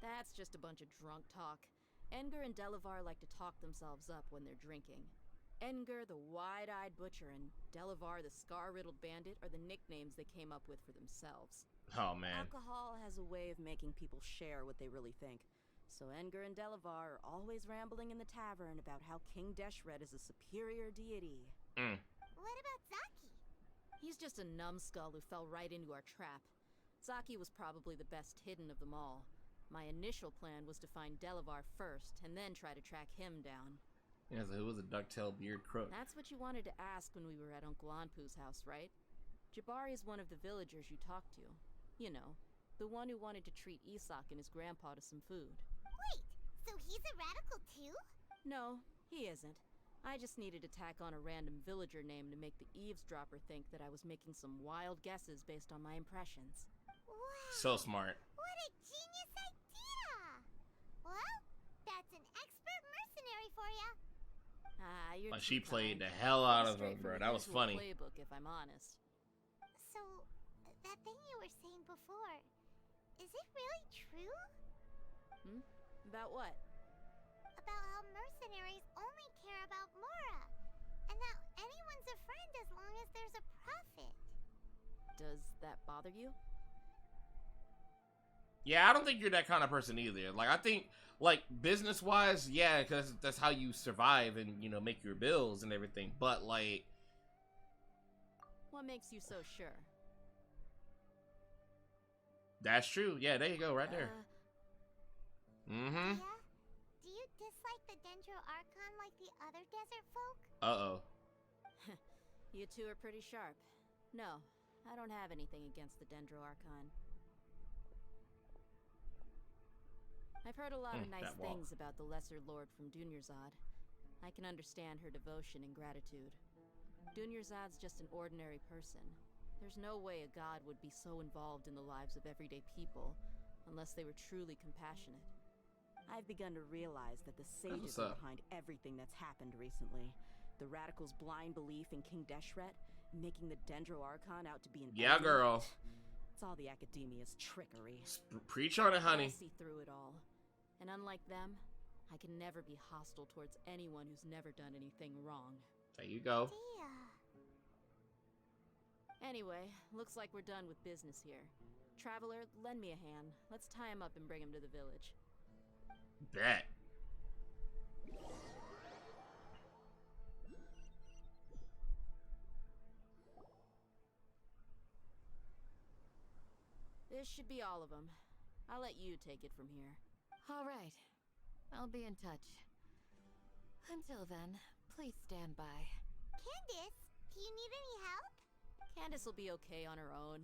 That's just a bunch of drunk talk. Edgar and Delavar like to talk themselves up when they're drinking. Edgar, the wide-eyed butcher, and Delavar, the scar-riddled bandit, are the nicknames they came up with for themselves. Oh, man. Alcohol has a way of making people share what they really think. So Edgar and Delavar are always rambling in the tavern about how King Deshret is a superior deity. What about Zaki? He's just a numbskull who fell right into our trap. Zaki was probably the best hidden of them all. My initial plan was to find Delavar first, and then try to track him down. Yeah, so it was a ducktail beard crook. That's what you wanted to ask when we were at Uncle Anpu's house, right? Jabari is one of the villagers you talked to. You know, the one who wanted to treat Isak and his grandpa to some food. Wait, so he's a radical too? No, he isn't. I just needed to tack on a random villager name to make the eavesdropper think that I was making some wild guesses based on my impressions. Wow. So smart. What a genius idea! Well, that's an expert mercenary for you. You're like she played the hell out of him, bro. That was funny. Playbook, if I'm honest. So, that thing you were saying before, is it really true? About what? About how mercenaries only care about Mora, and that anyone's a friend as long as there's a profit. Does that bother you? Yeah, I don't think you're that kind of person either. Like, I think, like, business-wise, yeah, because that's how you survive and, you know, make your bills and everything. But, like... What makes you so sure? That's true. Yeah, there you go, right there. Yeah? Do you dislike fight the Dendro Archon like the other desert folk? Uh-oh. You two are pretty sharp. No, I don't have anything against the Dendro Archon. I've heard a lot of nice things about the Lesser Lord from Dunyarzad. I can understand her devotion and gratitude. Dunyarzad's just an ordinary person. There's no way a god would be so involved in the lives of everyday people unless they were truly compassionate. I've begun to realize that the sages are behind everything that's happened recently. The radicals' blind belief in King Deshret, making the Dendro Archon out to be an enemy. Girl. It's all the academia's trickery. Preach on it, honey. I see through it all. And unlike them, I can never be hostile towards anyone who's never done anything wrong. There you go. Anyway, looks like we're done with business here. Traveler, lend me a hand. Let's tie him up and bring him to the village. Bet. This should be all of them. I'll let you take it from here. All right. I'll be in touch. Until then, please stand by. Candace, do you need any help? Candace will be okay on her own.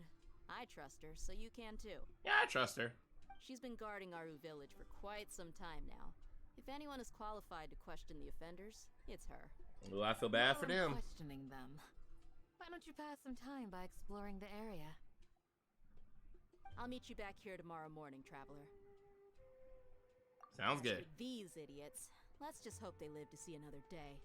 I trust her, so you can too. Yeah, I trust her. She's been guarding Aru village for quite some time now. If anyone is qualified to question the offenders, it's her. Well, I feel bad for them. Questioning them. Why don't you pass some time by exploring the area? I'll meet you back here tomorrow morning, Traveler. Sounds good. For these idiots, let's just hope they live to see another day.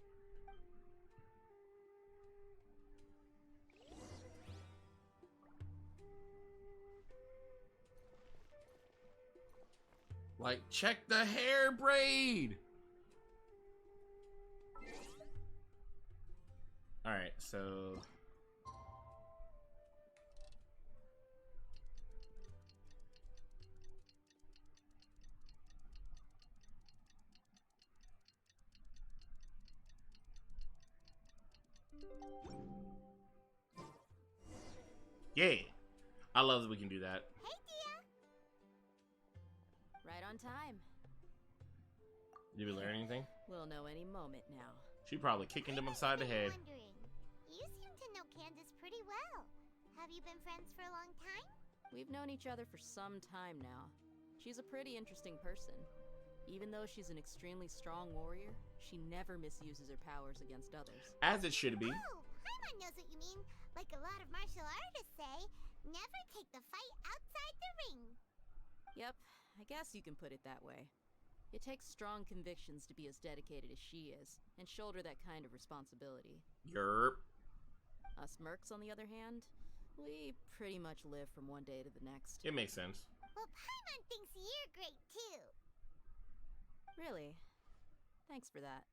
Like, check the hair braid. All right, so yeah, I love that we can do that. Hey, Dia. Right on time. Did we learn anything? We'll know any moment now. She probably kicking them upside the head. You seem to know Candace pretty well. Have you been friends for a long time? We've known each other for some time now. She's a pretty interesting person. Even though she's an extremely strong warrior, she never misuses her powers against others. As it should be. Oh, Paimon knows what you mean. Like a lot of martial artists say, never take the fight outside the ring. Yep, I guess you can put it that way. It takes strong convictions to be as dedicated as she is, and shoulder that kind of responsibility. Yerp. Us mercs, on the other hand, we pretty much live from one day to the next. It makes sense. Well, Paimon thinks you're great too. Really? Thanks for that.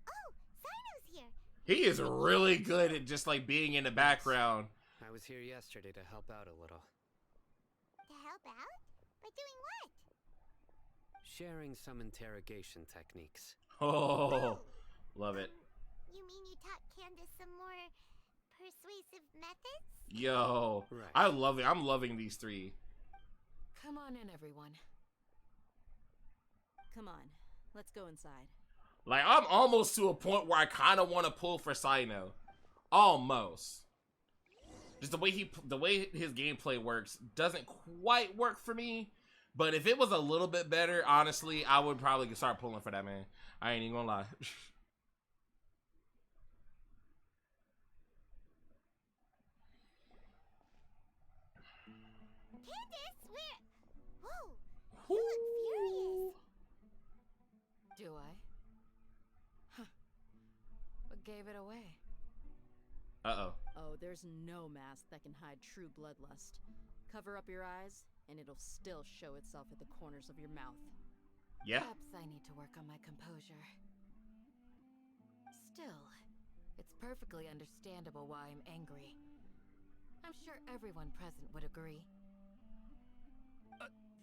Oh, Sino's here. He is really good at just like being in the background. I was here yesterday to help out a little. To help out? By doing what? Sharing some interrogation techniques. Oh, love it. You mean you taught Candace some more persuasive methods? Yo, right. I love it. I'm loving these three. Come on in, everyone. Come on, let's go inside. Like, I'm almost to a point where I kind of want to pull for Sino. Almost. Just the way his gameplay works doesn't quite work for me. But if it was a little bit better, honestly, I would probably start pulling for that, man. I ain't even gonna lie. Candace, where? Whoa, you look furious. Do I? Huh. What gave it away? Uh-oh. Oh, there's no mask that can hide true bloodlust. Cover up your eyes, and it'll still show itself at the corners of your mouth. Yeah. Perhaps I need to work on my composure. Still, it's perfectly understandable why I'm angry. I'm sure everyone present would agree.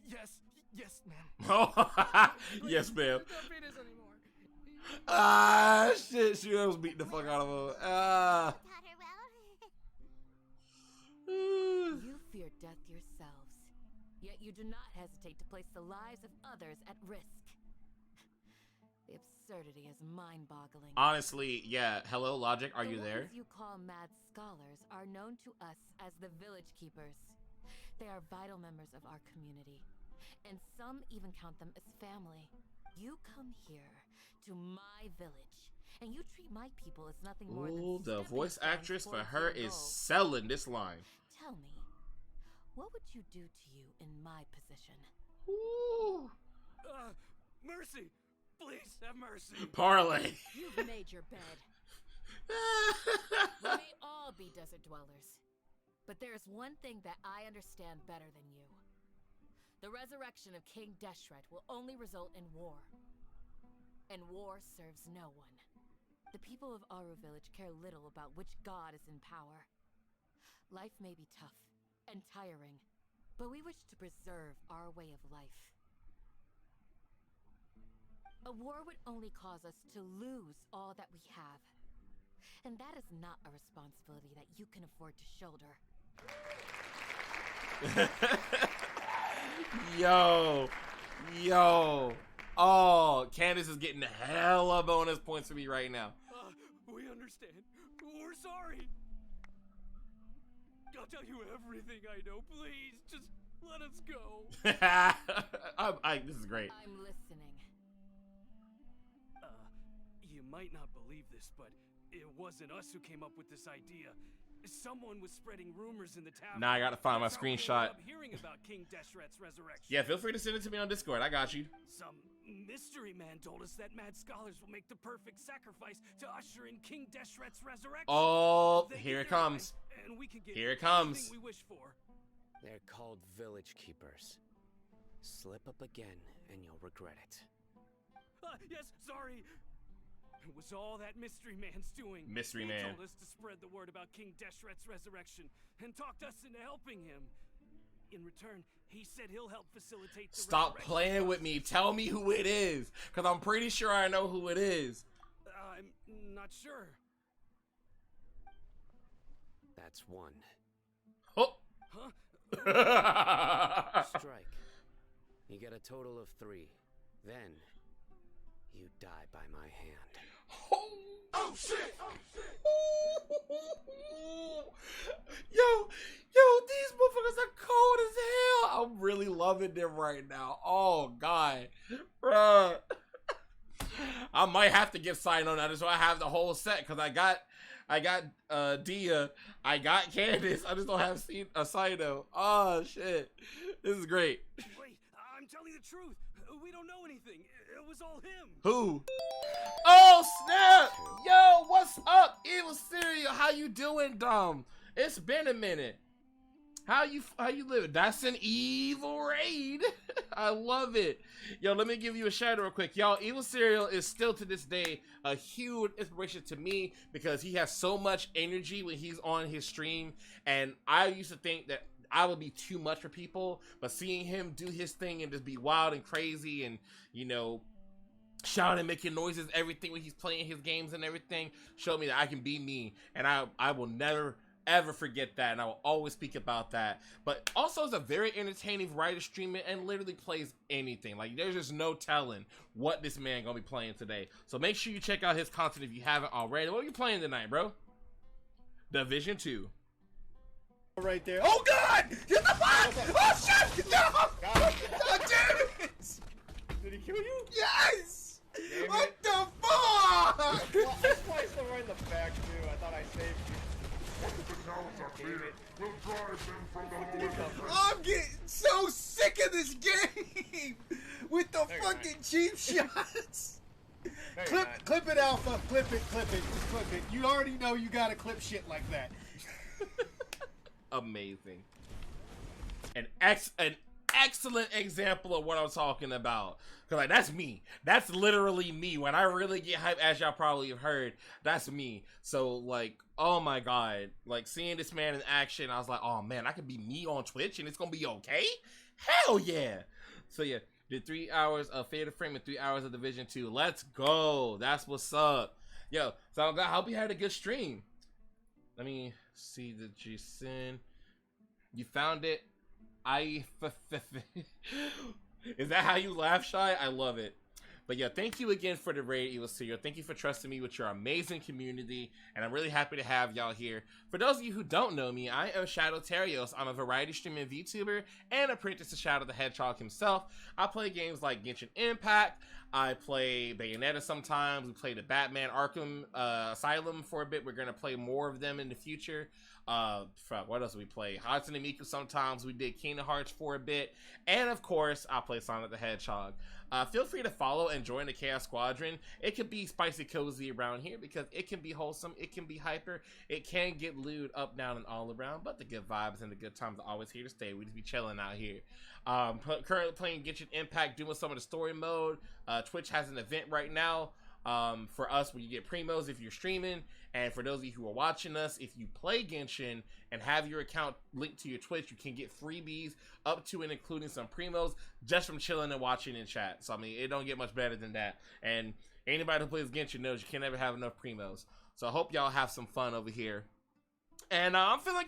Yes, ma'am. Oh, yes, ma'am. Don't beat us anymore. Ah, shit. She was beating the fuck out of her. Ah. You fear death yourselves, yet you do not hesitate to place the lives of others at risk. The absurdity is mind-boggling. Honestly, yeah. Hello, Logic, are you there? The ones you call mad scholars are known to us as the Village Keepers. They are vital members of our community, and some even count them as family. You come here to my village, and you treat my people as nothing more than Ooh, the stepping voice stones actress for towards her your is goal. selling this line. Tell me, what would you do to you in my position? Ooh. Mercy! Please have mercy. Parlay. You've made your bed. We may all be desert dwellers, but there is one thing that I understand better than you. The resurrection of King Deshret will only result in war. And war serves no one. The people of Aru Village care little about which god is in power. Life may be tough and tiring, but we wish to preserve our way of life. A war would only cause us to lose all that we have. And that is not a responsibility that you can afford to shoulder. Yo. Oh, Candace is getting hella bonus points for me right now. We understand. We're sorry. I'll tell you everything I know. Please, just let us go. This is great. I'm listening. You might not believe this, but it wasn't us who came up with this idea. Someone was spreading rumors in the tavern. Now I gotta find my That's how we ended screenshot. up hearing about King Deshret's resurrection. Yeah, feel free to send it to me on Discord. I got you. Some mystery man told us that mad scholars will make the perfect sacrifice to usher in King Deshret's resurrection. Oh, They here get it their comes. life, and we can get Here it comes. everything we wish for. They're called Village Keepers. Slip up again, and you'll regret it. Yes, sorry. It was all that Mystery Man's doing. Mystery He Man. told us to spread the word about King Deshret's resurrection and talked us into helping him. In return, he said he'll help facilitate the Stop resurrection playing with me. Tell me who it is, because I'm pretty sure I know who it is. I'm not sure. That's one. Oh. Huh? Strike. You get a total of 3. Then, you die by my hand. Oh shit! Yo, these motherfuckers are cold as hell. I'm really loving them right now. Oh god, bruh. I might have to get signed on that so I have the whole set, because I got Dia, I got Candace. I just don't have Sino. Oh shit, this is great. Wait, I'm telling the truth. We don't know anything. It was all him. Who? Oh snap! Yo, what's up, Evil Cereal? How you doing, Dom? It's been a minute. How you living? That's an evil raid. I love it. Yo, let me give you a shout out real quick. Y'all, Evil Cereal is still to this day a huge inspiration to me because he has so much energy when he's on his stream, and I used to think that I would be too much for people, but seeing him do his thing and just be wild and crazy and, you know, shouting, making noises, everything when he's playing his games and everything, showed me that I can be me, and I will never ever forget that, and I will always speak about that. But also is a very entertaining writer, streamer, and literally plays anything. Like, there's just no telling what this man gonna be playing today. So make sure you check out his content if you haven't already. What are you playing tonight, bro? Division 2. Right there. Oh god! Get the fuck! Oh shit! No! God damn it! Did he kill you? Yes! Damn What it. the fuck? Well, I sliced him right in the back too. I thought I saved you. We'll drive them from the I'm getting so sick of this game with the fucking cheap shots. Clip it, Alpha. Clip it. Just clip it. You already know you gotta clip shit like that. Amazing. An excellent example of what I'm talking about. Cause like that's me. That's literally me. When I really get hyped, as y'all probably have heard, that's me. So like, oh my god, like seeing this man in action, I was like, oh man, I could be me on Twitch and it's gonna be okay. Hell yeah. So yeah, did 3 hours of Fatal Frame and 3 hours of Division 2. Let's go. That's what's up. Yo, so I hope you had a good stream. Let me see the GSIN. You found it. Is that how you laugh, Shy? I love it. But yeah, thank you again for the raid, Evilseer. Thank you for trusting me with your amazing community, and I'm really happy to have y'all here. For those of you who don't know me, I am Shadow Terios. I'm a variety streaming VTuber and apprentice to Shadow the Hedgehog himself. I play games like Genshin Impact. I play Bayonetta sometimes. We play the Batman Arkham Asylum for a bit. We're going to play more of them in the future. What else do we play? Hatsune Miku sometimes. We did Kingdom Hearts for a bit. And of course, I play Sonic the Hedgehog. Feel free to follow and join the Chaos Squadron. It can be spicy cozy around here because it can be wholesome, it can be hyper, it can get lewd up, down, and all around, but the good vibes and the good times are always here to stay. We just be chilling out here. Currently playing Genshin Impact, doing some of the story mode. Twitch has an event right now for us where you get primos if you're streaming, and for those of you who are watching us, if you play Genshin and have your account linked to your Twitch, you can get freebies up to and including some primos just from chilling and watching in chat. So I mean, it don't get much better than that. And anybody who plays Genshin knows you can never have enough primos. So I hope y'all have some fun over here. And I'm feeling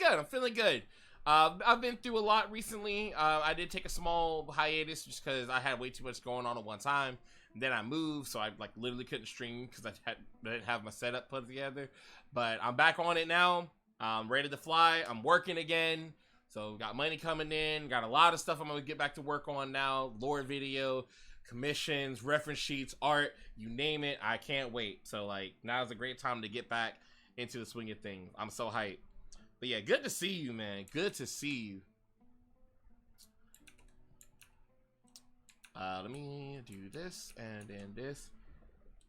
good. I've been through a lot recently. I did take a small hiatus just because I had way too much going on at one time. And then I moved, so I like literally couldn't stream because I didn't have my setup put together. But I'm back on it now. I'm ready to fly. I'm working again. So got money coming in. Got a lot of stuff I'm going to get back to work on now. Lore video, commissions, reference sheets, art, you name it. I can't wait. So like now's a great time to get back into the swing of things. I'm so hyped. But yeah, good to see you, man. Good to see you. Let me do this and then this.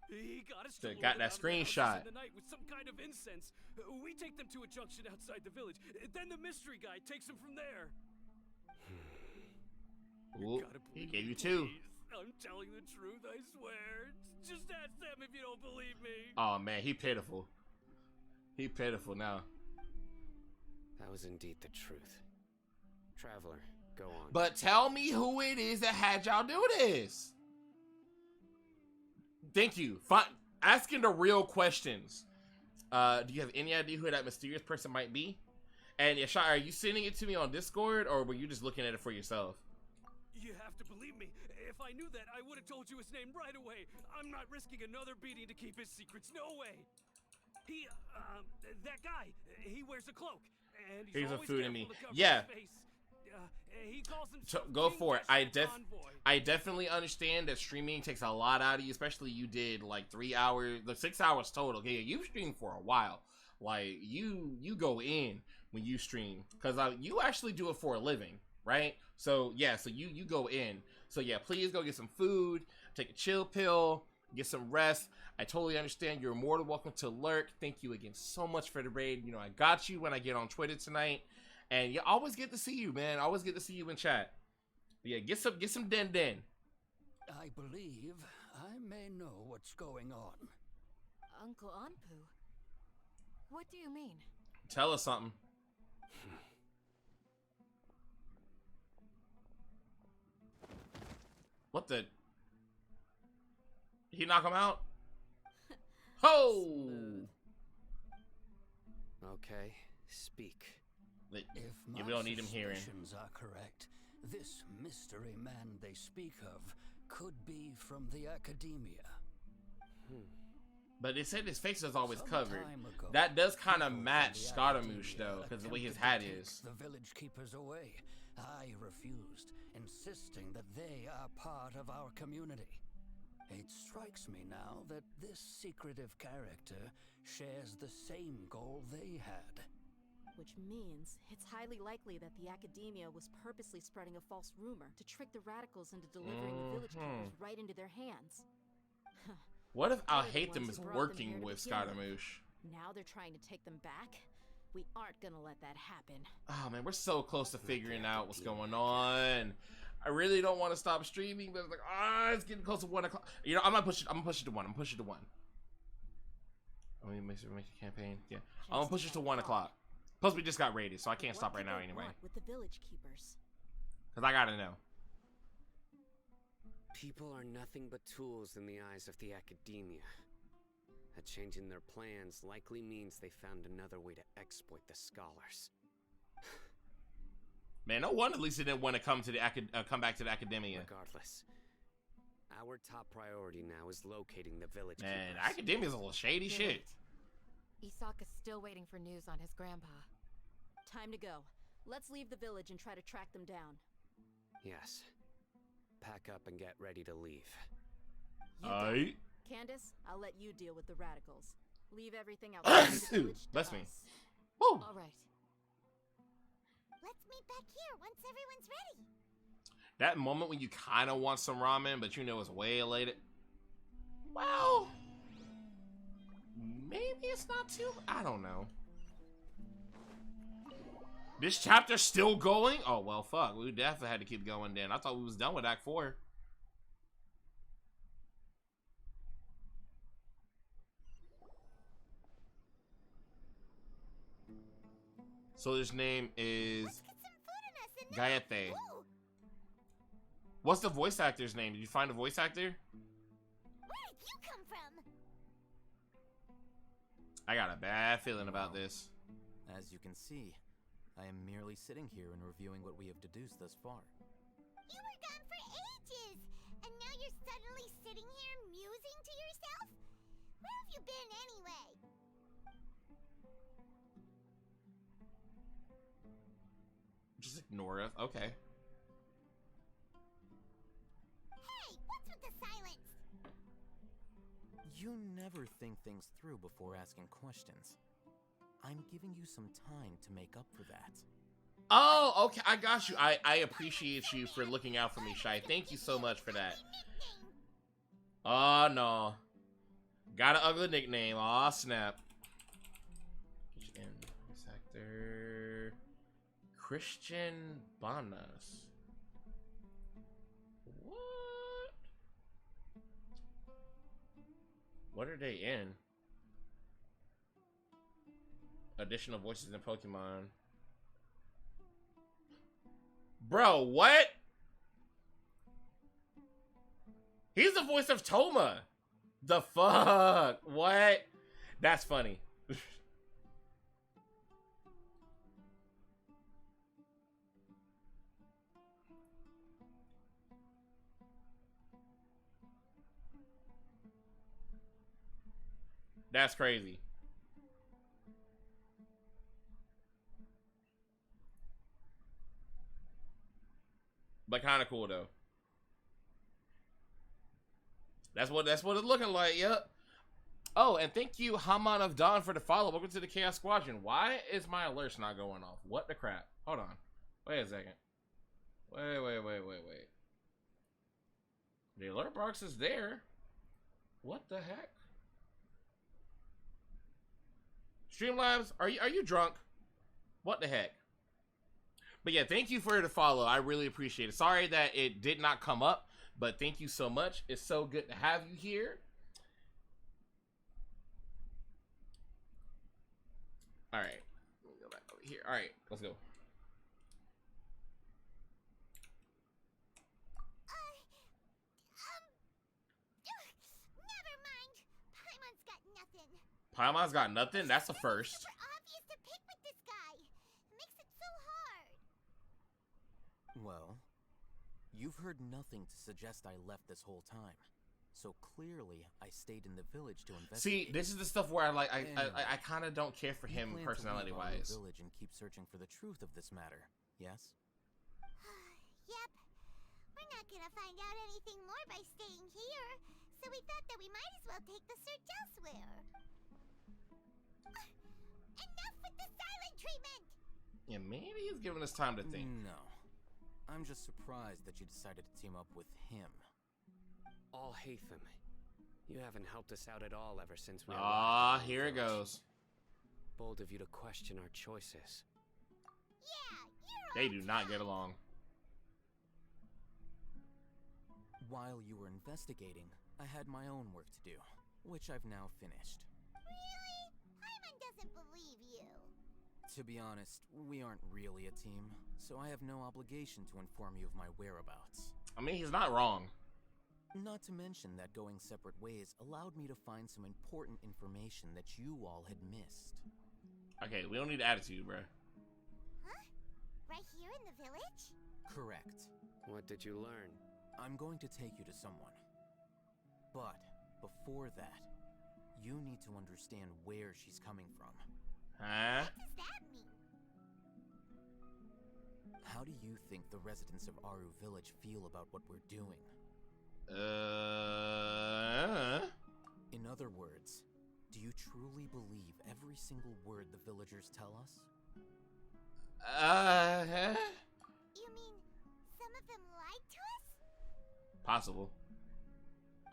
He got that screenshot. The night with some kind of incense. We take them to a junction outside the village. Then the mystery guy takes them from there. Ooh, he gave you two. I'm telling the truth, I swear. Just ask them if you don't believe me. Oh man, he pitiful. He pitiful now. That was indeed the truth. Traveler, go on. But tell me who it is that had y'all do this. Thank you. Asking the real questions. Do you have any idea who that mysterious person might be? And Yashai, are you sending it to me on Discord, or were you just looking at it for yourself? You have to believe me. If I knew that, I would have told you his name right away. I'm not risking another beating to keep his secrets. No way. That guy, he wears a cloak. And he's a always food in careful me. to cover Yeah. his face. He calls himself Go King for it. Convoy. I definitely understand that streaming takes a lot out of you, especially you did like 3 hours, like 6 hours total. Okay, you streamed for a while. Like you go in when you stream because you actually do it for a living, right? So yeah, so you go in. So yeah, please go get some food, take a chill pill, get some rest. I totally understand. You're more than welcome to lurk. Thank you again so much for the raid. You know, I got you when I get on Twitter tonight. And you always get to see you, man. I always get to see you in chat. But yeah, get some den. I believe I may know what's going on. Uncle Anpu? What do you mean? Tell us something. What the? Did he knock him out? Ho! Okay, speak. If we don't need him hearing. suspicions are correct, this mystery man they speak of could be from the academia. But they said his face is always Some covered. time ago, That does kind of people match from the Scaramouche academia though, because the way his attempted hat to take is. The village keepers away. I refused, insisting that they are part of our community. It strikes me now that this secretive character shares the same goal they had. Which means it's highly likely that the academia was purposely spreading a false rumor to trick the radicals into delivering the village keepers right into their hands. What if They're the Al-Haitham ones is who brought them working here to with begin Scaramouche? Now they're trying to take them back? We aren't gonna let that happen. Oh man, we're so close to figuring out what's going on. I really don't want to stop streaming, but it's like, it's getting close to 1 o'clock. You know, I'm gonna push it to 1. I'm pushing it to 1. Let me make a campaign. Yeah, I'm gonna push it to 1 o'clock. Plus, we just got raided, so I can't stop right now anyway. With the village keepers. Cause I gotta know. People are nothing but tools in the eyes of the academia. A change in their plans likely means they found another way to exploit the scholars. Man, no wonder at least he didn't want to come to the come back to the academia. Regardless, our top priority now is locating the village. Man, academia is a little shady shit. Isaka's still waiting for news on his grandpa. Time to go. Let's leave the village and try to track them down. Yes. Pack up and get ready to leave. Aight. Candace, I'll let you deal with the radicals. Leave everything outside the village to Bless me. us. Woo. All right. Let's meet back here once everyone's ready. That moment when you kind of want some ramen, but you know it's way late. Well, maybe it's not too. I don't know. This chapter's still going? Oh, well, fuck. We definitely had to keep going then. I thought we was done with Act 4. So his name is Gaete. What's the voice actor's name? Did you find a voice actor? Where did you come from? I got a bad feeling about this. As you can see, I am merely sitting here and reviewing what we have deduced thus far. You were gone for ages, and now you're suddenly sitting here musing to yourself? Where have you been anyway? Just ignore us. Okay. Hey, what's with the silence? You never think things through before asking questions. I'm giving you some time to make up for that. Oh, okay. I got you. I appreciate you for looking out for me, Shy. Thank you so much for that. Oh, no. Got an ugly nickname. Aw, snap. Voice actor Christian Bonas. What? What are they in? Additional voices in Pokemon. Bro, what? He's the voice of Toma. The fuck? What? That's funny. That's crazy. But kind of cool though. That's what it's looking like. Yep. Oh, and thank you, Haman of Dawn, for the follow. Welcome to the Chaos Squadron. Why is my alerts not going off? What the crap? Hold on. Wait a second. Wait. The alert box is there. What the heck? Streamlabs, are you drunk? What the heck? But yeah, thank you for the follow. I really appreciate it. Sorry that it did not come up, but thank you so much. It's so good to have you here. All right, let me go back over here. All right, let's go. Never mind. Paimon's got nothing. Paimon's got nothing? That's a first. It's super obvious to pick with this guy. It makes it so hard. Well, you've heard nothing to suggest I left this whole time. So clearly, I stayed in the village to investigate. See, this is the stuff where I kind of don't care for him personality-wise. Village and keep searching for the truth of this matter. Yes. Yep. We're not gonna find out anything more by staying here, so we thought that we might as well take the search elsewhere. Enough with the silent treatment. Yeah, maybe he's giving us time to think. No, I'm just surprised that you decided to team up with him. All Hatham, you haven't helped us out at all ever since we arrived. Here it goes. Bold of you to question our choices. Yeah, they do not get along. While you were investigating, I had my own work to do, which I've now finished. Really? Paimon doesn't believe you. To be honest, we aren't really a team, so I have no obligation to inform you of my whereabouts. I mean, he's not wrong. Not to mention that going separate ways allowed me to find some important information that you all had missed. Okay, we don't need attitude, bruh. Huh? Right here in the village? Correct. What did you learn? I'm going to take you to someone. But before that, you need to understand where she's coming from. Huh? What does that mean? How do you think the residents of Aru Village feel about what we're doing? In other words, do you truly believe every single word the villagers tell us? You mean some of them lied to us? Possible.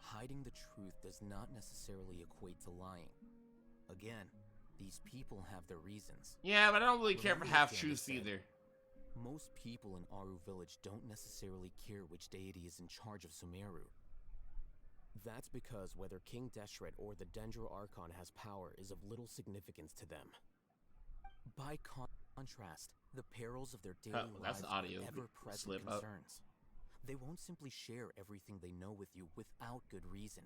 Hiding the truth does not necessarily equate to lying. Again, these people have their reasons. Yeah, but I don't really care for Remember what half-truths Candace said? either. Most people in Aru Village don't necessarily care which deity is in charge of Sumeru. That's because whether King Deshret or the Dendro Archon has power is of little significance to them. By contrast, the perils of their daily that's lives the audio are ever-present slip up. concerns. They won't simply share everything they know with you without good reason.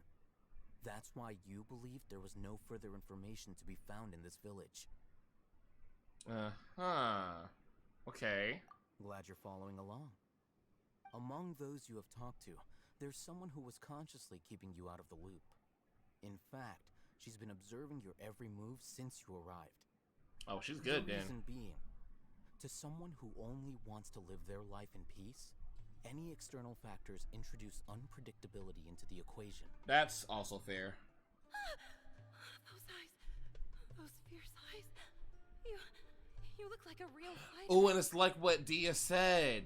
That's why you believed there was no further information to be found in this village. Okay. Glad you're following along. Among those you have talked to, there's someone who was consciously keeping you out of the loop. In fact, she's been observing your every move since you arrived. Oh, she's good The then. reason being, to someone who only wants to live their life in peace, any external factors introduce unpredictability into the equation. That's also fair. Those eyes. Those fierce eyes. You look like a real fighter. Oh, and it's like what Dia said.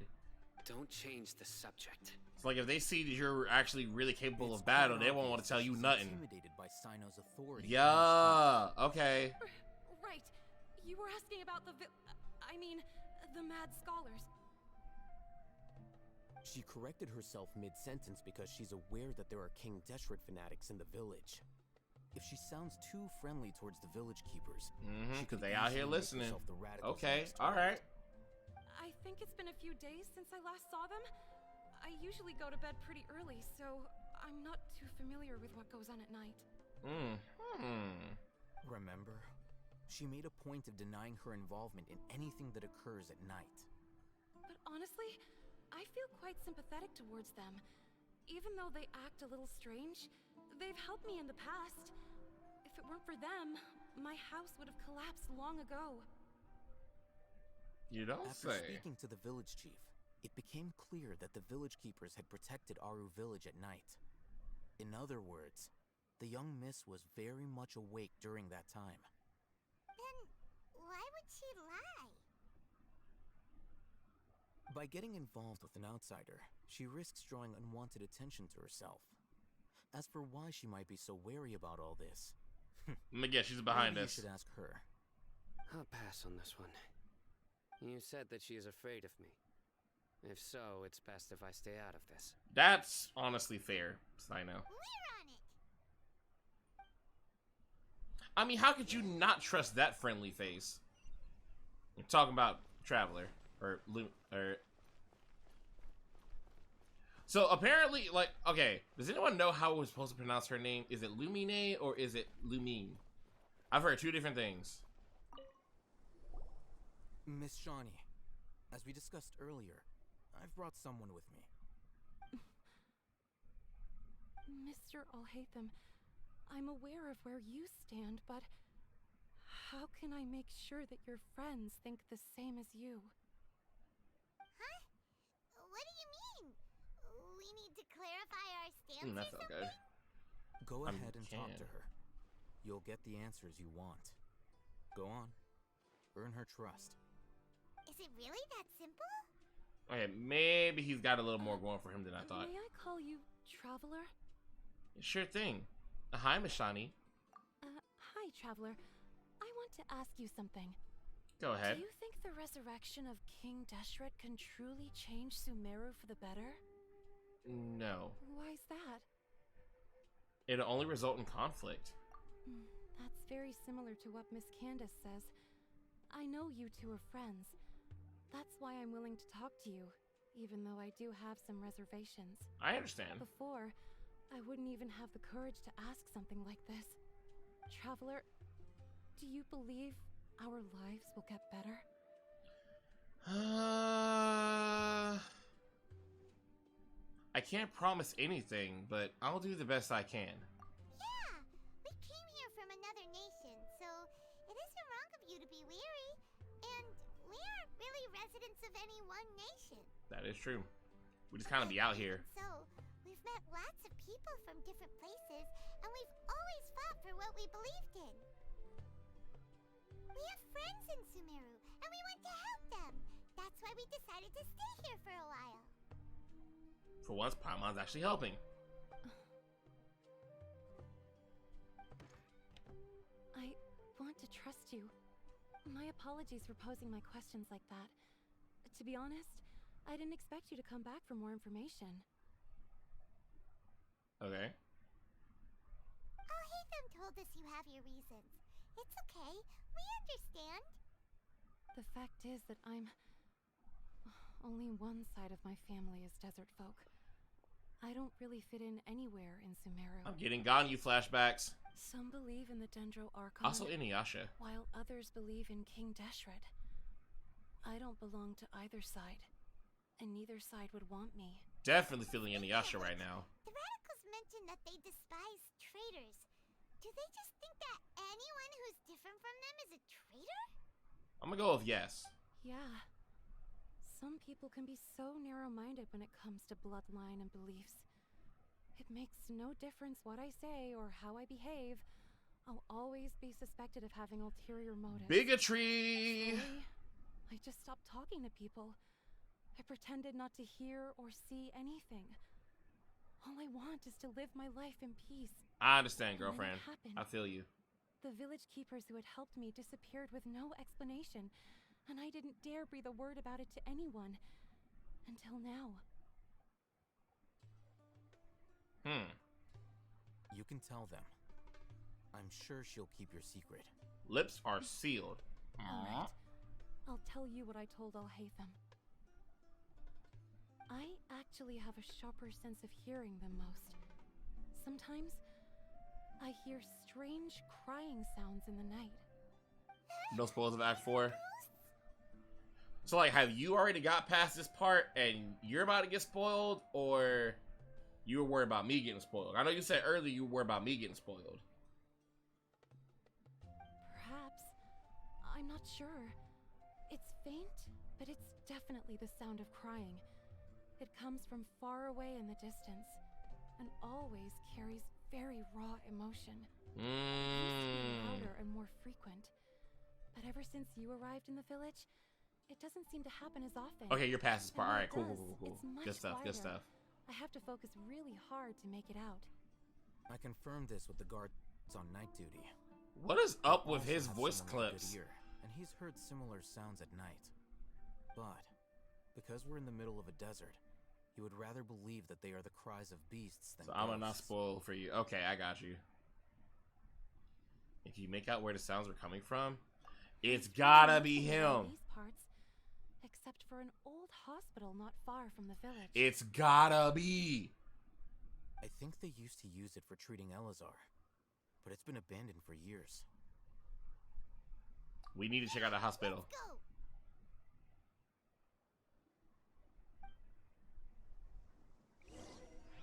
Don't change the subject. It's like if they see that you're actually really capable of battle, they won't want to tell you nothing. Intimidated by Sino's authority. Yeah. Okay. Right. You were asking about the mad scholars. She corrected herself mid-sentence because she's aware that there are King Deshret fanatics in the village. If she sounds too friendly towards the village keepers, because they out here easily make listening. herself the radicals Okay, next all door. right. I think it's been a few days since I last saw them. I usually go to bed pretty early, so I'm not too familiar with what goes on at night. Remember? She made a point of denying her involvement in anything that occurs at night. But honestly, I feel quite sympathetic towards them. Even though they act a little strange, they've helped me in the past. If it weren't for them, my house would have collapsed long ago. You don't After say. speaking to the village chief, it became clear that the village keepers had protected Aru Village at night. In other words, the young miss was very much awake during that time. Then why would she lie? By getting involved with an outsider, she risks drawing unwanted attention to herself. As for why she might be so wary about all this, Let me guess, she's behind maybe us. you should ask her. I'll pass on this one. You said that she is afraid of me. If so, it's best if I stay out of this. That's honestly fair, Sino. We're on it. I mean, how could you not trust that friendly face? You're talking about Traveler or So apparently, like, okay, does anyone know how we're supposed to pronounce her name? Is it Lumine or is it Lumine? I've heard two different things. Miss Shawnee, as we discussed earlier, I've brought someone with me. Mr. Alhaitham, I'm aware of where you stand, but how can I make sure that your friends think the same as you? Huh? What do you mean? We need to clarify our stance That or felt something? good. Go ahead and talk to her. You'll get the answers you want. Go on. Earn her trust. Is it really that simple? Okay, maybe he's got a little more going for him than I thought. May I call you Traveler? Sure thing. Hi, Miss Shawnee. Hi, Traveler. I want to ask you something. Go ahead. Do you think the resurrection of King Deshret can truly change Sumeru for the better? No. Why's that? It'll only result in conflict. That's very similar to what Miss Candace says. I know you two are friends. That's why I'm willing to talk to you, even though I do have some reservations. I understand. Before, I wouldn't even have the courage to ask something like this. Traveler, do you believe our lives will get better? I can't promise anything, but I'll do the best I can. Yeah, we came here from another nation, so it isn't wrong of you to be weary. And we aren't really residents of any one nation. That is true. We just kind of be out here. So, we've met lots of people from different places, and we've always fought for what we believed in. We have friends in Sumeru, and we want to help them. That's why we decided to stay here for a while. For once, Paimon's actually helping. I want to trust you. My apologies for posing my questions like that. To be honest, I didn't expect you to come back for more information. Okay. Alhaitham told us you have your reasons. It's okay. We understand. The fact is that only one side of my family is desert folk. I don't really fit in anywhere in Sumeru. I'm getting Ganyu flashbacks. Some believe in the Dendro Archon. Also Inuyasha. While others believe in King Deshret. I don't belong to either side. And neither side would want me. Definitely feeling Inuyasha right now. The radicals mentioned that they despise traitors. Do they just think that anyone who's different from them is a traitor? I'm gonna go with yes. Yeah. Some people can be so narrow-minded when it comes to bloodline and beliefs. It makes no difference what I say or how I behave. I'll always be suspected of having ulterior motives. Bigotry! Slowly, I just stopped talking to people. I pretended not to hear or see anything. All I want is to live my life in peace. I understand, girlfriend. I feel you. The village keepers who had helped me disappeared with no explanation, and I didn't dare breathe a word about it to anyone. Until now. You can tell them. I'm sure she'll keep your secret. Lips are sealed. Alright. I'll tell you what I told Alhaitham. I actually have a sharper sense of hearing than most. Sometimes, I hear strange crying sounds in the night. No spoilers of Act 4. So, like, have you already got past this part and you're about to get spoiled, or you were worried about me getting spoiled? I know you said earlier you were worried about me getting spoiled. Perhaps. I'm not sure. It's faint, but it's definitely the sound of crying. It comes from far away in the distance, and always carries very raw emotion. It used to be louder and more frequent, but ever since you arrived in the village, it doesn't seem to happen as often. Okay, you're past this part. Alright, cool. It's much Good stuff, quieter. good stuff. I have to focus really hard to make it out. I confirmed this with the guards on night duty. What is up with his Also have voice someone with clips? good ear, and he's heard similar sounds at night. But, because we're in the middle of a desert, he would rather believe that they are the cries of beasts than So I'm gonna not ghosts. spoil for you. Okay, I got you. If you make out where the sounds are coming from, it's gotta be him. These parts, except for an old hospital not far from the village. It's gotta be. I think they used to use it for treating Elazar, but it's been abandoned for years. We need to check out the hospital.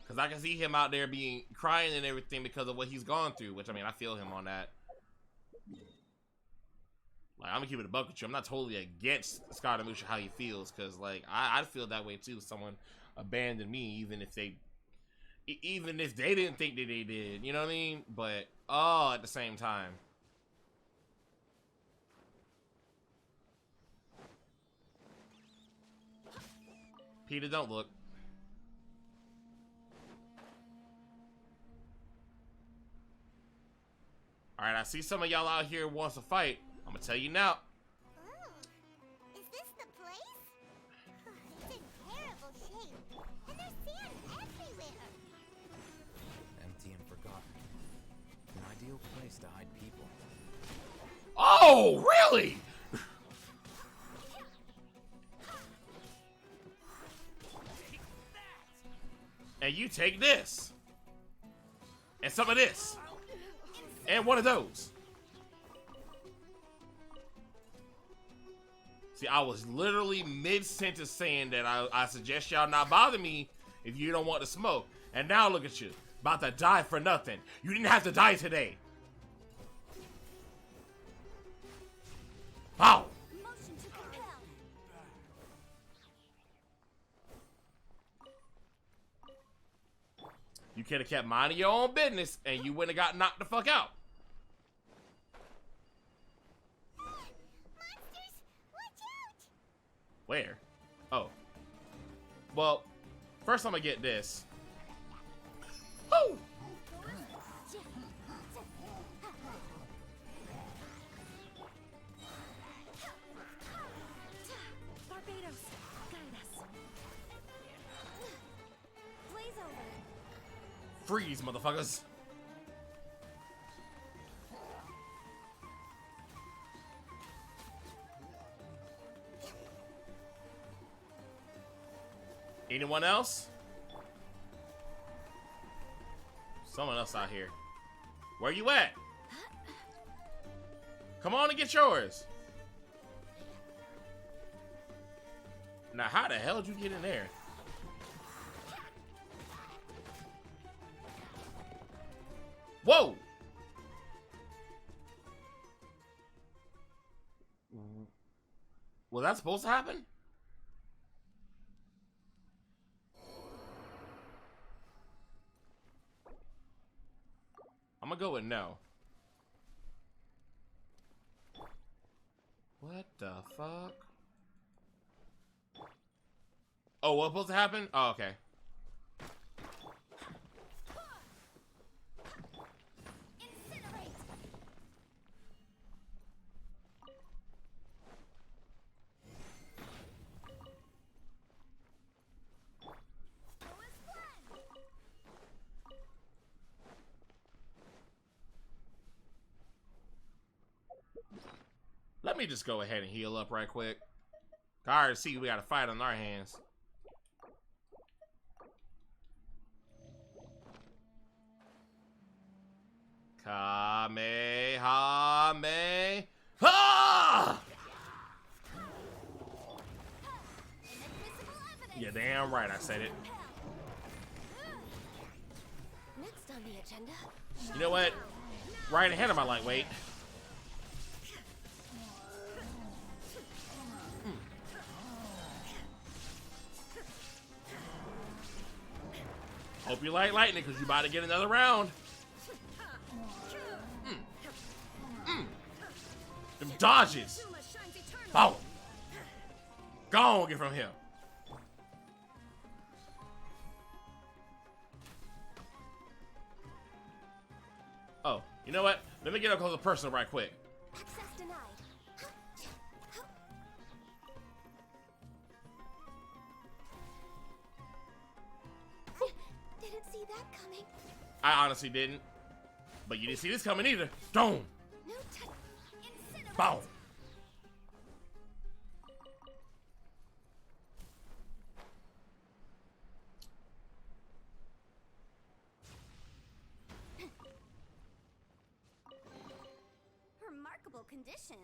Because I can see him out there being crying and everything because of what he's gone through, which, I mean, I feel him on that. Like, I'm gonna keep it a buck with you. I'm not totally against Scaramouche how he feels, because, like, I'd feel that way too. Someone abandoned me, even if they didn't think that they did. You know what I mean? But, at the same time. Peter, don't look. Alright, I see some of y'all out here who wants to fight. I'm gonna tell you now. Is this the place? It's in terrible shape, and there's sand everywhere. Empty and forgotten. An ideal place to hide people. Oh, really? And you take this. And some of this. And one of those. See, I was literally mid-sentence saying that I suggest y'all not bother me if you don't want to smoke. And now look at you, about to die for nothing. You didn't have to die today. Wow. Motion to compel. You could have kept minding your own business and you wouldn't have got knocked the fuck out. Monsters, watch out! Where? Oh. Well, first I'm gonna get this. Woo! Barbados, guide us. Blaze over. Freeze, motherfuckers. Anyone else? Someone else out here. Where you at? Come on and get yours. Now, how the hell did you get in there? Whoa! Was that supposed to happen? I'm gonna go with no. What the fuck? Oh, what's supposed to happen? Oh, okay. Let me just go ahead and heal up right quick. I already see we got a fight on our hands. Kamehameha! Yeah, damn right I said it. Next on the agenda. You know what? Right ahead of my lightweight. Hope you like lightning, because you about to get another round. Them dodges. Follow. Go on, get from him. Oh, you know what? Let me get up close and personal right quick. Access denied. Didn't see that coming. I honestly didn't. But you didn't see this coming either. Don't. No Boom. Remarkable condition.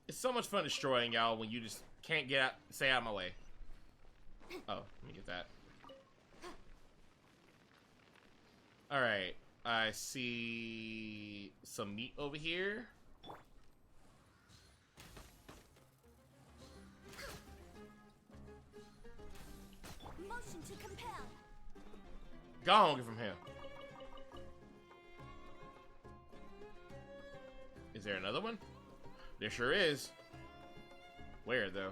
It's so much fun destroying y'all when you just can't get out, stay out of my way. Oh, let me get that. Alright, I see some meat over here. Motion to compel. Go on, get from him. Is there another one? There sure is. Where, though?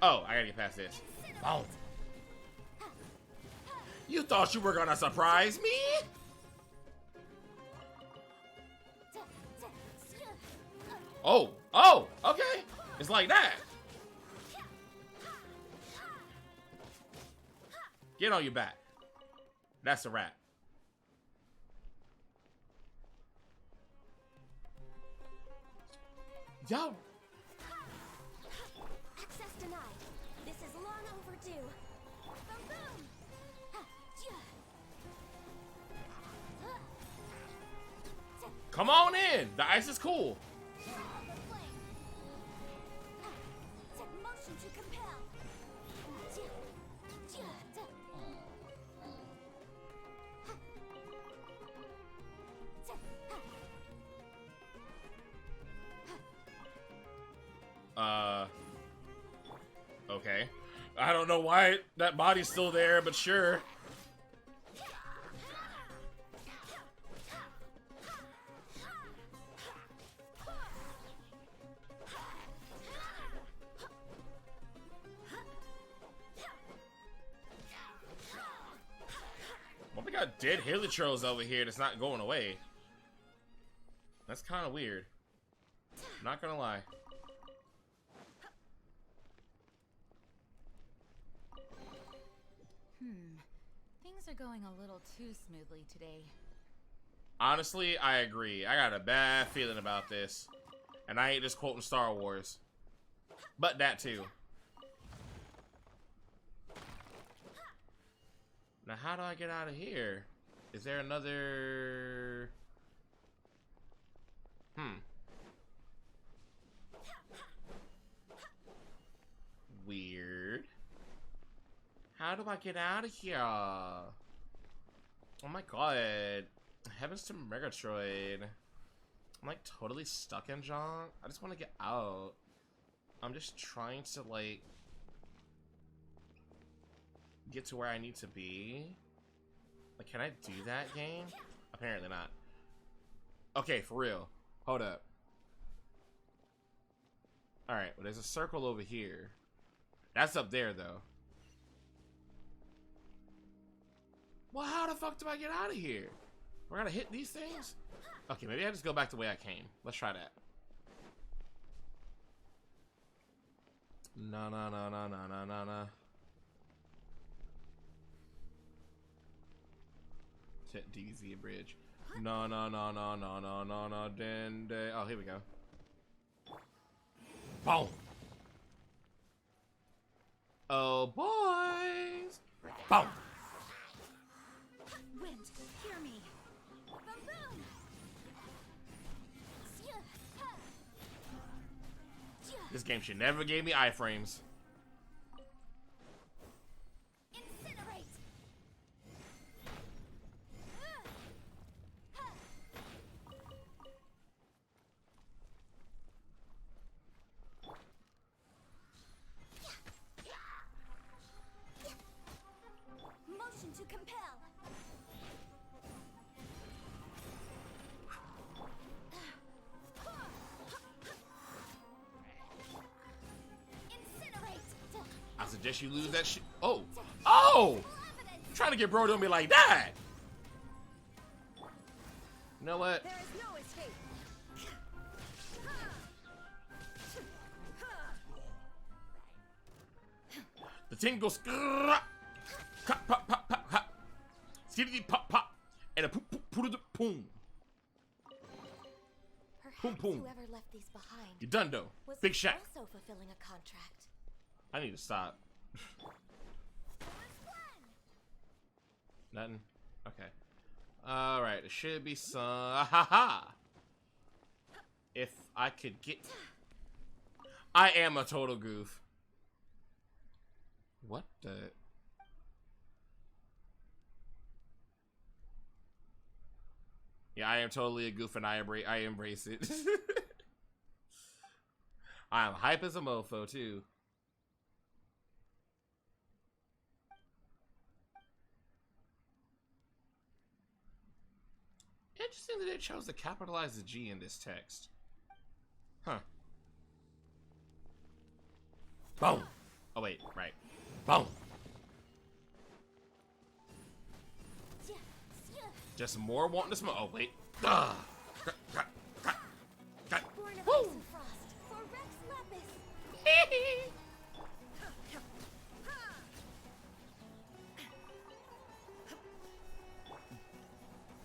Oh, I gotta get past this. Boom. You thought you were gonna surprise me? Oh, oh, okay. It's like that. Get on your back. That's a wrap. Yo. Access denied. This is long overdue. Boom, boom. Come on in. The ice is cool. I don't know why that body's still there, but sure. Well, we got dead Heliotros over here that's not going away. That's kind of weird. Not gonna lie. Things are going a little too smoothly today. Honestly, I agree. I got a bad feeling about this. And I ain't just quoting Star Wars. But that too. Now, how do I get out of here? Is there another... Weird. How do I get out of here? Oh my god. Heavens to Megatroid. I'm like totally stuck in junk. I just want to get out. I'm just trying to like get to where I need to be. Like, can I do that, game? Apparently not. Okay, for real. Hold up. Alright, well, there's a circle over here. That's up there, though. Well, how the fuck do I get out of here? We're gonna hit these things? Okay, maybe I just go back the way I came. Let's try that. No. Hit DZ bridge. No. Then, oh, here we go. Boom. Oh, boys. Boom. Wind, hear me. Boom, boom. This game should never gave me iframes. Incinerate. Motion to compel. I suggest you lose that shit. Oh! Oh! I'm trying to get bro to me like that. You know what? There is no escape. The thing goes pop, pop, pop, pop, pop. Skiddity pop, pop. And a poop, poop, poop, poom. Poom, poom. Whoever left these behind You done though. was Big Shack. also fulfilling a contract. I need to stop. Nothing? Okay. Alright, there should be some... Ha! If I could get... I am a total goof. What the... Yeah, I am totally a goof and I embrace it. I am hype as a mofo, too. Interesting that they chose to capitalize the G in this text. Huh. Boom! Oh wait, right. Boom! Just more wanting to smoke. Oh wait. Ugh. Born of ice and frost, for Rex Lapis.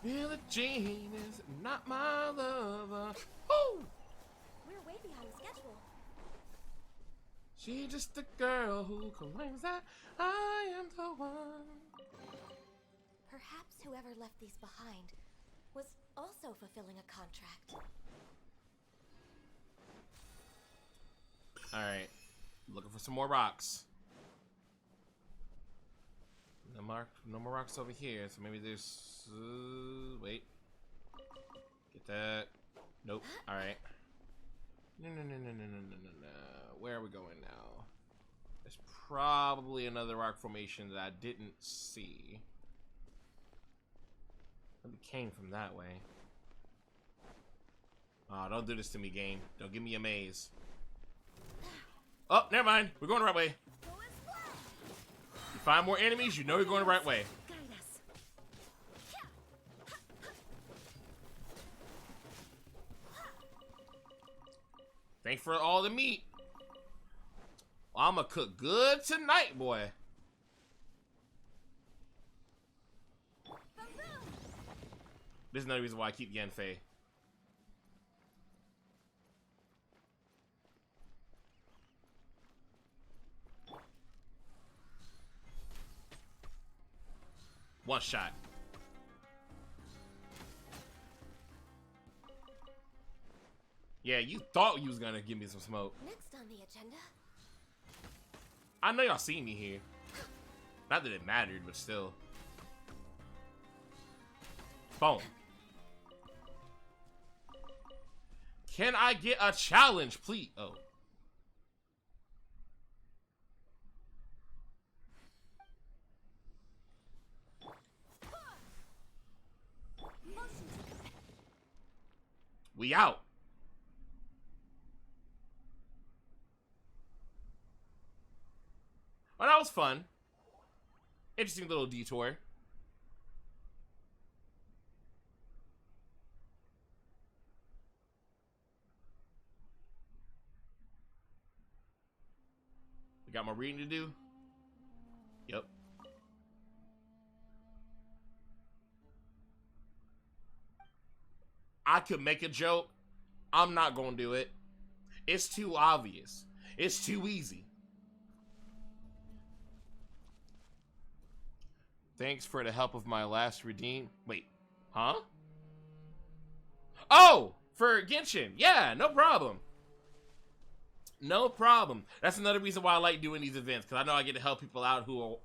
Billie Jean is not my lover. Woo! We're way behind schedule. She's just a girl who claims that I am the one. Perhaps whoever left these behind was also fulfilling a contract. Alright. Looking for some more rocks. No more rocks over here, so maybe there's... wait. Get that. Nope. Alright. No. Where are we going now? There's probably another rock formation that I didn't see. It came from that way. Oh, don't do this to me, game. Don't give me a maze. Oh, never mind. We're going the right way. You find more enemies, you know you're going the right way. Thanks for all the meat. Well, I'm gonna cook good tonight, boy. This is another reason why I keep Yenfei. One shot. Yeah, you thought you was gonna give me some smoke. Next on the agenda. I know y'all seen me here. Not that it mattered, but still. Boom. Can I get a challenge, please? Oh. We out. Well, that was fun. Interesting little detour. We got more reading to do. Yep. I could make a joke. I'm not gonna do it. It's too obvious. It's too easy. Thanks for the help of my last redeem. Wait, huh? Oh, for Genshin. Yeah, no problem. No problem. That's another reason why I like doing these events, because I know I get to help people out who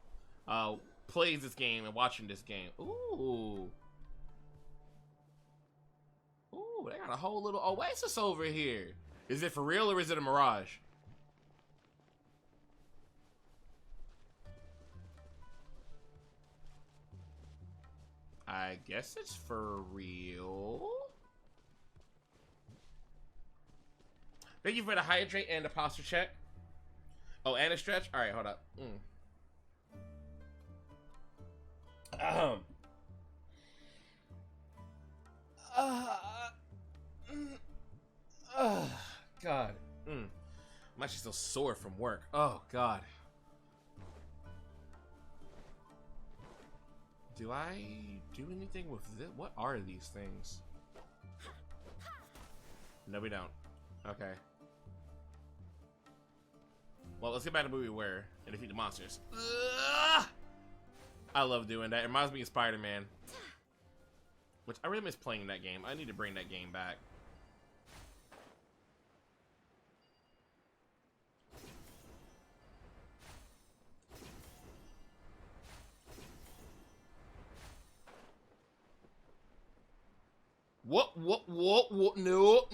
plays this game and watching this game. Ooh. Ooh, they got a whole little oasis over here. Is it for real or is it a mirage? I guess it's for real. Thank you for the hydrate and the posture check. Oh, and a stretch? Alright, hold up. God. I'm actually still sore from work. Oh, God. Do I do anything with this? What are these things? No, we don't. Okay. Well, let's get back to where we were and defeat the monsters. I love doing that. It reminds me of Spider-Man. Which I really miss playing that game. I need to bring that game back. What, no.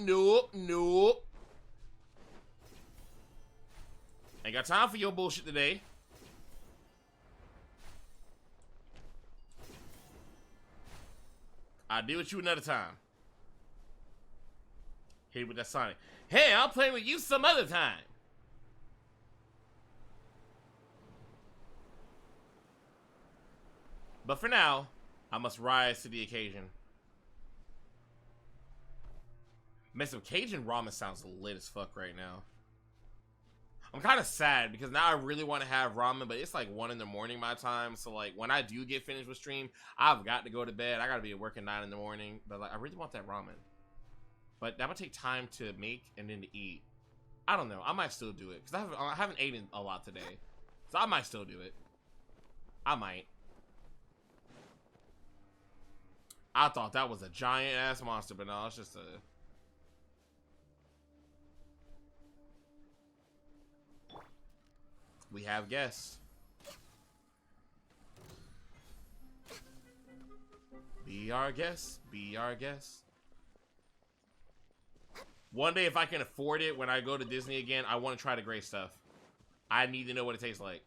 Ain't got time for your bullshit today. I'll deal with you another time. Hit with that Sonic. Hey, I'll play with you some other time. But for now, I must rise to the occasion. Man, some Cajun ramen sounds lit as fuck right now. I'm kind of sad because now I really want to have ramen, but it's like 1 in the morning my time. So like when I do get finished with stream, I've got to go to bed. I got to be at work at 9 in the morning. But like I really want that ramen. But that would take time to make and then to eat. I don't know. I might still do it because I haven't eaten a lot today. So I might still do it. I might. I thought that was a giant ass monster, but no, it's just a... We have guests. Be our guest. Be our guest. One day, if I can afford it, when I go to Disney again, I want to try the gray stuff. I need to know what it tastes like.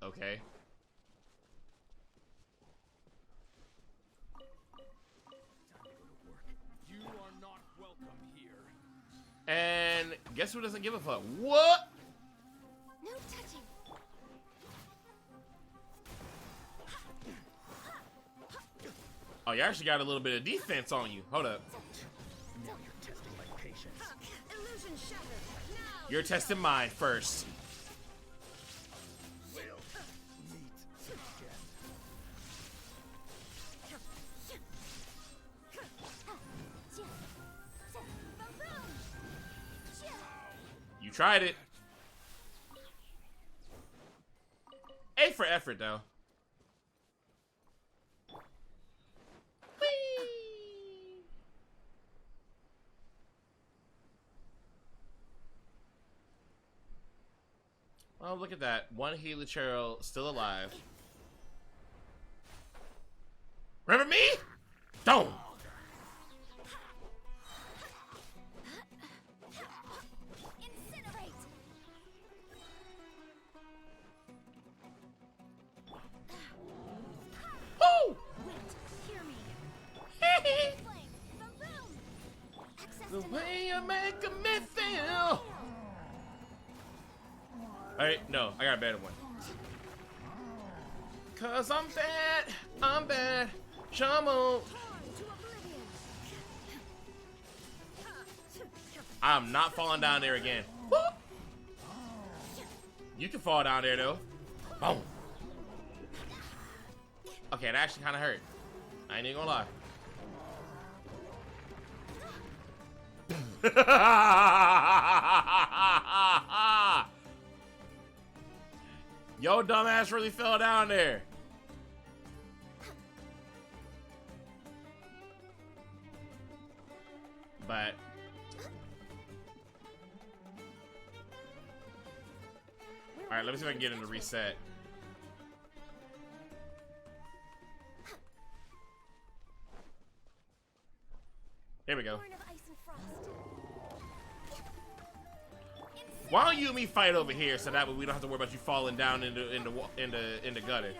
Okay. You are not welcome here. And guess who doesn't give a fuck? What? No touching. Oh, you actually got a little bit of defense on you. Hold up. Now you're testing my patience. Illusion shattered. Now. You're testing mine first. You tried it. A for effort, though. Whee! Oh, look at that. One Helichurl still alive. Remember me? Don't. The way you make me feel. Alright, no, I got a better one. Cause I'm bad, Shamu. I'm not falling down there again. Woo! You can fall down there though. Boom. Okay, that actually kind of hurt. I ain't even gonna lie. Yo, dumbass really fell down there. But all right, let me see if I can get him to reset. Here we go. Why don't you and me fight over here so that way we don't have to worry about you falling down in the gutter?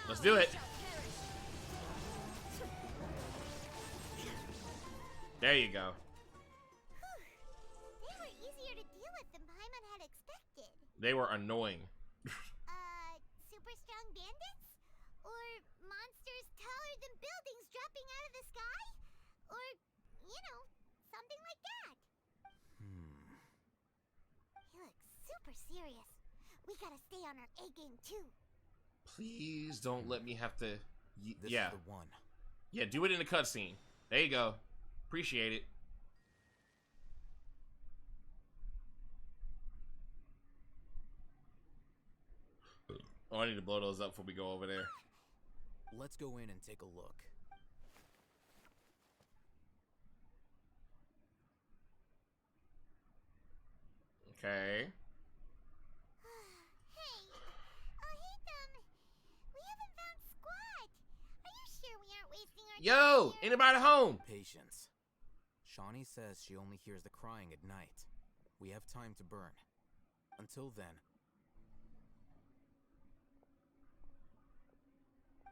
Let's do it. There you go. They were easier to deal with than Paimon had expected. They were annoying. Super strong bandits? Or monsters taller than buildings dropping out of the sky? Or, you know, something like that. He looks super serious. We gotta stay on our A game too. Please don't let me have to. This Yeah. is the one. Yeah, do it in the cutscene. There you go. Appreciate it. Oh, I need to blow those up before we go over there. Let's go in and take a look. Okay. Hey, we haven't found Squad. Are you sure we aren't wasting our Yo, time here? anybody home? Patience. Shawnee says she only hears the crying at night. We have time to burn. Until then,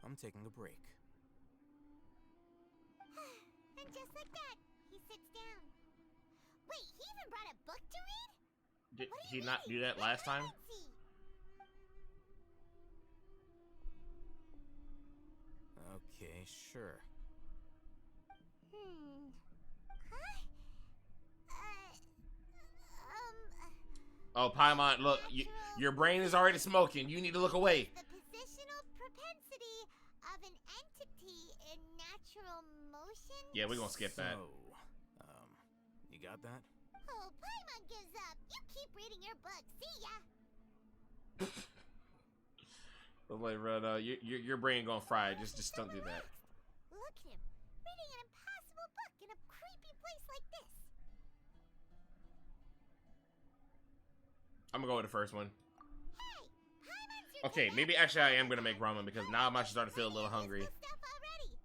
I'm taking a break. And just like that, he sits down. Wait, he even brought a book to read? Did he not do that last time? Okay, sure. Huh? Oh, Paimon, look, your brain is already smoking. You need to look away. The positional propensity of an entity in natural motion? Yeah, we're gonna skip that. You got that? Oh, Paimon gives up. You keep reading your book. See ya. I'm like, bro, no, your brain gonna fry. Just don't do that. Look at him, reading an impossible book in a creepy place like this. I'm gonna go with the first one. Okay, maybe actually I am gonna make ramen because now I'm actually starting to feel a little hungry. Stuff already.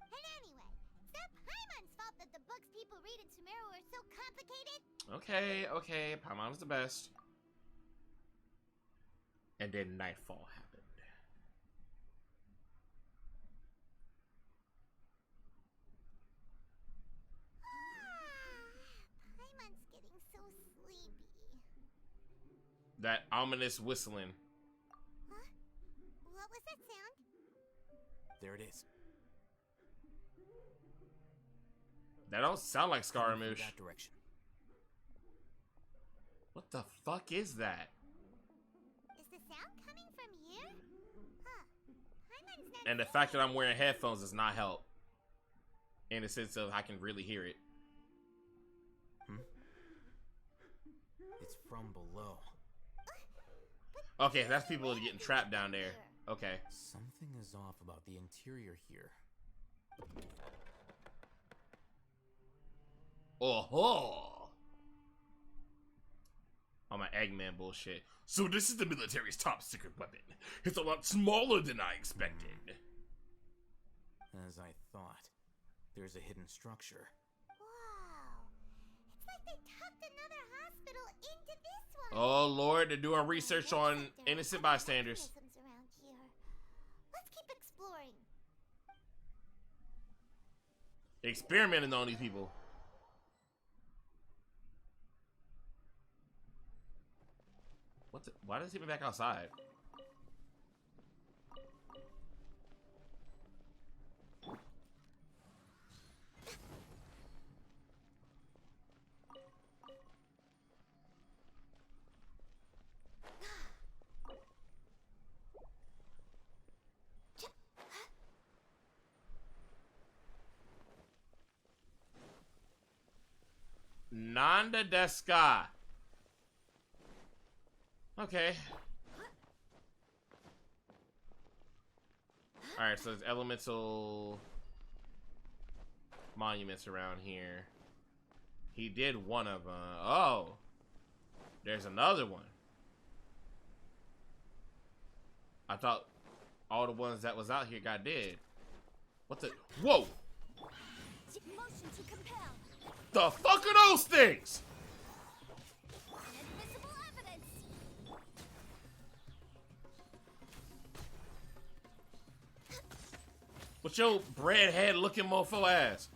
And anyway, it's not Paimon's fault that the books people read in Sumeru are so complicated. Okay, Paimon's the best. And then nightfall happened. Paimon's getting so sleepy. That ominous whistling. Huh? What was that sound? There it is. That don't sound like Scaramouche. That direction. What the fuck is that? Is the sound coming from here? Huh. Paimon's not And the fact that I'm wearing headphones does not help. In the sense of I can really hear it. It's from below. Okay, that's people getting trapped down there. Okay. Something is off about the interior here. Oh, on my Eggman bullshit. So this is the military's top secret weapon. It's a lot smaller than I expected. As I thought, there's a hidden structure. Wow. It's like they tucked another hospital into this one. Oh lord, they're doing research on innocent bystanders. Mechanisms around here. Let's keep exploring. Experimenting on these people. What the, why does he be back outside? Nanda Deska. Okay. Alright, so there's elemental monuments around here. He did one of them. Oh. There's another one. I thought all the ones that was out here got dead. What the? Whoa! Motion to compel. The fuck are those things? Invisible evidence. What's your bread head looking mofo ass?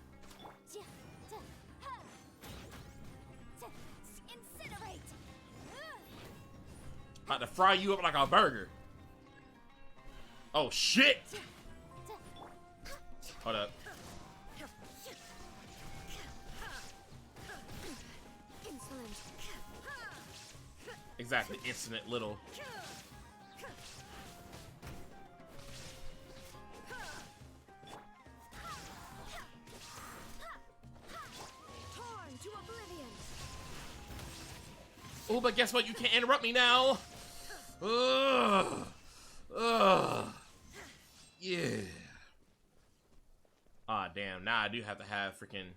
Incinerate. About to fry you up like a burger. Oh shit! Hold up. Insolent. Exactly, incident little. Torn to oblivion. Oh, but guess what? You can't interrupt me now. Ugh. Ugh. Yeah. Ah, damn. Now I do have to have freaking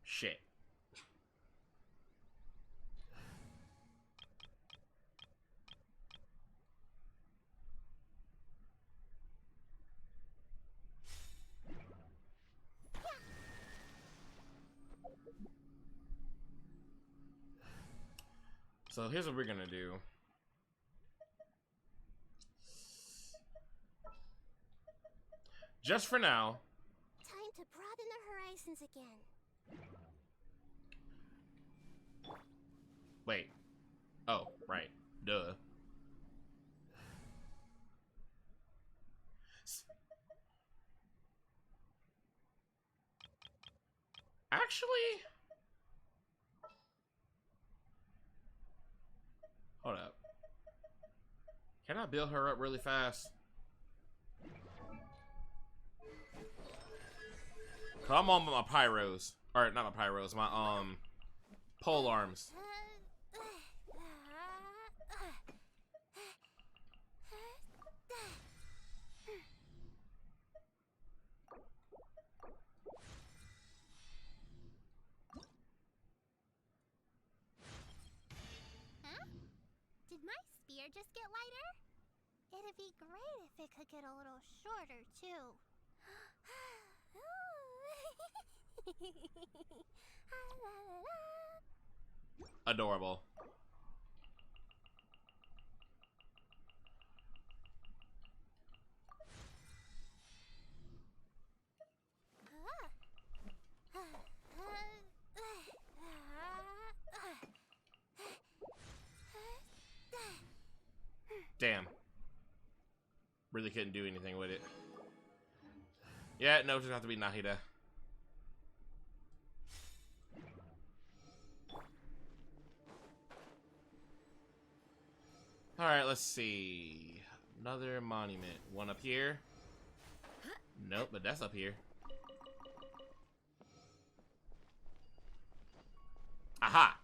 shit. So here's what we're gonna do. Just for now. Time to broaden the horizons again. Wait. Oh, right. Duh. Actually, hold up. Can I build her up really fast? Come on with my pyros. Or not my pyros, my pole arms. It'd be great if it could get a little shorter, too. Adorable. Damn. Really couldn't do anything with it. Yeah, no, it's gonna have to be Nahida. Alright, let's see. Another monument. One up here. Nope, but that's up here. Aha!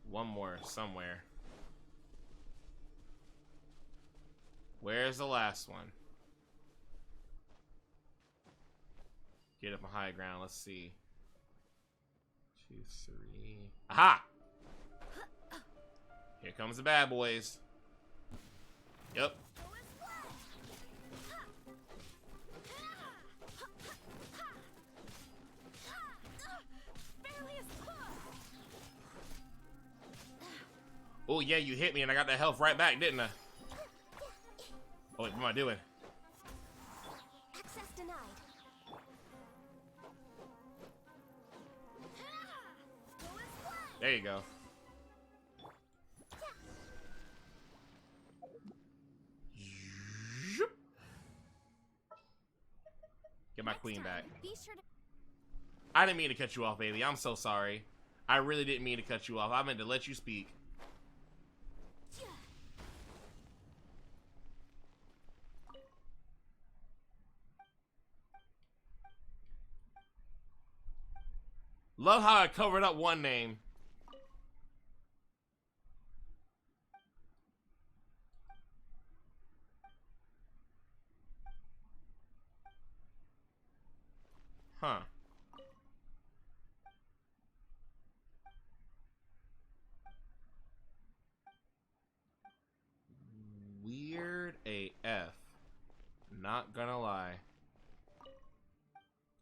One more somewhere. Where's the last one? Get up on high ground. Let's see. 2, 3. Aha! Here comes the bad boys. Yep. Oh yeah, you hit me and I got that health right back, didn't I? Oh wait, what am I doing? Access denied. There you go. Get my queen back. I didn't mean to cut you off, baby. I'm so sorry. I really didn't mean to cut you off. I meant to let you speak. Love how I covered up one name. Huh. Weird AF. Not gonna lie.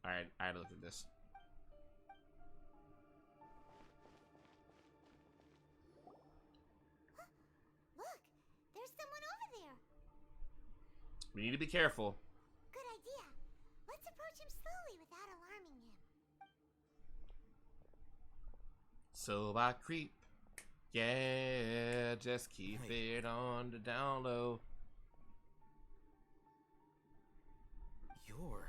Alright, I had to look at this. Look, there's someone over there. We need to be careful. Good idea. Let's approach him slowly without alarming him. So I creep. Yeah, just keep it on the down low. You're...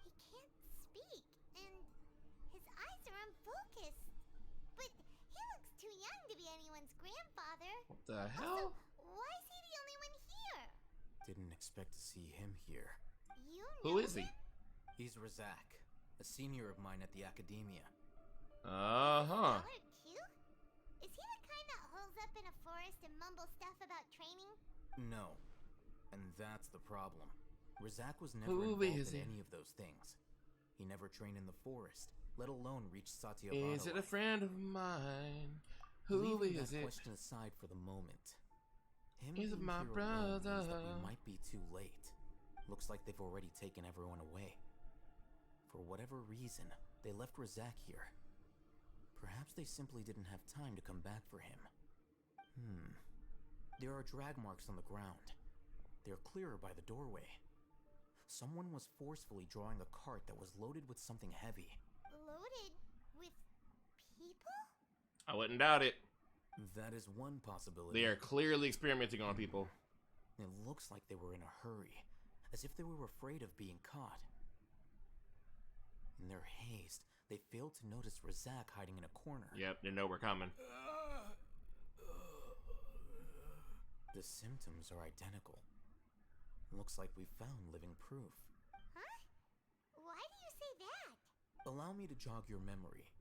He can't speak, and his eyes are unfocused. But he looks too young to be anyone's grandfather. What the hell? Also, why is he the only one here? Didn't expect to see him here. You Who is he? He's Razak, a senior of mine at the academia. Uh-huh. Cute? Is he the kind that holes up in a forest and mumbles stuff about training? No. And that's the problem. Razak was never Who involved is in he? any of those things. He never trained in the forest, let alone reach Satya. Is it a friend of mine? Who Leaving is that it? question aside for the moment. Him Is it being my here alone means brother? that we might be too late. Looks like they've already taken everyone away. For whatever reason, they left Razak here. Perhaps they simply didn't have time to come back for him. There are drag marks on the ground. They're clearer by the doorway. Someone was forcefully drawing a cart that was loaded with something heavy. Loaded with people? I wouldn't doubt it. That is one possibility. They are clearly experimenting on people. It looks like they were in a hurry, as if they were afraid of being caught. In their haste, they failed to notice Razak hiding in a corner. Yep, they know we're coming. The symptoms are identical. Looks like we found living proof. Huh? Why do you say that? Allow me to jog your memory.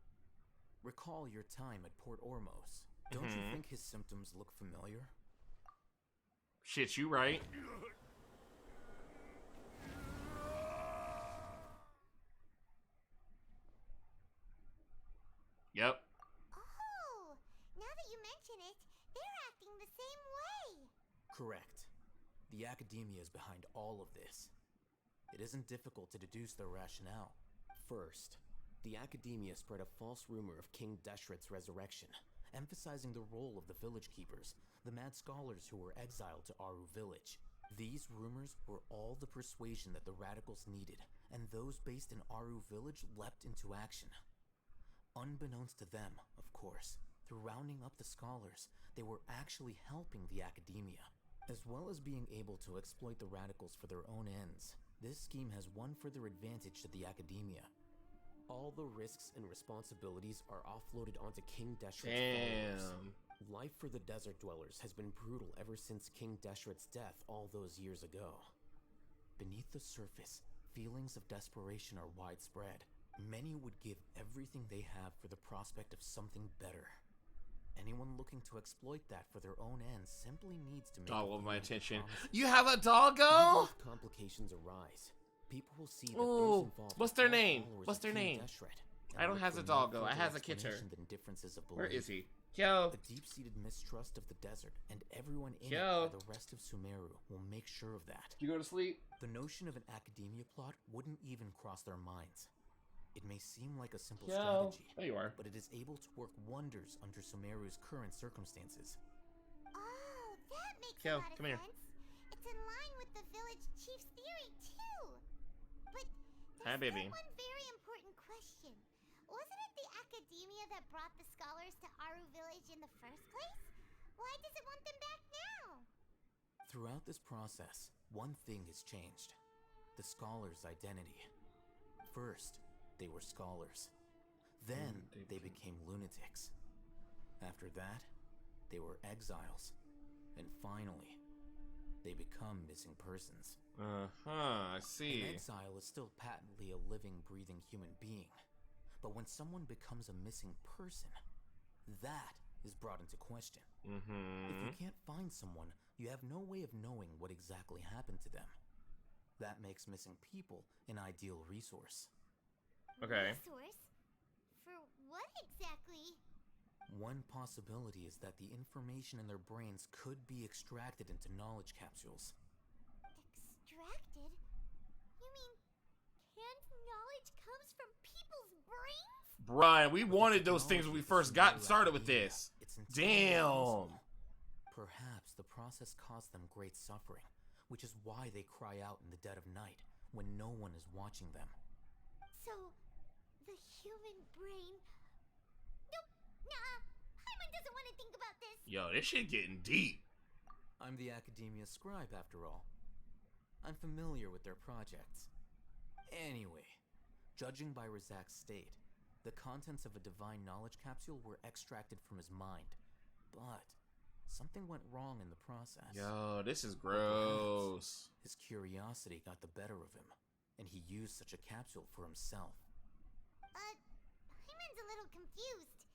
Recall your time at Port Ormos. Don't you think his symptoms look familiar? Shit, you right. Yep. Oh, now that you mention it, they're acting the same way. Correct. The academia is behind all of this. It isn't difficult to deduce their rationale. First, the academia spread a false rumor of King Deshret's resurrection, emphasizing the role of the village keepers, the mad scholars who were exiled to Aru village. These rumors were all the persuasion that the radicals needed, and those based in Aru village leapt into action. Unbeknownst to them, of course, through rounding up the scholars, they were actually helping the academia. As well as being able to exploit the radicals for their own ends, this scheme has one further advantage to the academia. All the risks and responsibilities are offloaded onto King Deshret's followers. Life for the desert dwellers has been brutal ever since King Deshret's death all those years ago. Beneath the surface, feelings of desperation are widespread. Many would give everything they have for the prospect of something better. Anyone looking to exploit that for their own ends simply needs to make all of my attention. You have a doggo? If complications arise, people will see that those involved. What's their name? What's their name? I don't have a doggo. I has a kitten. Where is he? Yo. The deep-seated mistrust of the desert and everyone in it Yo. by the rest of Sumeru will make sure of that. You go to sleep? The notion of an academia plot wouldn't even cross their minds. It may seem like a simple strategy, there you are. But it is able to work wonders under Sumeru's current circumstances. Oh, that makes Yo, a lot of come here. sense. It's in line with the village chief's theory, too. But Hi, there's baby. still one very important question. Wasn't it the academia that brought the scholars to Aru village in the first place? Why does it want them back now? Throughout this process, one thing has changed. The scholar's identity. First, they were scholars. Then, they became lunatics. After that, they were exiles. And finally, they become missing persons. I see. An exile is still patently a living, breathing human being. But when someone becomes a missing person, that is brought into question. If you can't find someone, you have no way of knowing what exactly happened to them. That makes missing people an ideal resource. Okay. Resource? For what exactly? One possibility is that the information in their brains could be extracted into knowledge capsules. Extracted? You mean canned knowledge comes from people's brains? Brian, we wanted those things when we first got started with this. Damn. Perhaps the process caused them great suffering, which is why they cry out in the dead of night when no one is watching them. So, the human brain... Nope, nah, Paimon doesn't want to think about this. Yo, this shit getting deep. I'm the academia scribe, after all. I'm familiar with their projects. Anyway, judging by Razak's state, the contents of a divine knowledge capsule were extracted from his mind. But something went wrong in the process. Yo, this is gross. His curiosity got the better of him, and he used such a capsule for himself. Paimon's a little confused.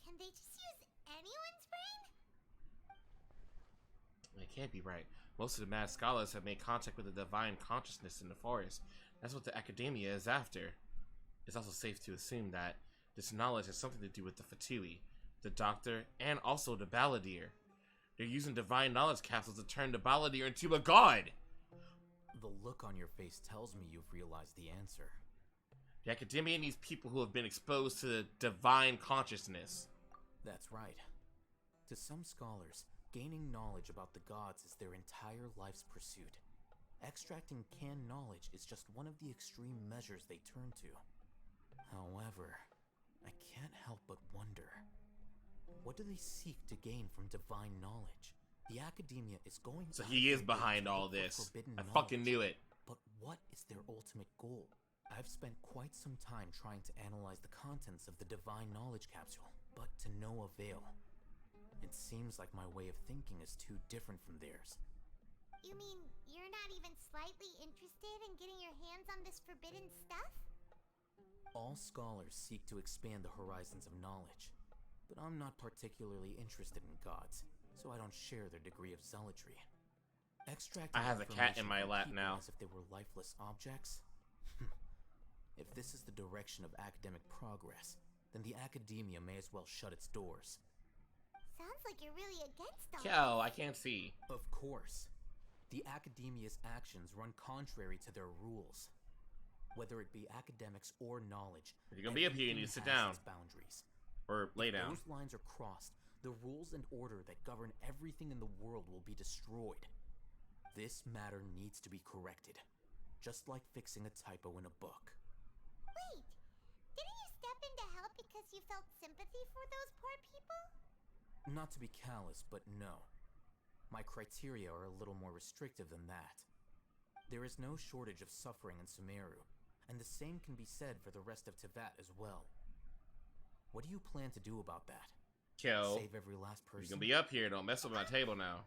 Can they just use anyone's brain? It can't be right. Most of the mad scholars have made contact with the divine consciousness in the forest. That's what the academia is after. It's also safe to assume that this knowledge has something to do with the Fatui, the Doctor, and also the Balladeer. They're using divine knowledge capsules to turn the Balladeer into a god! The look on your face tells me you've realized the answer. The academia needs people who have been exposed to the divine consciousness. That's right. To some scholars, gaining knowledge about the gods is their entire life's pursuit. Extracting canned knowledge is just one of the extreme measures they turn to. However, I can't help but wonder, what do they seek to gain from divine knowledge? The academia is going... So he is behind all this. I fucking knew it. But what is their ultimate goal? I've spent quite some time trying to analyze the contents of the divine knowledge capsule, but to no avail. It seems like my way of thinking is too different from theirs. You mean you're not even slightly interested in getting your hands on this forbidden stuff? All scholars seek to expand the horizons of knowledge, but I'm not particularly interested in gods, so I don't share their degree of zealotry. Extracting I have a cat in information my from lap people now. as if they were lifeless objects? If this is the direction of academic progress, then the academia may as well shut its doors. Sounds like you're really against all Yo, I can't see. Of course. The academia's actions run contrary to their rules. Whether it be academics or knowledge, If you're gonna be up here, you need to sit down. Boundaries. Or lay down. If those lines are crossed, the rules and order that govern everything in the world will be destroyed. This matter needs to be corrected, just like fixing a typo in a book. Wait, didn't you step in to help because you felt sympathy for those poor people? Not to be callous, but no. My criteria are a little more restrictive than that. There is no shortage of suffering in Sumeru, and the same can be said for the rest of Teyvat as well. What do you plan to do about that? Kill. Save every last person? You're gonna be up here, don't mess with my table now.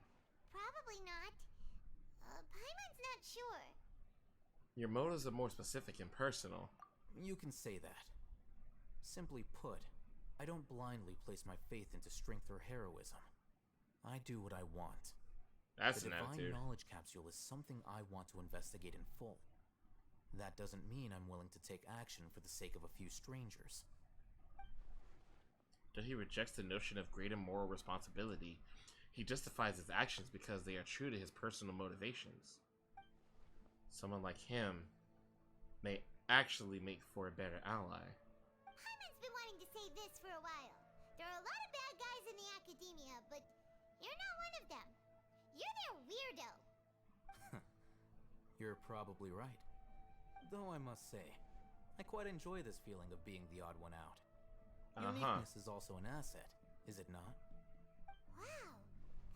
Probably not. Paimon's not sure. Your motives are more specific and personal. You can say that. Simply put, I don't blindly place my faith into strength or heroism. I do what I want. That's the an divine attitude. knowledge capsule is something I want to investigate in full. That doesn't mean I'm willing to take action for the sake of a few strangers. That he rejects the notion of greater moral responsibility. He justifies his actions because they are true to his personal motivations. Someone like him may actually make for a better ally. Paimon's been wanting to say this for a while. There are a lot of bad guys in the academia, but you're not one of them. You're their weirdo. You're probably right. Though I must say, I quite enjoy this feeling of being the odd one out. Uniqueness is also an asset, is it not? Wow,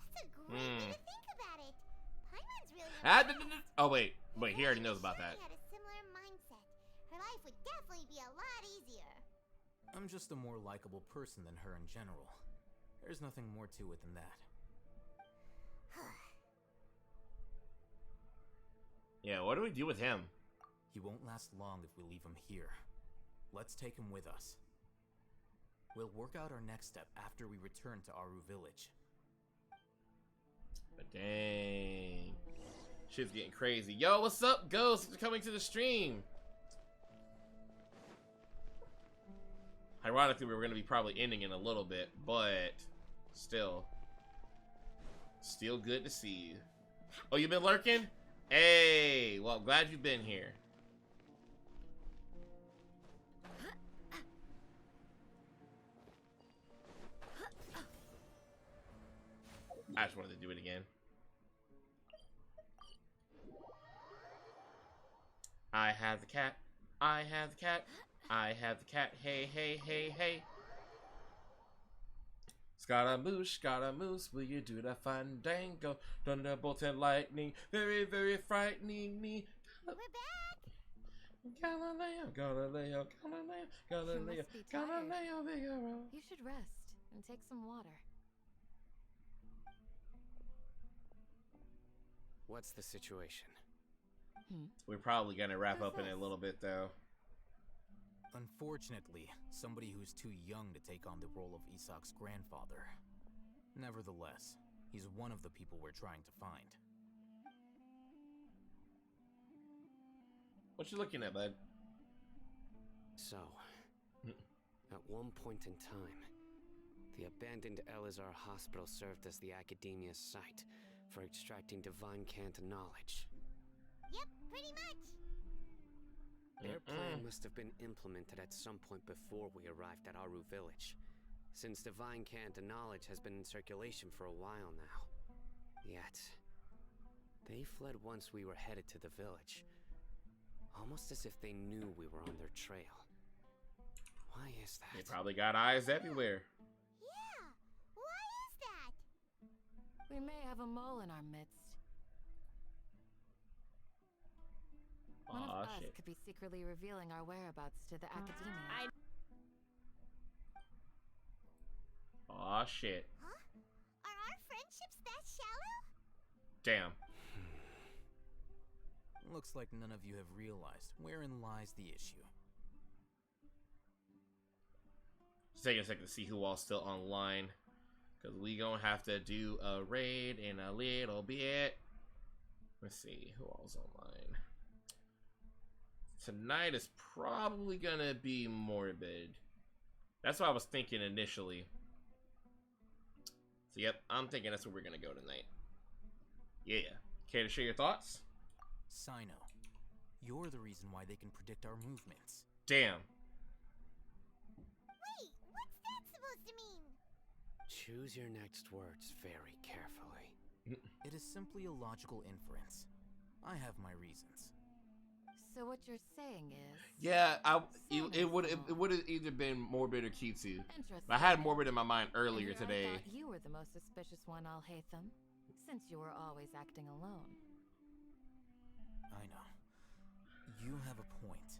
that's a great way to think about it. Paimon's really Oh wait, he already knows about that. She had a similar mindset. Her life would definitely be a lot easier. I'm just a more likable person than her in general. There's nothing more to it than that. Yeah, what do we do with him? He won't last long if we leave him here. Let's take him with us. We'll work out our next step after we return to Aru Village. But dang. Shit's getting crazy. Yo, what's up, Ghost? Thanks for coming to the stream. Ironically, we were going to be probably ending in a little bit, but still good to see you. Oh, you've been lurking? Hey, well, I'm glad you've been here. I just wanted to do it again. I have the cat. I have the cat. I have the cat. Hey, hey, hey, hey. Scaramouche, will you do the fandango? Thunderbolt and lightning, very, very frightening me. We're back. Galileo, Figaro. You should rest and take some water. What's the situation? We're probably gonna wrap up in a little bit, though. Unfortunately, somebody who's too young to take on the role of Isak's grandfather. Nevertheless, he's one of the people we're trying to find. What you looking at, bud? So, at one point in time, the abandoned Elazar Hospital served as the Academia's site for extracting divine Cant knowledge. Yep, pretty much. Their plan must have been implemented at some point before we arrived at Aru Village, since divine Cant knowledge has been in circulation for a while now. Yet, they fled once we were headed to the village, almost as if they knew we were on their trail. Why is that? They probably got eyes everywhere. Yeah, why is that? We may have a mole in our midst. One of us could be secretly revealing our whereabouts to the Academia. Aw, shit. Huh? Are our friendships that shallow? Damn. Looks like none of you have realized wherein lies the issue. Just taking a second to see who all's still online, because we gonna have to do a raid in a little bit. Let's see who all's online. Tonight is probably gonna be Morbid. That's what I was thinking initially. So yep, I'm thinking that's where we're gonna go tonight. Yeah. Care to share your thoughts? Sino, you're the reason why they can predict our movements. Damn. Wait, what's that supposed to mean? Choose your next words very carefully. It is simply a logical inference. I have my reasons. So what you're saying is... Yeah, it would have either been Morbid or Kitsu. I had Morbid in my mind earlier today. I thought you were the most suspicious one, Al-Haytham, since you were always acting alone. I know. You have a point,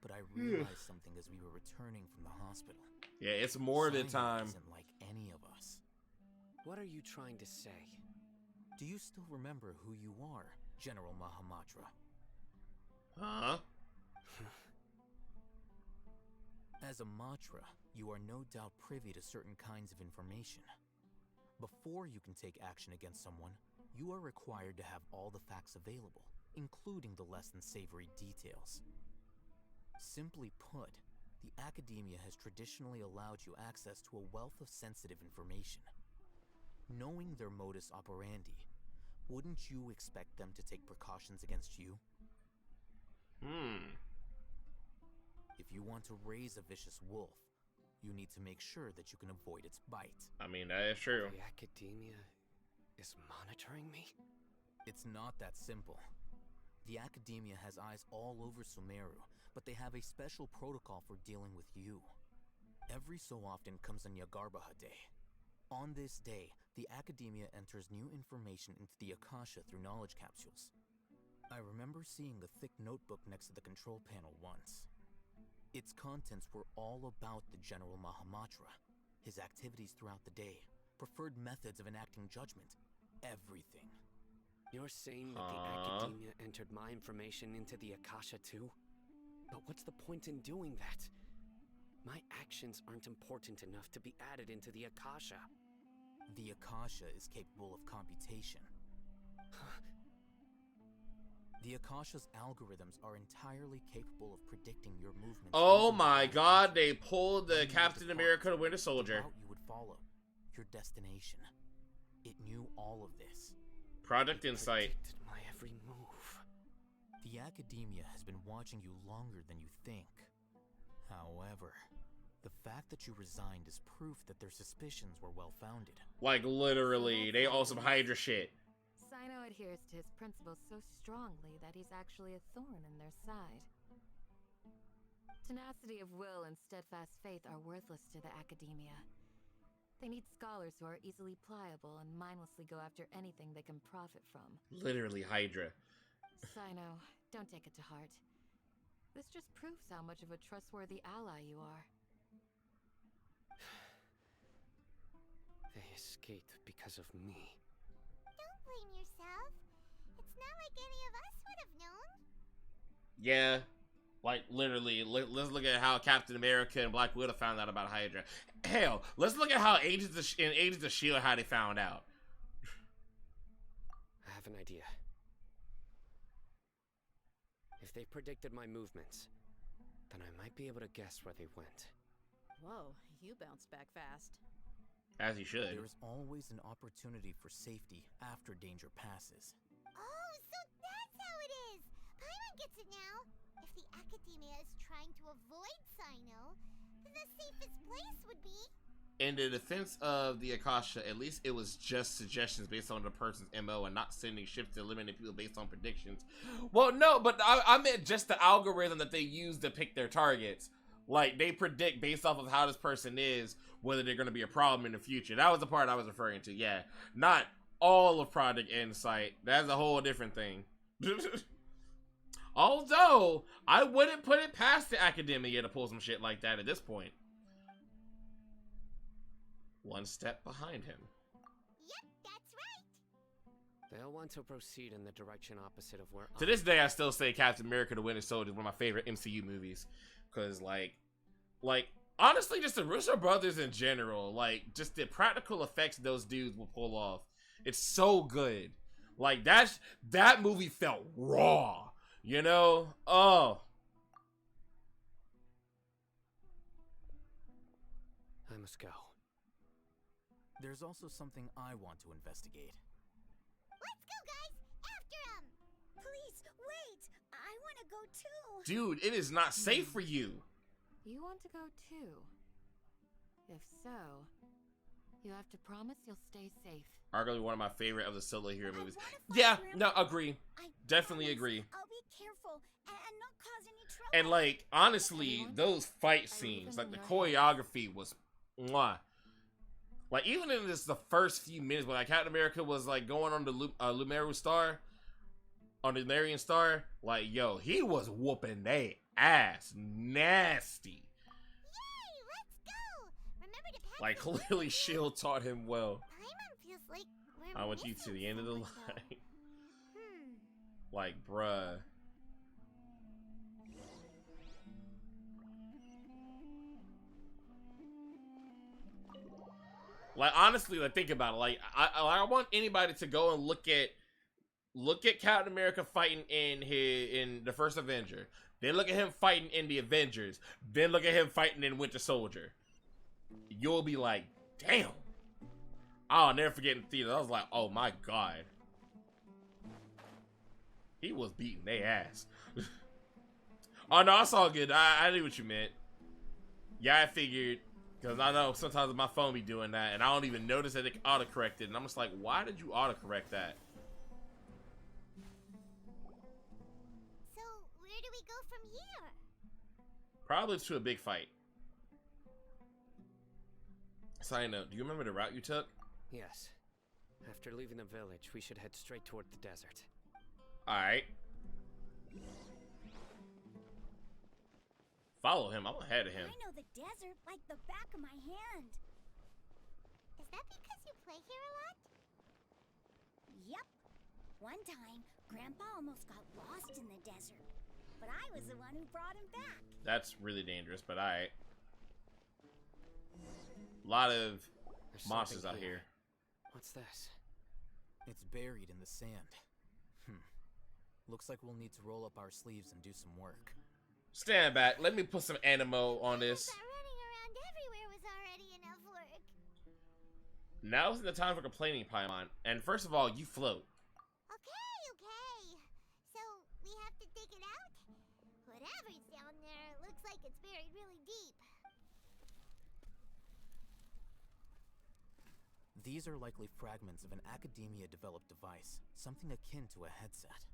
but I realized something as we were returning from the hospital. Yeah, it's Morbid time. Isn't like any of us. What are you trying to say? Do you still remember who you are, General Mahamatra? Huh? As a Matra, you are no doubt privy to certain kinds of information. Before you can take action against someone, you are required to have all the facts available, including the less than savory details. Simply put, the academia has traditionally allowed you access to a wealth of sensitive information. Knowing their modus operandi, wouldn't you expect them to take precautions against you? If you want to raise a vicious wolf, you need to make sure that you can avoid its bite. I mean, that is true. The academia is monitoring me? It's not that simple. The academia has eyes all over Sumeru, but they have a special protocol for dealing with you. Every so often comes a Nyagarbaha Day. On this day, the academia enters new information into the Akasha through knowledge capsules. I remember seeing a thick notebook next to the control panel once. Its contents were all about the General Mahamatra, his activities throughout the day, preferred methods of enacting judgment, everything. You're saying that the academia entered my information into the Akasha too? But what's the point in doing that? My actions aren't important enough to be added into the Akasha. The Akasha is capable of computation. The Akasha's algorithms are entirely capable of predicting your movements. Oh my god, they pulled the Captain America the Winter Soldier. The route you would follow, your destination. It knew all of this. Project Insight. Predicted my every move. The academia has been watching you longer than you think. However, the fact that you resigned is proof that their suspicions were well-founded. Like, literally, they all some Hydra shit. Sino adheres to his principles so strongly that he's actually a thorn in their side. Tenacity of will and steadfast faith are worthless to the academia. They need scholars who are easily pliable and mindlessly go after anything they can profit from. Literally Hydra. Sino, don't take it to heart. This just proves how much of a trustworthy ally you are. They escaped because of me. Don't blame yourself. It's not like any of us would have known. Yeah. Like, literally, let's look at how Captain America and Black Widow found out about Hydra. Hell, let's look at how Agents of S.H.I.E.L.D. how they found out. I have an idea. If they predicted my movements, then I might be able to guess where they went. Whoa, you bounced back fast. As you should. There is always an opportunity for safety after danger passes. Oh, so that's how it is! Paimon gets it now. If the academia is trying to avoid Sino, then the safest place would be... In the defense of the Akasha, at least it was just suggestions based on the person's MO and not sending ships to eliminate people based on predictions. Well, no, but I meant just the algorithm that they use to pick their targets. Like, they predict based off of how this person is, whether they're going to be a problem in the future. That was the part I was referring to, yeah. Not all of Project Insight. That's a whole different thing. Although, I wouldn't put it past the academia to pull some shit like that at this point. One step behind him. Yep, that's right. They'll want to proceed in the direction opposite of where To this day, I still say Captain America the Winter Soldier is one of my favorite MCU movies. Because, like, honestly, just the Russo brothers in general, like, just the practical effects those dudes will pull off. It's so good. Like that movie felt raw, you know? Oh. I must go. There's also something I want to investigate. Let's go, guys! After him! Please, wait! I want to go too! Dude, it is not safe for you. You want to go too? If so, you have to promise you'll stay safe. Arguably one of my favorite of the solo hero movies. Yeah, no, agree. Definitely agree. I'll be careful and not cause any trouble. And like, honestly, those fight scenes, like the choreography was mwah. Like, even in this, the first few minutes when like Captain America was like going on the Lumerian Star, on the Lumerian Star, like, yo, he was whooping they ass nasty. Yay, let's go! Remember to pack Like, your clearly Shield taught him well. Paimon feels like we're I want you to the end of the line. Like, bruh. Like, honestly, like, think about it. Like, I want anybody to go and look at Captain America fighting in the first Avenger. Then look at him fighting in the Avengers. Then look at him fighting in Winter Soldier. You'll be like, damn. I'll never forget in theater. I was like, oh my god. He was beating their ass. Oh no, it's all good. I knew what you meant. Yeah, I figured. Because I know sometimes my phone be doing that, and I don't even notice that it autocorrected, and I'm just like, why did you autocorrect that? So, where do we go from here? Probably to a big fight. Side note, do you remember the route you took? Yes. After leaving the village, we should head straight toward the desert. Alright. Follow him. I'm ahead of him. I know the desert like the back of my hand. Is that because you play here a lot? Yep. One time, Grandpa almost got lost in the desert, but I was the one who brought him back. That's really dangerous, but alright. A lot of monsters out here. What's this? It's buried in the sand. Looks like we'll need to roll up our sleeves and do some work. Stand back. Let me put some animo on this. That running around everywhere was already enough work. Now isn't the time for complaining, Paimon. And first of all, you float. Okay. So, we have to dig it out? Whatever's down there looks like it's buried really deep. These are likely fragments of an academia-developed device, something akin to a headset.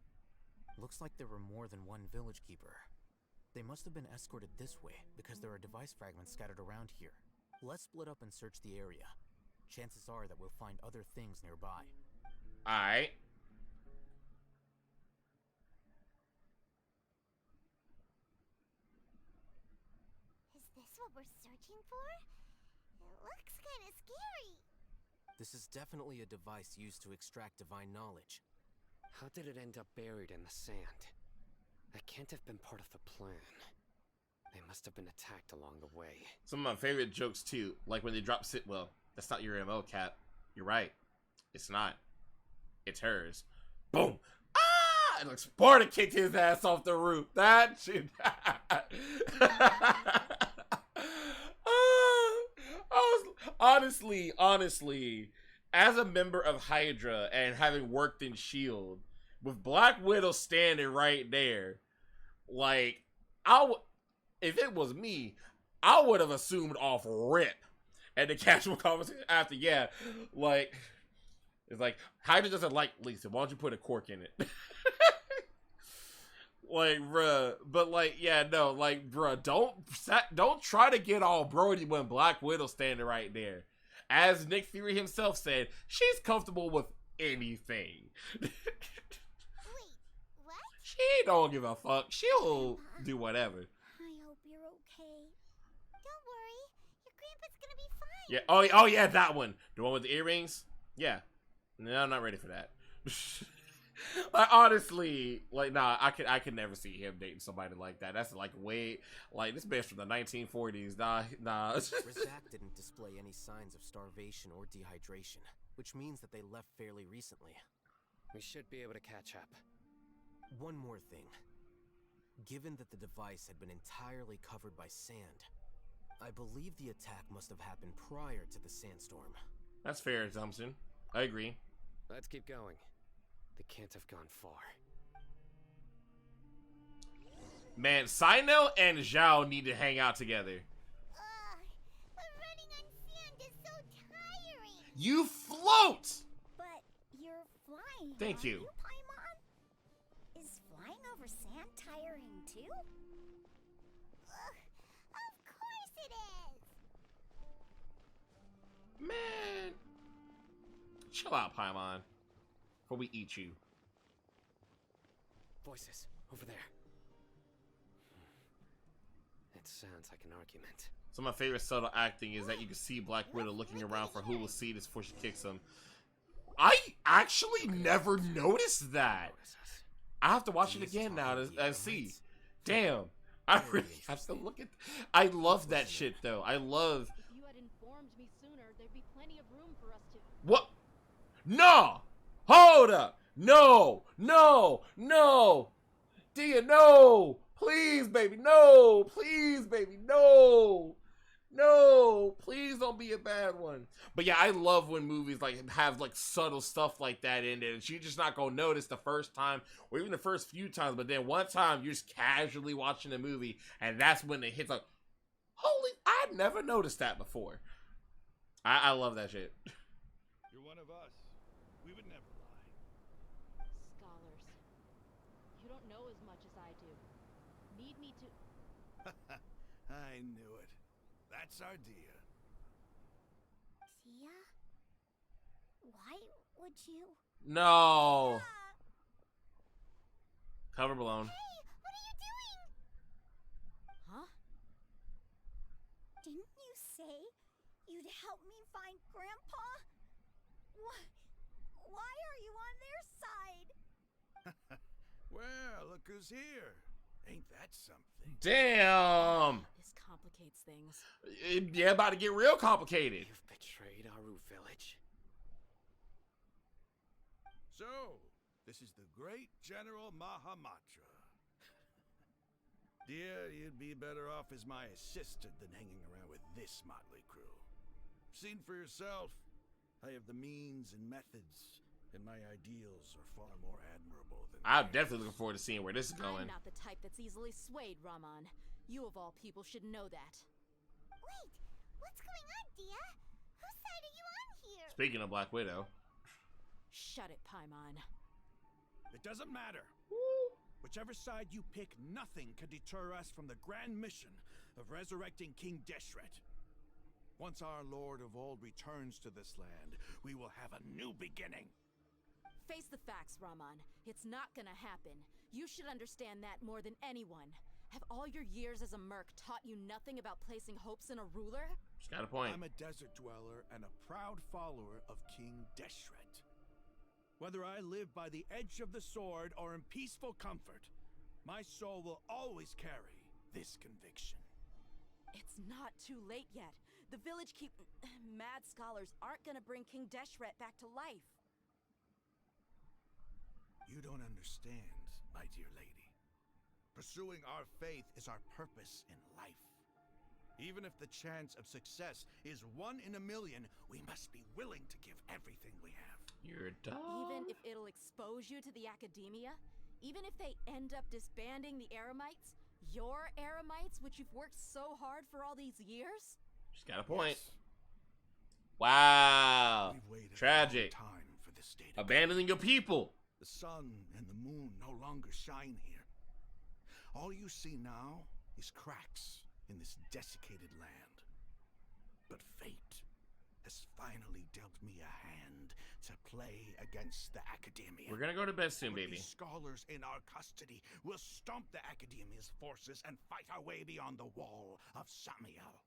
Looks like there were more than one village keeper. They must have been escorted this way because there are device fragments scattered around here. Let's split up and search the area. Chances are that we'll find other things nearby. Alright. Is this what we're searching for? It looks kind of scary. This is definitely a device used to extract divine knowledge. How did it end up buried in the sand? That can't have been part of the plan. They must have been attacked along the way. Some of my favorite jokes too, like when they drop well, that's not your MO, Cap. You're right. It's not. It's hers. Boom! Ah! And like Sparta kicked his ass off the roof. That shit. Honestly, as a member of Hydra and having worked in S.H.I.E.L.D., with Black Widow standing right there, like, if it was me, I would have assumed off rip. And the casual conversation after, yeah, like, it's like, Hydra doesn't like Lisa. Why don't you put a cork in it? Like, bruh, but like, yeah, no, like, bruh, don't try to get all Brody when Black Widow's standing right there. As Nick Fury himself said, she's comfortable with anything. Wait, what? She don't give a fuck. She'll do whatever. I hope you're okay. Don't worry, your grandpa's gonna be fine. Yeah. Oh yeah, that one. The one with the earrings. Yeah. No, I'm not ready for that. Like, honestly, like, nah, I could never see him dating somebody like that. That's like way, like, this bitch from the 1940s. Nah. Rizak didn't display any signs of starvation or dehydration, which means that they left fairly recently. We should be able to catch up. One more thing. Given that the device had been entirely covered by sand, I believe the attack must have happened prior to the sandstorm. That's fair, Thompson. I agree. Let's keep going. They can't have gone far. Man, Sino and Zhao need to hang out together. But running on sand is so tiring. You float! But you're flying. Thank you. Paimon? Is flying over sand tiring too? Of course it is. Man. Chill out, Paimon. Before we eat you. Voices, over there. It sounds like an argument. So my favorite subtle acting is that you can see Black Widow looking around for who will see this before she kicks him. I actually never noticed that. I have to watch it again now to see. Damn. I really have to look at... I love that shit, though. I love... If you had informed me sooner, there'd be plenty of room for us to... What? No! Hold up! No! No! No! Dia, no! Please, baby, no! Please, baby, no! No! Please don't be a bad one. But yeah, I love when movies like have like subtle stuff like that in it, and you're just not gonna notice the first time or even the first few times, but then one time you're just casually watching the movie, and that's when it hits like, holy, I never noticed that before. I love that shit. You're one of us. We would never lie. Scholars. You don't know as much as I do. Need me to... I knew it. That's our Dia. Dia? Why would you? No. Cover blown. Hey, what are you doing? Huh? Didn't you say you'd help me find Grandpa? Why are you on their side? Well, look who's here. Ain't that something? Damn. This complicates things. Yeah, about to get real complicated. You've betrayed Aru village. So, this is the great General Mahamatra. Dear, you'd be better off as my assistant than hanging around with this motley crew. Seen for yourself. I have the means and methods, and my ideals are far more admirable than I'm definitely looking forward to seeing where this is going. I'm not the type that's easily swayed, Raman. You of all people should know that. Wait, what's going on, Dia? Whose side are you on here? Speaking of Black Widow. Shut it, Paimon. It doesn't matter. Whichever side you pick, nothing can deter us from the grand mission of resurrecting King Deshret. Once our Lord of Old returns to this land, we will have a new beginning. Face the facts, Raman. It's not gonna happen. You should understand that more than anyone. Have all your years as a merc taught you nothing about placing hopes in a ruler? She's got a point. I'm a desert dweller and a proud follower of King Deshret. Whether I live by the edge of the sword or in peaceful comfort, my soul will always carry this conviction. It's not too late yet. The village mad scholars aren't gonna bring King Deshret back to life. You don't understand, my dear lady. Pursuing our faith is our purpose in life. Even if the chance of success is 1 in a million, we must be willing to give everything we have. You're dumb. Even if it'll expose you to the academia? Even if they end up disbanding the Eremites? Your Eremites, which you've worked so hard for all these years? She's got a point. Wow. Tragic. Time for this state abandoning your people. The sun and the moon no longer shine here. All you see now is cracks in this desiccated land. But fate has finally dealt me a hand to play against the academia. We're gonna go to bed soon, baby. These scholars in our custody will stomp the academia's forces and fight our way beyond the wall of Samiel.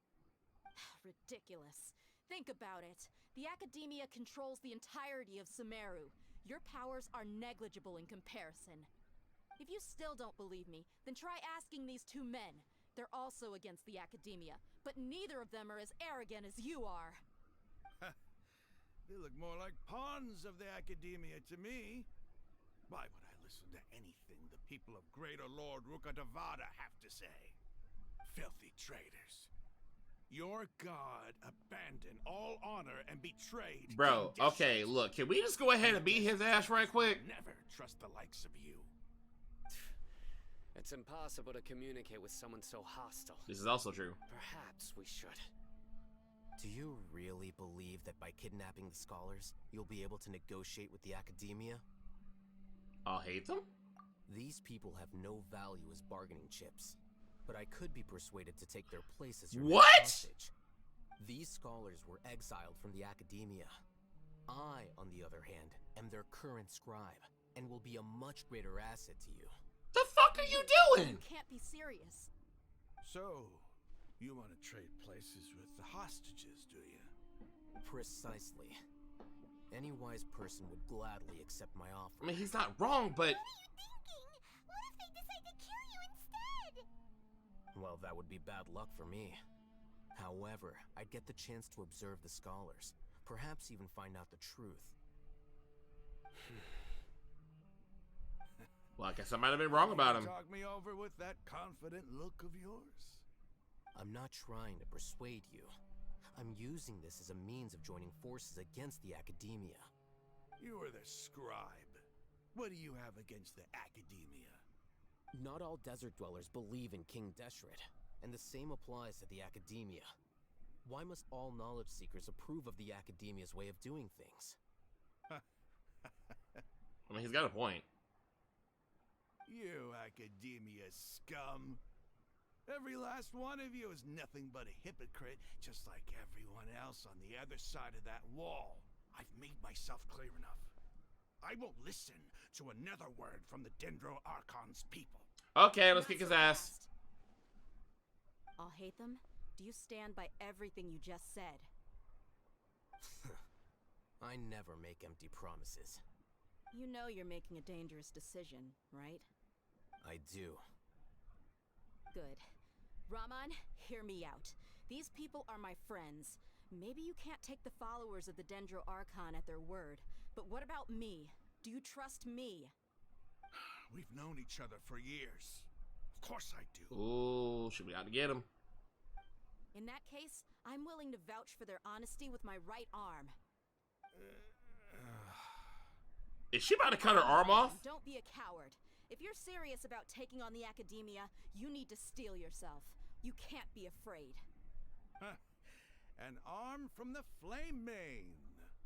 Ridiculous. Think about it. The academia controls the entirety of Sumeru. Your powers are negligible in comparison. If you still don't believe me, then try asking these two men. They're also against the academia, but neither of them are as arrogant as you are. They look more like pawns of the academia to me. Why would I listen to anything the people of Greater Lord Rukkhadevada have to say? Filthy traitors. Your god abandoned all honor and betrayed Bro, King okay, Deshret. look, can we just go ahead and beat his ass right quick? Never trust the likes of you. It's impossible to communicate with someone so hostile. This is also true. Perhaps we should. Do you really believe that by kidnapping the scholars, you'll be able to negotiate with the academia? I'll hate them? These people have no value as bargaining chips, but I could be persuaded to take their place as your What? hostage. These scholars were exiled from the academia. I, on the other hand, am their current scribe, and will be a much greater asset to you. The fuck are you doing? You can't be serious. So, you want to trade places with the hostages, do you? Precisely. Any wise person would gladly accept my offer. I mean, he's not wrong, but... What if they decide to kill you instead? Well, that would be bad luck for me. However, I'd get the chance to observe the scholars, perhaps even find out the truth. Well, I guess I might have been wrong about him. Talk me over with that confident look of yours. I'm not trying to persuade you. I'm using this as a means of joining forces against the academia. You are the scribe. What do you have against the academia? Not all desert dwellers believe in King Deshret, and the same applies to the academia. Why must all knowledge seekers approve of the academia's way of doing things? I mean, he's got a point. You academia scum. Every last one of you is nothing but a hypocrite, just like everyone else on the other side of that wall. I've made myself clear enough. I won't listen to another word from the Dendro Archon's people. Okay, let's kick his ass. I'll hate them. Do you stand by everything you just said? I never make empty promises. You know you're making a dangerous decision, right? I do. Good. Raman, hear me out. These people are my friends. Maybe you can't take the followers of the Dendro Archon at their word, but what about me? Do you trust me? We've known each other for years. Of course I do. Ooh, should we out to get him? In that case, I'm willing to vouch for their honesty with my right arm. Is she about to cut her arm off? Don't be a coward. If you're serious about taking on the academia, you need to steel yourself. You can't be afraid. An arm from the Flame Mane.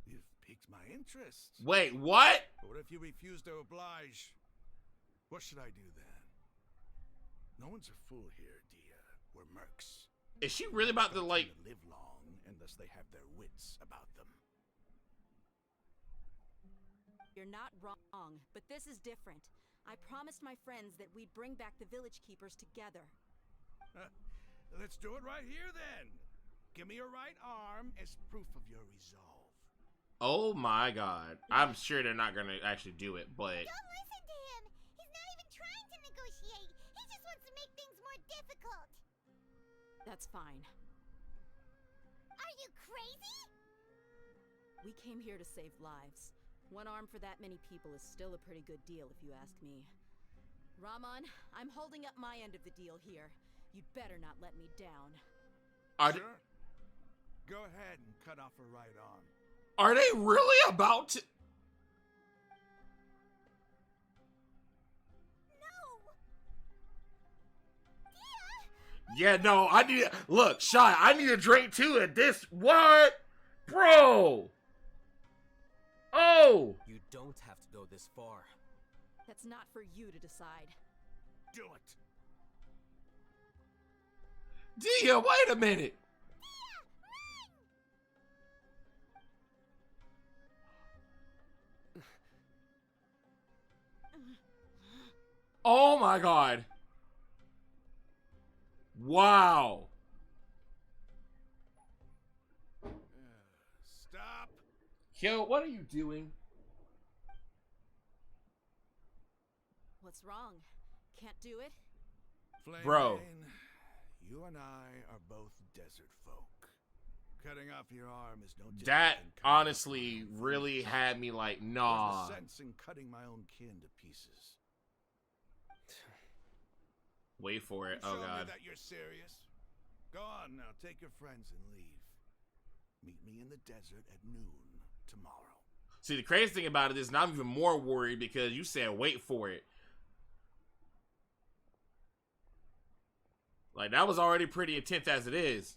You've piqued my interest. Wait, what? What if you refuse to oblige? What should I do then? No one's a fool here, Dia. We're mercs. Is she really about to, like... live long unless they have their wits about them. You're not wrong, but this is different. I promised my friends that we'd bring back the village keepers together. Let's do it right here then. Give me your right arm as proof of your resolve. Oh my god. I'm sure they're not gonna actually do it, but... Don't listen to him! He's not even trying to negotiate! He just wants to make things more difficult! That's fine. Are you crazy? We came here to save lives. One arm for that many people is still a pretty good deal, if you ask me. Raman, I'm holding up my end of the deal here. You'd better not let me down. Sure. Go ahead and cut off her right arm. Are they really about to... Yeah, no, I need... Look, Shy, I need a drink too at this... What? Bro! Oh! You don't have to go this far. That's not for you to decide. Do it! Dia, wait a minute! Oh my god. Wow. Stop. Yo, what are you doing? What's wrong? Can't do it? Flame Bro. Mane, you and I are both desert folk. cutting off your arm is no different That than cutting off honestly really had me like, nah. There's no sense in cutting my own kin to pieces. Wait for it. Show Oh me god. that you're serious. Go on now, take your friends and leave. Meet me in the desert at noon tomorrow. See, the crazy thing about it is now I'm even more worried because you said wait for it. Like, that was already pretty intense as it is.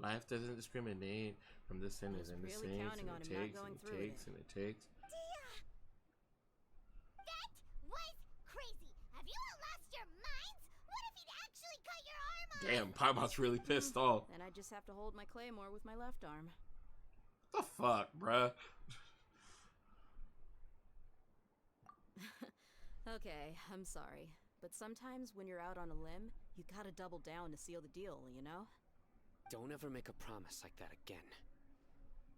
Life doesn't discriminate from the sinners and the saints, and it takes, and it takes, and it takes. That was crazy. Have you all lost your minds? What if he'd actually cut your arm off? Damn, Paimon's really pissed off. And I just have to hold my claymore with my left arm. What the fuck, bruh? Okay, I'm sorry. But sometimes when you're out on a limb, you gotta double down to seal the deal, you know? Don't ever make a promise like that again.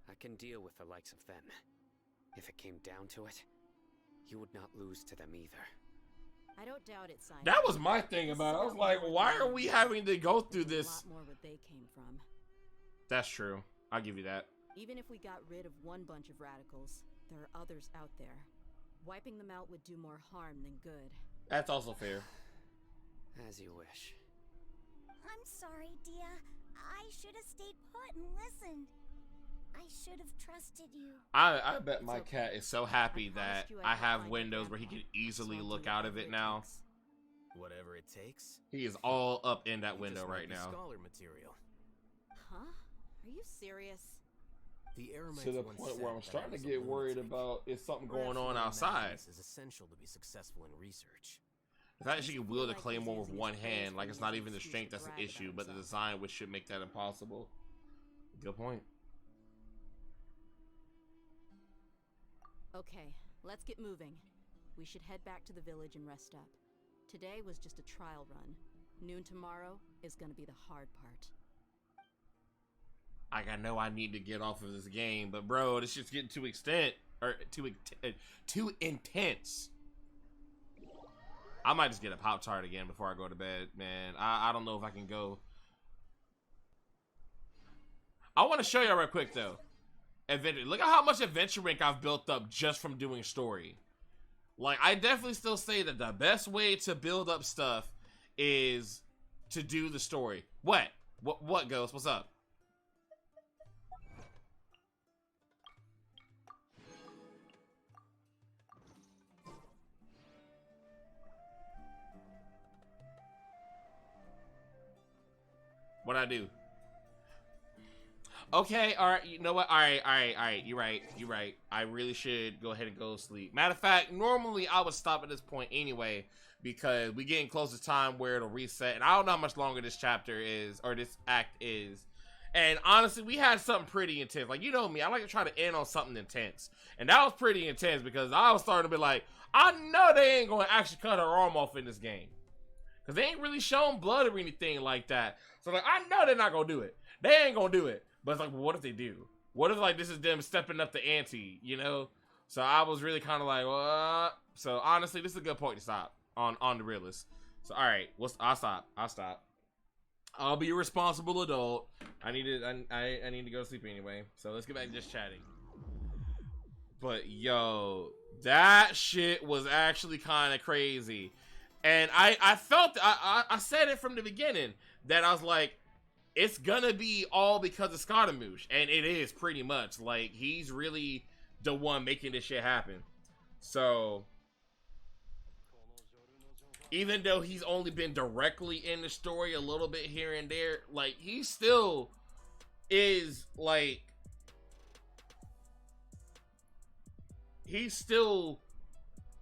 I can deal with the likes of them. If it came down to it, you would not lose to them either. I don't doubt it, Simon. That was my thing about it. I was like, why are we having to go through this? A lot more where they came from. That's true. I'll give you that. Even if we got rid of one bunch of radicals, there are others out there. Wiping them out would do more harm than good. That's also fair. As you wish. I'm sorry, Dia. I should have stayed put and listened. I should have trusted you. I bet my cat is so happy that I have windows where he can easily look out of it now. Whatever it takes. He is all up in that window right now. Scholar material. Huh? Are you serious? The To the point where I'm starting to get worried about is something going on outside. Is essential to be successful in research. The fact that she can wield a claymore with one hand, like it's not even the strength that's an issue, but the design which should make that impossible. Good point. Okay, let's get moving. We should head back to the village and rest up. Today was just a trial run. Noon tomorrow is gonna be the hard part. Like, I know I need to get off of this game, but bro, this shit's getting too too intense. I might just get a Pop-Tart again before I go to bed, man. I don't know if I can go. I want to show y'all real quick, though. Look at how much adventure rank I've built up just from doing story. Like, I definitely still say that the best way to build up stuff is to do the story. What, Ghost? What's up? What'd I do? Okay, alright, you know what? Alright, you're right. I really should go ahead and go to sleep. Matter of fact, normally I would stop at this point anyway, because we getting close to time where it'll reset, and I don't know how much longer this chapter is, or this act is. And honestly, we had something pretty intense. Like, you know me, I like to try to end on something intense. And that was pretty intense, because I was starting to be like, I know they ain't going to actually cut her arm off in this game. Because they ain't really shown blood or anything like that. So, like, I know they're not going to do it. They ain't going to do it. But it's like, well, what if they do? What if, like, this is them stepping up the ante, you know? So I was really kind of like, what? So, honestly, this is a good point to stop on the realist. So, all right, I'll stop. I'll be a responsible adult. I need to go to sleep anyway. So, let's get back to just chatting. But, yo, that shit was actually kind of crazy. And I felt, I said it from the beginning, that I was like, it's gonna be all because of Scaramouche. And it is pretty much. Like, he's really the one making this shit happen. So, even though he's only been directly in the story a little bit here and there, like, he still is, like, he's still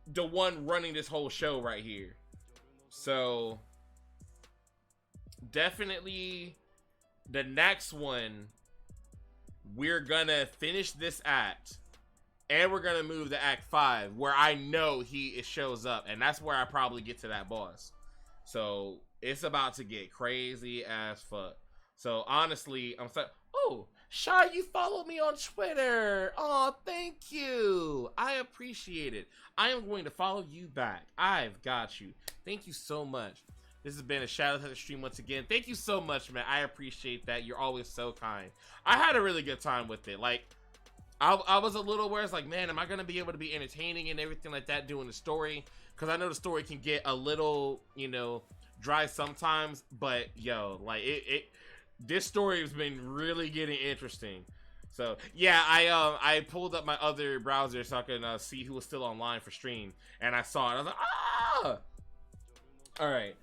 the one running this whole show right here. So, definitely the next one, we're gonna finish this act, and we're gonna move to Act 5, where I know he shows up, and that's where I probably get to that boss. So, it's about to get crazy as fuck. So, honestly, I'm sorry. Oh, Shy, you follow me on Twitter. Oh, thank you. I appreciate it. I am going to follow you back. I've got you. Thank you so much. This has been a shout out to the stream once again. Thank you so much, man. I appreciate that. You're always so kind. I had a really good time with it. Like, I was a little worried, like, man, am I going to be able to be entertaining and everything like that doing the story? Because I know the story can get a little, you know, dry sometimes. But, yo, like, this story has been really getting interesting. So, yeah, I pulled up my other browser so I could see who was still online for stream. And I saw it. I was like, ah! All right.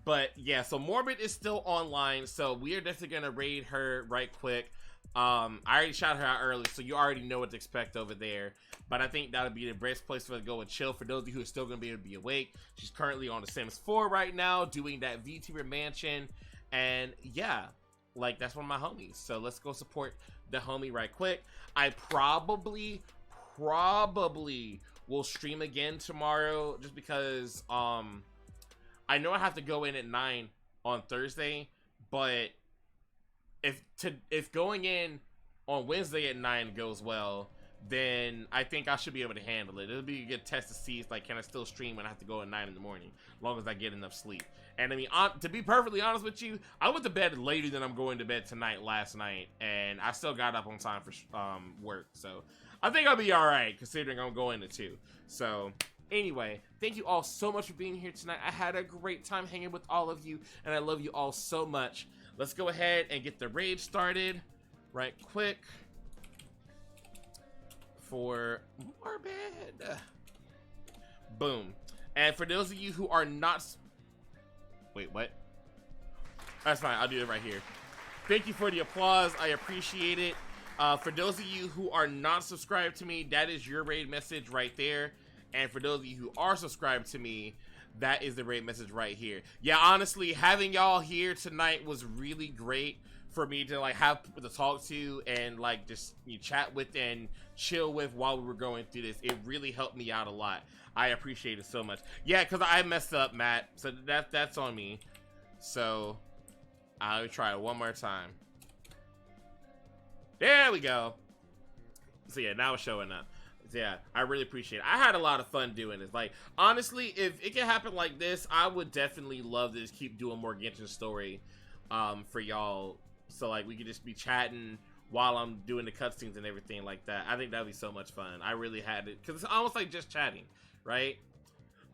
But, yeah, so Morbid is still online. So, we are definitely going to raid her right quick. I already shot her out early, so you already know what to expect over there. But I think that'll be the best place for her to go and chill. For those of you who are still going to be able to be awake, she's currently on The Sims 4 right now, doing that VTuber mansion. And yeah, like, that's one of my homies. So let's go support the homie right quick. I probably will stream again tomorrow, just because I know I have to go in at 9 on Thursday, but if going in on Wednesday at 9 goes well, then I think I should be able to handle it. It'll be a good test to see if, like, can I still stream when I have to go at 9 in the morning, as long as I get enough sleep. And I mean, to be perfectly honest with you, I went to bed later than I'm going to bed tonight last night, and I still got up on time for work. So I think I'll be all right, considering I'm going to 2. So anyway, thank you all so much for being here tonight. I had a great time hanging with all of you, and I love you all so much. Let's go ahead and get the raid started right quick for Morbid. Boom. And for those of you who are not... Wait, what? That's fine. I'll do it right here. Thank you for the applause. I appreciate it. For those of you who are not subscribed to me, that is your raid message right there. And for those of you who are subscribed to me, that is the raid message right here. Yeah, honestly, having y'all here tonight was really great for me to, like, have people to talk to and, like, just chat with and chill with while we were going through this. It really helped me out a lot. I appreciate it so much. Yeah, because I messed up, Matt. So that's on me. So I'll try it one more time. There we go. So yeah, now it's showing up. Yeah, I really appreciate it. I had a lot of fun doing this. Like, honestly, if it can happen like this, I would definitely love to just keep doing more Genshin story for y'all. So, like, we could just be chatting while I'm doing the cutscenes and everything like that. I think that would be so much fun. I really had it, because it's almost like just chatting, right?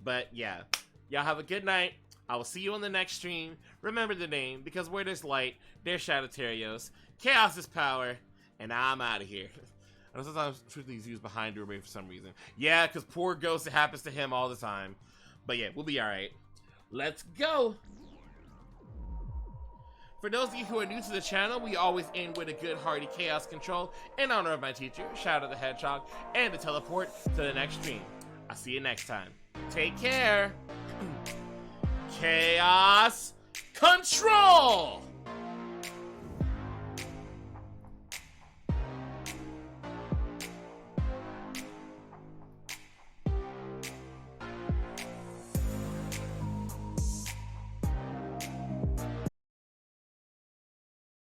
But, yeah. Y'all have a good night. I will see you on the next stream. Remember the name, because where there's light, there's Shadow-Terios. Chaos is power, and I'm out of here. And sometimes truthfully he's used behind doorway for some reason. Yeah, because poor Ghost, it happens to him all the time. But yeah, we'll be alright. Let's go! For those of you who are new to the channel, we always end with a good hearty chaos control in honor of my teacher, Shadow the Hedgehog, and to teleport to the next stream. I'll see you next time. Take care! Chaos Control!